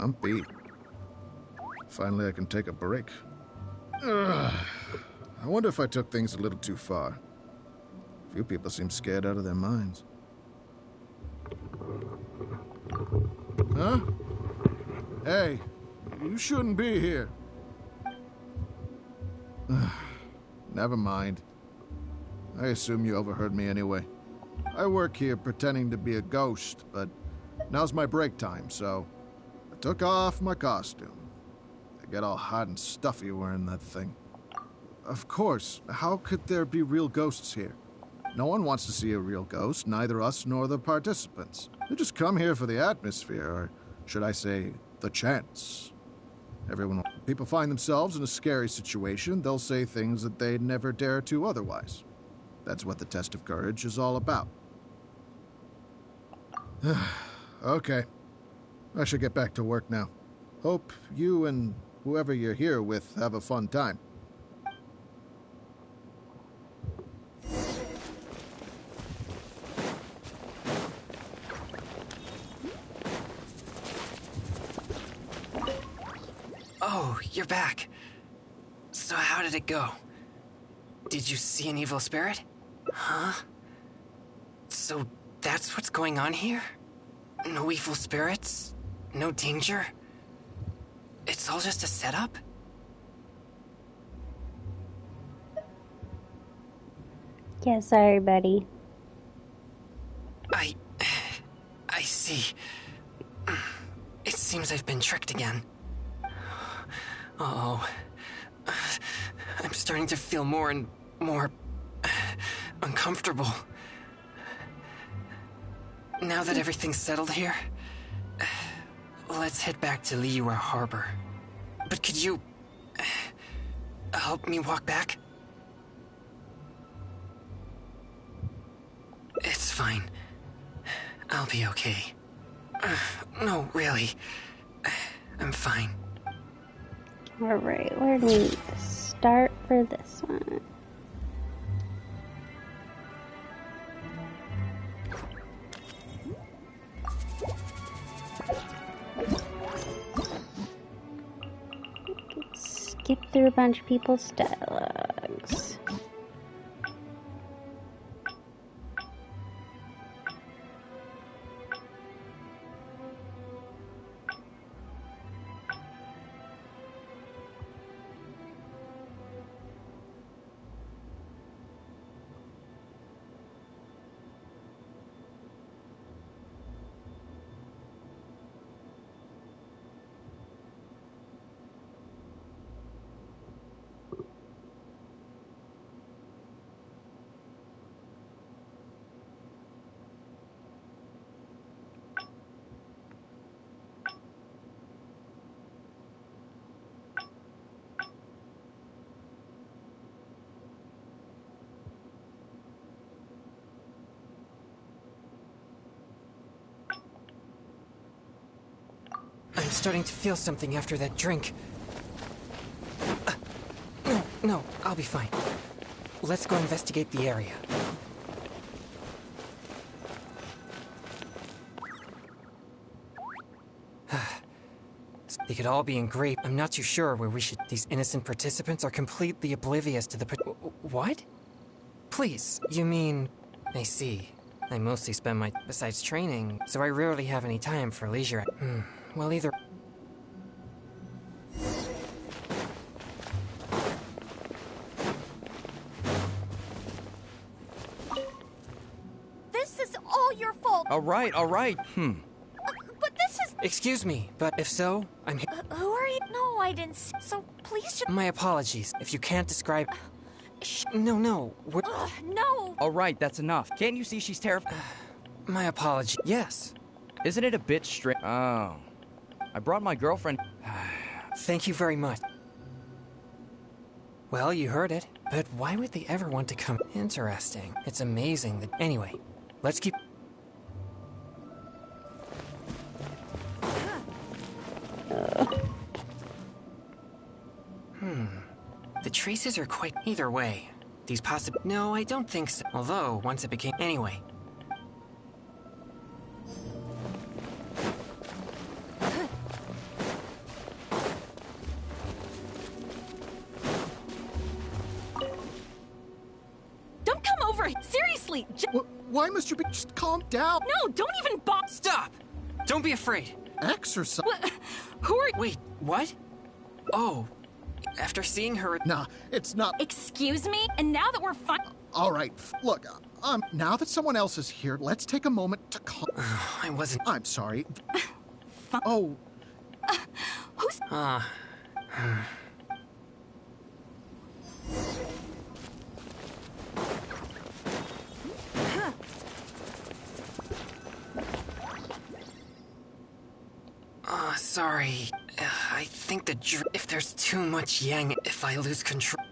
I'm beat. Finally, I can take a break. I wonder if I took things a little too far. Few people seem scared out of their minds. Huh? Hey, you shouldn't be here. Never mind. I assume you overheard me anyway. I work here pretending to be a ghost, but now's my break time, so I took off my costume. I get all hot and stuffy wearing that thing. Of course, how could there be real ghosts here? No one wants to see a real ghost, neither us nor the participants. They just come here for the atmosphere, or should I say, the chance. People find themselves in a scary situation, they'll say things that they'd never dare to otherwise. That's what the test of courage is all about. Okay. I should get back to work now. Hope you and whoever you're here with have a fun time. Oh, you're back. So how did it go? Did you see an evil spirit? Huh? So that's what's going on here? No evil spirits? No danger? It's all just a setup? Yeah, sorry, buddy. I see. It seems I've been tricked again. Uh-oh. I'm starting to feel more and more uncomfortable. Now that everything's settled here, let's head back to Liyue Harbor. But could you help me walk back? It's fine. I'll be okay. No, really. I'm fine. Alright, where do we need to start for this one? Skip through a bunch of people's dialogues. I'm starting to feel something after that drink. No, I'll be fine. Let's go investigate the area. They could all be in great. I'm not too sure where we should. These innocent participants are completely oblivious to the. What? Please, you mean? I see. I mostly spend my. Besides training, so I rarely have any time for leisure. Well, either. This is all your fault. All right. But this is. Excuse me, but if so, I'm. Who are you? No, I didn't. So please just. My apologies. If you can't describe. No. No. All right, that's enough. Can't you see she's terrified? My apology. Yes. Isn't it a bit strange? Oh. I brought my girlfriend. Thank you very much. Well, you heard it. But why would they ever want to come? Interesting. It's amazing that. Anyway, let's keep. The traces are quite. Either way, these No, I don't think so. Although, once it became. Anyway. Don't come over! Seriously! Why, Mr. B? Just calm down. No, don't even bother! Stop! Don't be afraid. Exercise. Who are. Wait, what? Oh. After seeing her. Nah, it's not. Excuse me? And now that we're fine. All right, look, now that someone else is here, let's take a moment to calm. I wasn't. I'm sorry. Oh. Who's. Sorry. I think if there's too much yang, if I lose control.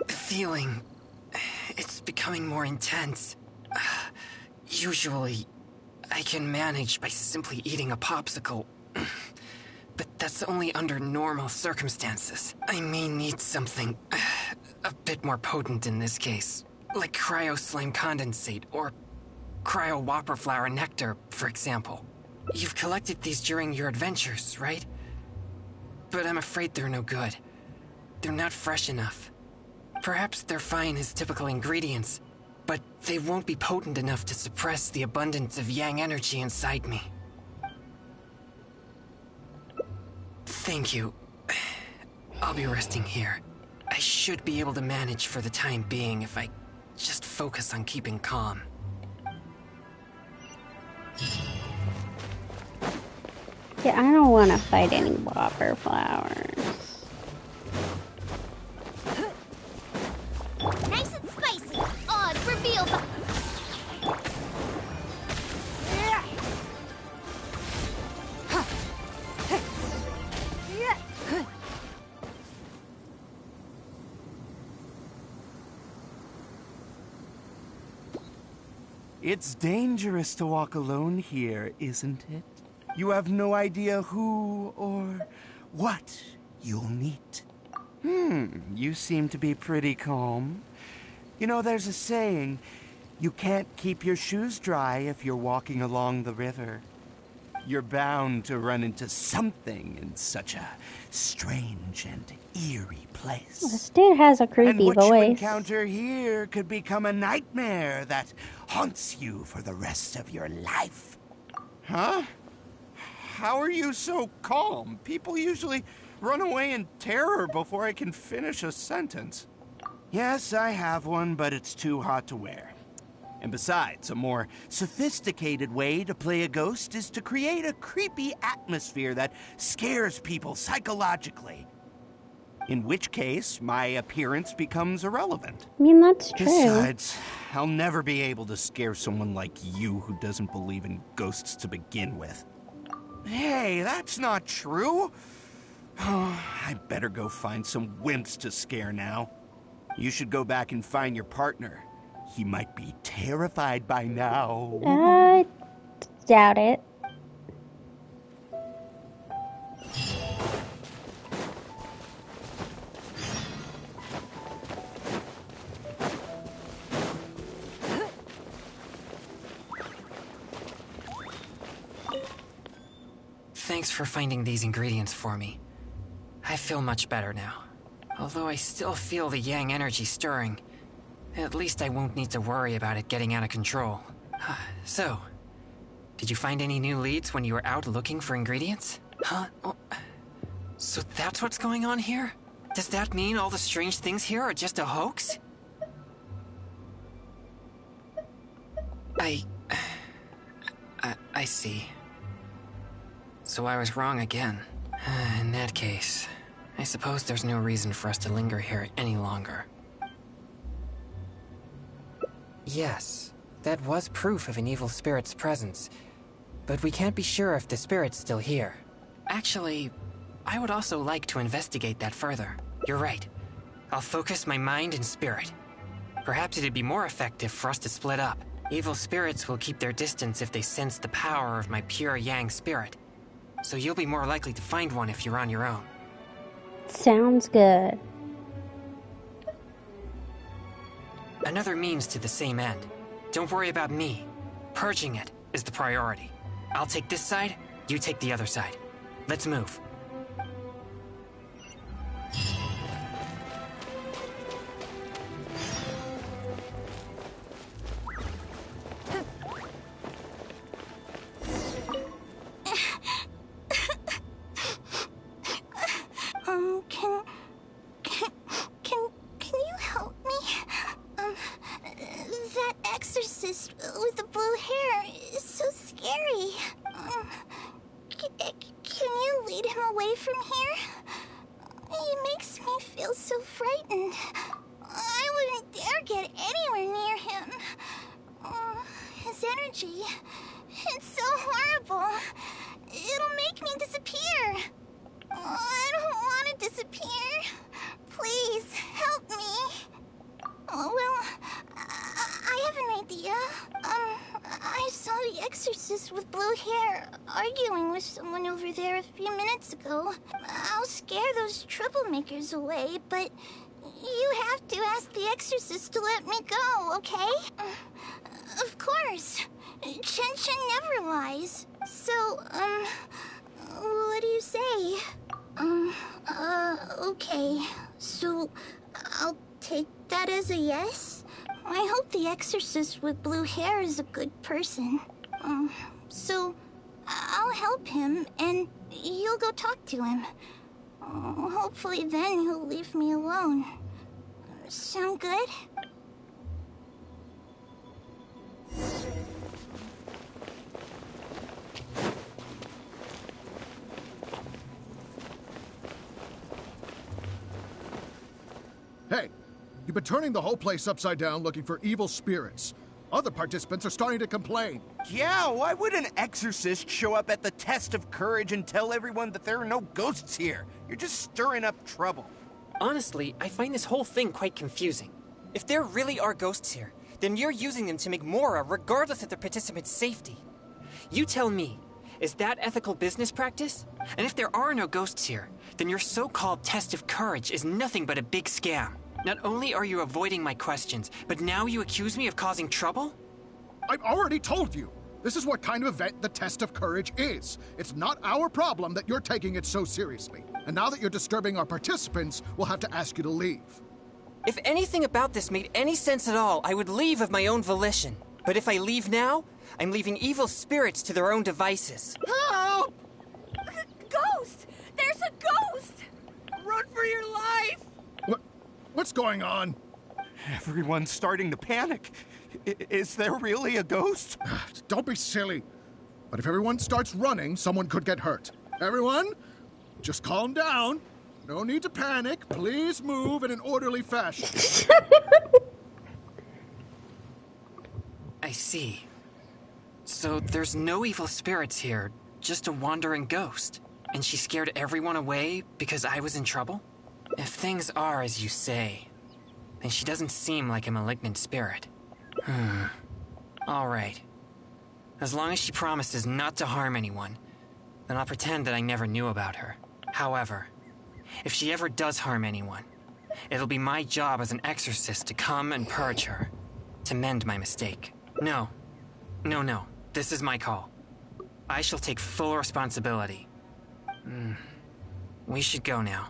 The feeling. It's becoming more intense. Usually, I can manage by simply eating a popsicle. But that's only under normal circumstances. I may need something a bit more potent in this case. Like cryo slime condensate or cryo whopper flower nectar, for example. You've collected these during your adventures, right? But I'm afraid they're no good. They're not fresh enough. Perhaps they're fine as typical ingredients, but they won't be potent enough to suppress the abundance of yang energy inside me. Thank you. I'll be resting here. I should be able to manage for the time being if I just focus on keeping calm. Yeah, I don't want to fight any whopper flowers. Nice and spicy. Odds revealed. It's dangerous to walk alone here, isn't it? You have no idea who or what you'll meet. You seem to be pretty calm. You know, there's a saying, you can't keep your shoes dry if you're walking along the river. You're bound to run into something in such a strange and eerie place. This dude has a creepy and what voice. you encounter here could become a nightmare that haunts you for the rest of your life. Huh? How are you so calm? People usually run away in terror before I can finish a sentence. Yes, I have one, but it's too hot to wear. And besides, a more sophisticated way to play a ghost is to create a creepy atmosphere that scares people psychologically. In which case, my appearance becomes irrelevant. I mean, that's true. Besides, I'll never be able to scare someone like you who doesn't believe in ghosts to begin with. Hey, that's not true. I better go find some wimps to scare now. You should go back and find your partner. He might be terrified by now. I doubt it. Thanks for finding these ingredients for me. I feel much better now. Although I still feel the yang energy stirring. At least I won't need to worry about it getting out of control. So, did you find any new leads when you were out looking for ingredients? Huh? Oh, so that's what's going on here? Does that mean all the strange things here are just a hoax? I see. So I was wrong again. In that case, I suppose there's no reason for us to linger here any longer. Yes, that was proof of an evil spirit's presence. But we can't be sure if the spirit's still here. Actually, I would also like to investigate that further. You're right. I'll focus my mind and spirit. Perhaps it'd be more effective for us to split up. Evil spirits will keep their distance if they sense the power of my pure yang spirit. So you'll be more likely to find one if you're on your own. Sounds good. Another means to the same end. Don't worry about me. Purging it is the priority. I'll take this side, you take the other side. Let's move. Can you help me? That exorcist with the blue hair is so scary. Can you lead him away from here? He makes me feel so frightened. I wouldn't dare get anywhere near him. His energy, it's so horrible. It'll make me disappear. I don't want to disappear. Please, help me. Well, I have an idea. I saw the exorcist with blue hair arguing with someone over there a few minutes ago. I'll scare those troublemakers away, but you have to ask the exorcist to let me go, okay? Of course. Chen never lies. So, what do you say? Okay. So, I'll take that as a yes? I hope the exorcist with blue hair is a good person. So, I'll help him, and you'll go talk to him. Hopefully then he'll leave me alone. Sound good? Hey, you've been turning the whole place upside down looking for evil spirits. Other participants are starting to complain. Yeah, why would an exorcist show up at the test of courage and tell everyone that there are no ghosts here? You're just stirring up trouble. Honestly, I find this whole thing quite confusing. If there really are ghosts here, then you're using them to make Mora regardless of the participants' safety. You tell me, is that ethical business practice? And if there are no ghosts here, then your so-called test of courage is nothing but a big scam. Not only are you avoiding my questions, but now you accuse me of causing trouble? I've already told you. This is what kind of event the test of courage is. It's not our problem that you're taking it so seriously. And now that you're disturbing our participants, we'll have to ask you to leave. If anything about this made any sense at all, I would leave of my own volition. But if I leave now, I'm leaving evil spirits to their own devices. Help! Ghost! There's a ghost! Run for your life! What's going on? Everyone's starting to panic. Is there really a ghost? Don't be silly. But if everyone starts running, someone could get hurt. Everyone, just calm down. No need to panic. Please move in an orderly fashion. I see. So there's no evil spirits here, just a wandering ghost. And she scared everyone away because I was in trouble? If things are as you say, then she doesn't seem like a malignant spirit. Alright. As long as she promises not to harm anyone, then I'll pretend that I never knew about her. However, if she ever does harm anyone, it'll be my job as an exorcist to come and purge her, to mend my mistake. No. This is my call. I shall take full responsibility. We should go now.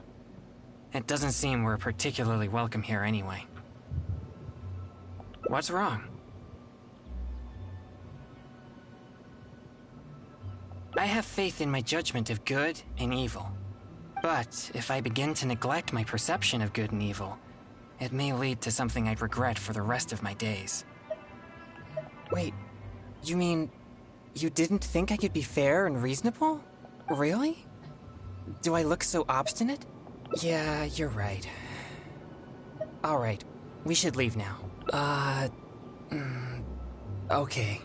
It doesn't seem we're particularly welcome here anyway. What's wrong? I have faith in my judgment of good and evil. But if I begin to neglect my perception of good and evil, it may lead to something I'd regret for the rest of my days. Wait, you mean you didn't think I could be fair and reasonable? Really? Do I look so obstinate? Yeah, you're right. Alright, we should leave now. Okay.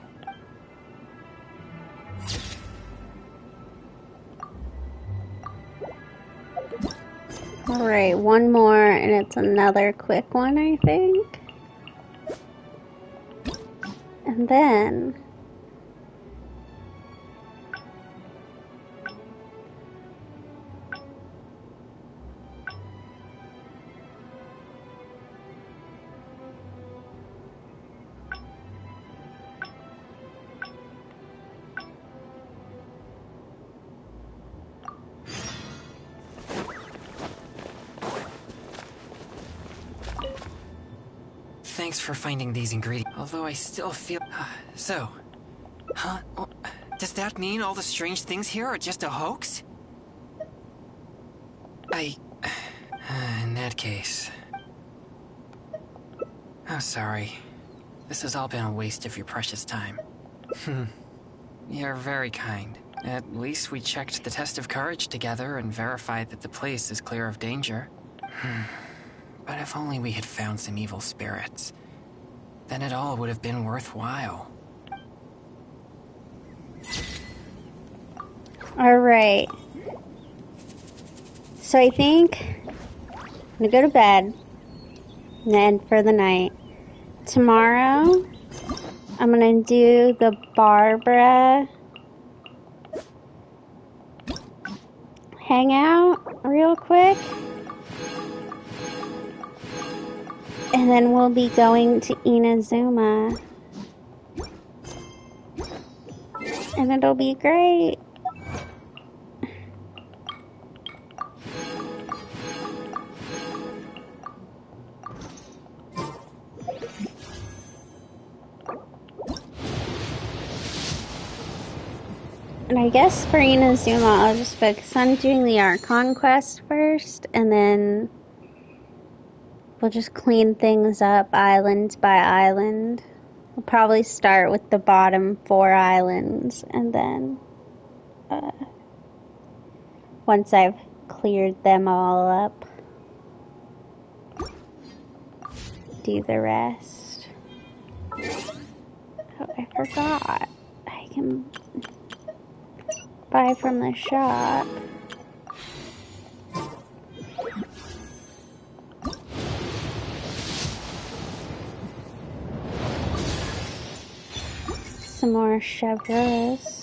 Alright, one more, and it's another quick one, I think. And then... Thanks for finding these ingredients. Although I still feel... Does that mean all the strange things here are just a hoax? In that case... I'm sorry. This has all been a waste of your precious time. You're very kind. At least we checked the test of courage together and verified that the place is clear of danger. But if only we had found some evil spirits, then it all would have been worthwhile. Alright. So I think I'm gonna go to bed and end for the night. Tomorrow, I'm gonna do the Barbara hangout real quick. And then we'll be going to Inazuma. And it'll be great. And I guess for Inazuma, I'll just focus on doing the Archon quest first, and then we'll just clean things up island by island. We'll probably start with the bottom 4 islands, and then once I've cleared them all up, do the rest. Oh, I forgot. I can buy from the shop. Some more chevreuse.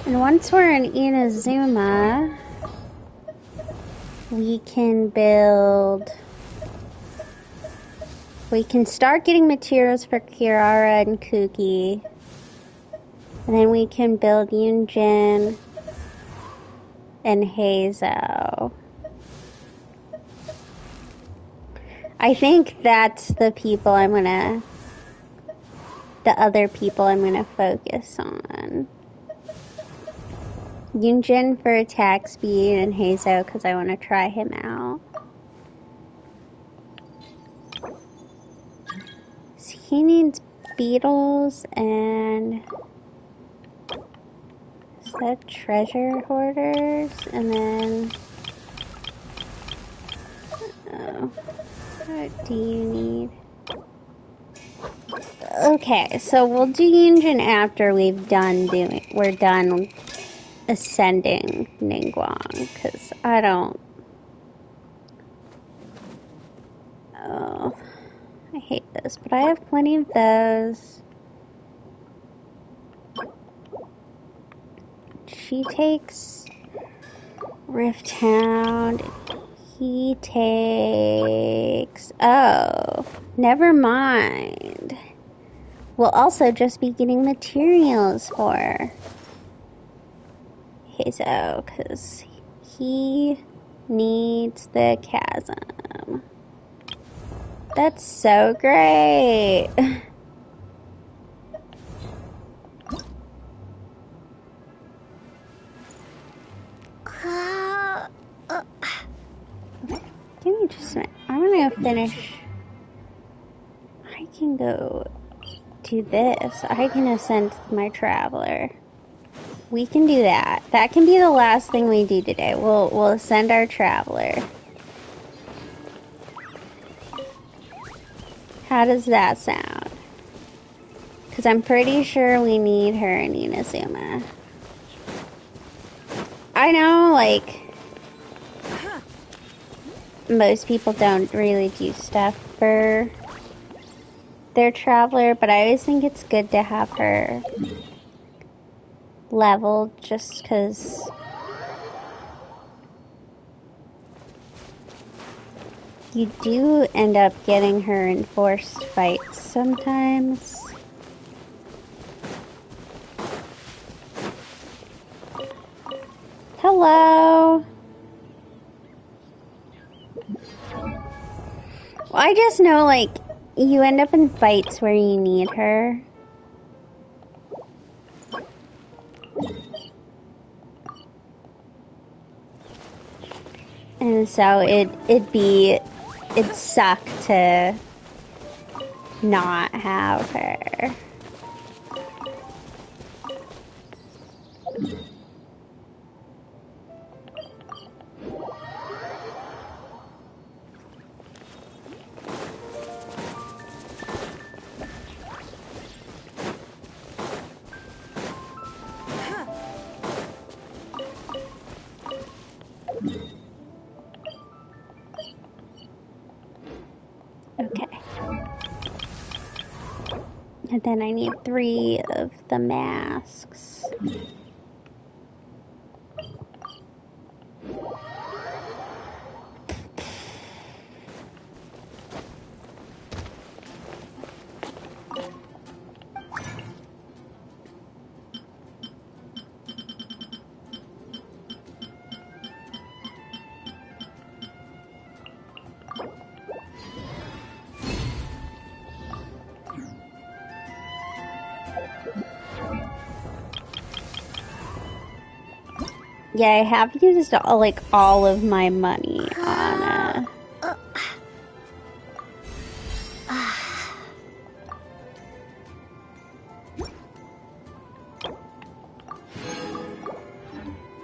And once we're in Inazuma, we can start getting materials for Kirara and Kuki. And then we can build Yunjin and Heizo. I think that's the other people I'm gonna focus on. Yunjin for attack speed and Heizo because I want to try him out. he needs beetles and is that treasure hoarders, and then what do you need? Okay, so we'll do Yunjin after we're done ascending Ningguang, because I don't. Oh, I hate this, but I have plenty of those. She takes Rift Hound. He takes... Oh, never mind. We'll also just be getting materials for Hazo, because he needs the chasm. That's so great. Give me just a minute. I'm gonna go finish. I can go do this. I can ascend my traveler. We can do that. That can be the last thing we do today. We'll ascend our traveler. How does that sound? Because I'm pretty sure we need her in Inazuma. I know, like, most people don't really do stuff for their traveler, but I always think it's good to have her leveled just because you do end up getting her in forced fights sometimes. Hello. Well, I just know, like, you end up in fights where you need her. And so it'd suck to not have her. Okay. And then I need 3 of the masks. Yeah, I have used all of my money on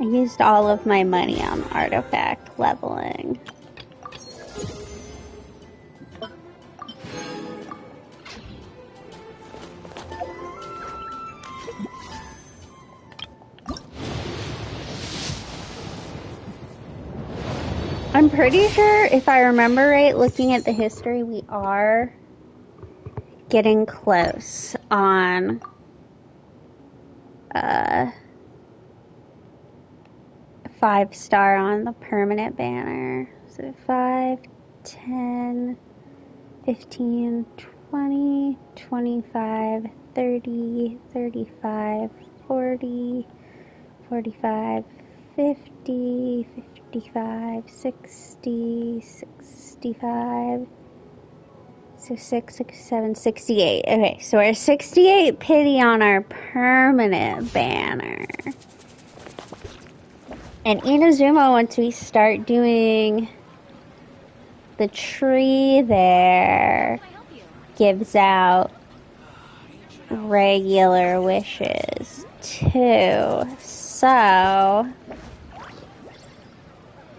I used all of my money on artifact leveling. I'm pretty sure, if I remember right, looking at the history, we are getting close on 5-star on the permanent banner. So 5, 10, 15, 20, 25, 30, 35, 40, 45, 50, 55, 60, 65, 66, 67, 68. Okay, so we're 68 pity on our permanent banner. And Inazuma, once we start doing the tree there, gives out regular wishes too. So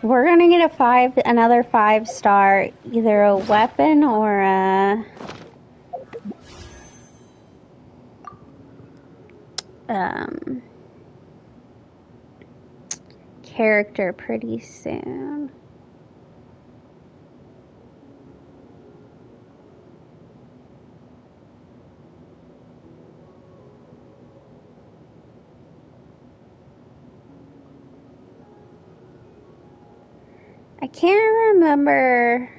we're gonna get another 5-star, either a weapon or a character pretty soon. I can't remember.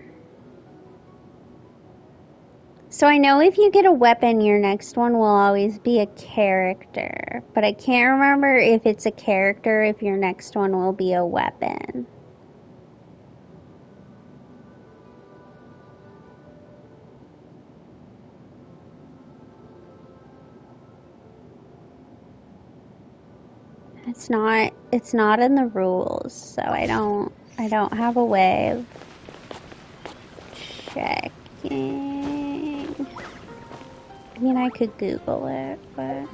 So I know if you get a weapon, your next one will always be a character. But I can't remember if it's a character, if your next one will be a weapon. It's not in the rules, so I don't have a way of checking. I mean, I could Google it, but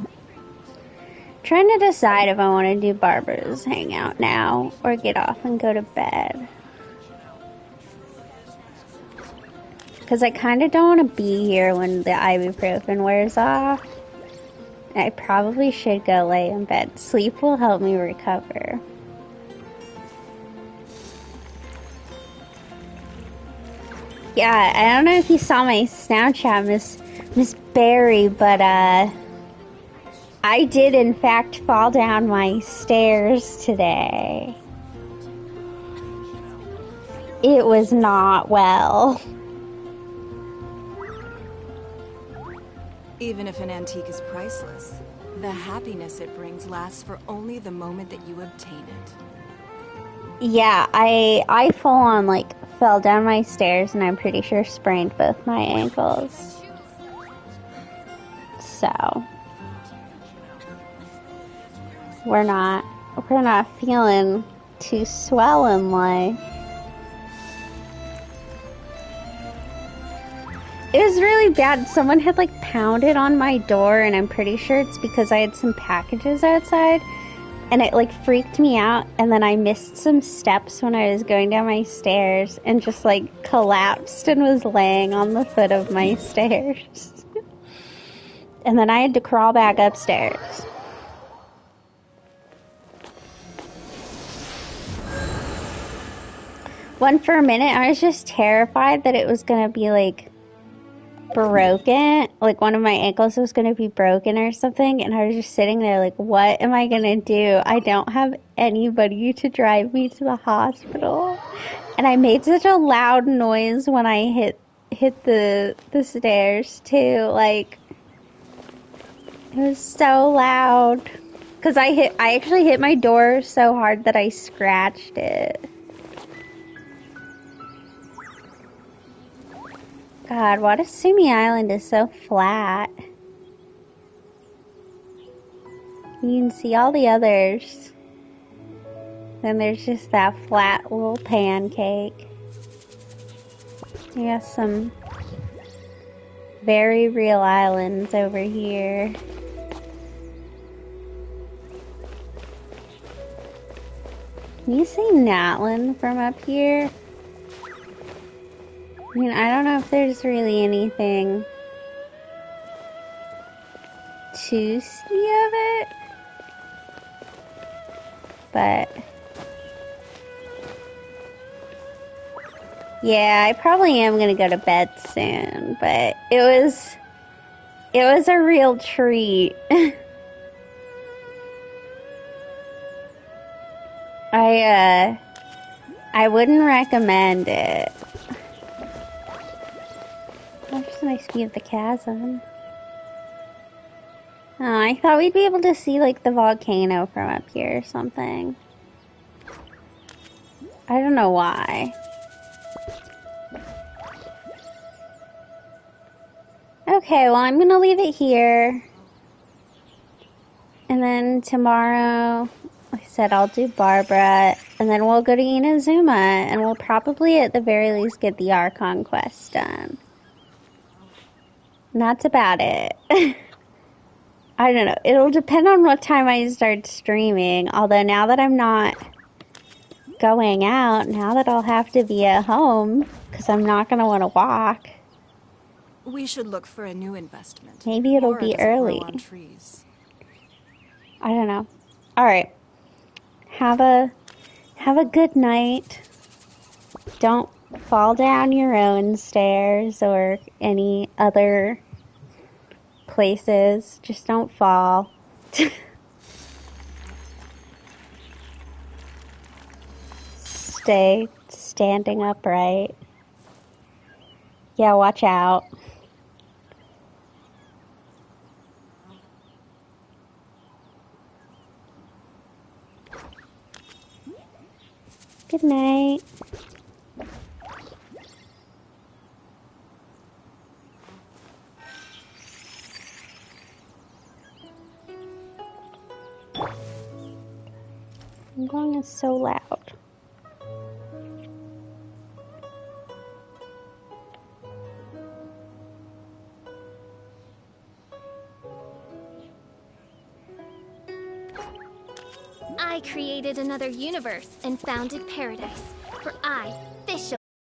trying to decide if I want to do Barbara's hangout now or get off and go to bed. Because I kind of don't want to be here when the ibuprofen wears off. I probably should go lay in bed. Sleep will help me recover. Yeah, I don't know if you saw my Snapchat, Miss Barry, but I did in fact fall down my stairs today. It was not well. Even if an antique is priceless, the happiness it brings lasts for only the moment that you obtain it. Yeah, I full on like fell down my stairs and I'm pretty sure sprained both my ankles. So we're not feeling too swell in life. It was really bad. Someone had like pounded on my door and I'm pretty sure it's because I had some packages outside and it like freaked me out, and then I missed some steps when I was going down my stairs and just like collapsed and was laying on the foot of my stairs. And then I had to crawl back upstairs. For a minute I was just terrified that it was gonna be like broken, like one of my ankles was going to be broken or something, and I was just sitting there like, what am I going to do? I don't have anybody to drive me to the hospital. And I made such a loud noise when I hit the stairs too, like it was so loud because I actually hit my door so hard that I scratched it. God, Watasumi Island is so flat. You can see all the others. Then there's just that flat little pancake. We got some very real islands over here. Can you see Natlan from up here? I mean, I don't know if there's really anything to see of it, but yeah, I probably am gonna go to bed soon, but it was a real treat. I wouldn't recommend it. Oh, just a nice view of the chasm. Oh, I thought we'd be able to see like the volcano from up here or something. I don't know why. Okay, well, I'm gonna leave it here. And then tomorrow, like I said, I'll do Barbara, and then we'll go to Inazuma, and we'll probably at the very least get the Archon quest done. And that's about it. I don't know. It'll depend on what time I start streaming. Although now that I'm not going out, now that I'll have to be at home, because I'm not going to want to walk. We should look for a new investment. Maybe it'll Or be does it grow early. on trees? I don't know. Alright. Have a good night. Don't fall down your own stairs or any other places. Just don't fall. Stay standing upright. Yeah, watch out. Good night. The gong is so loud. I created another universe and founded paradise, for I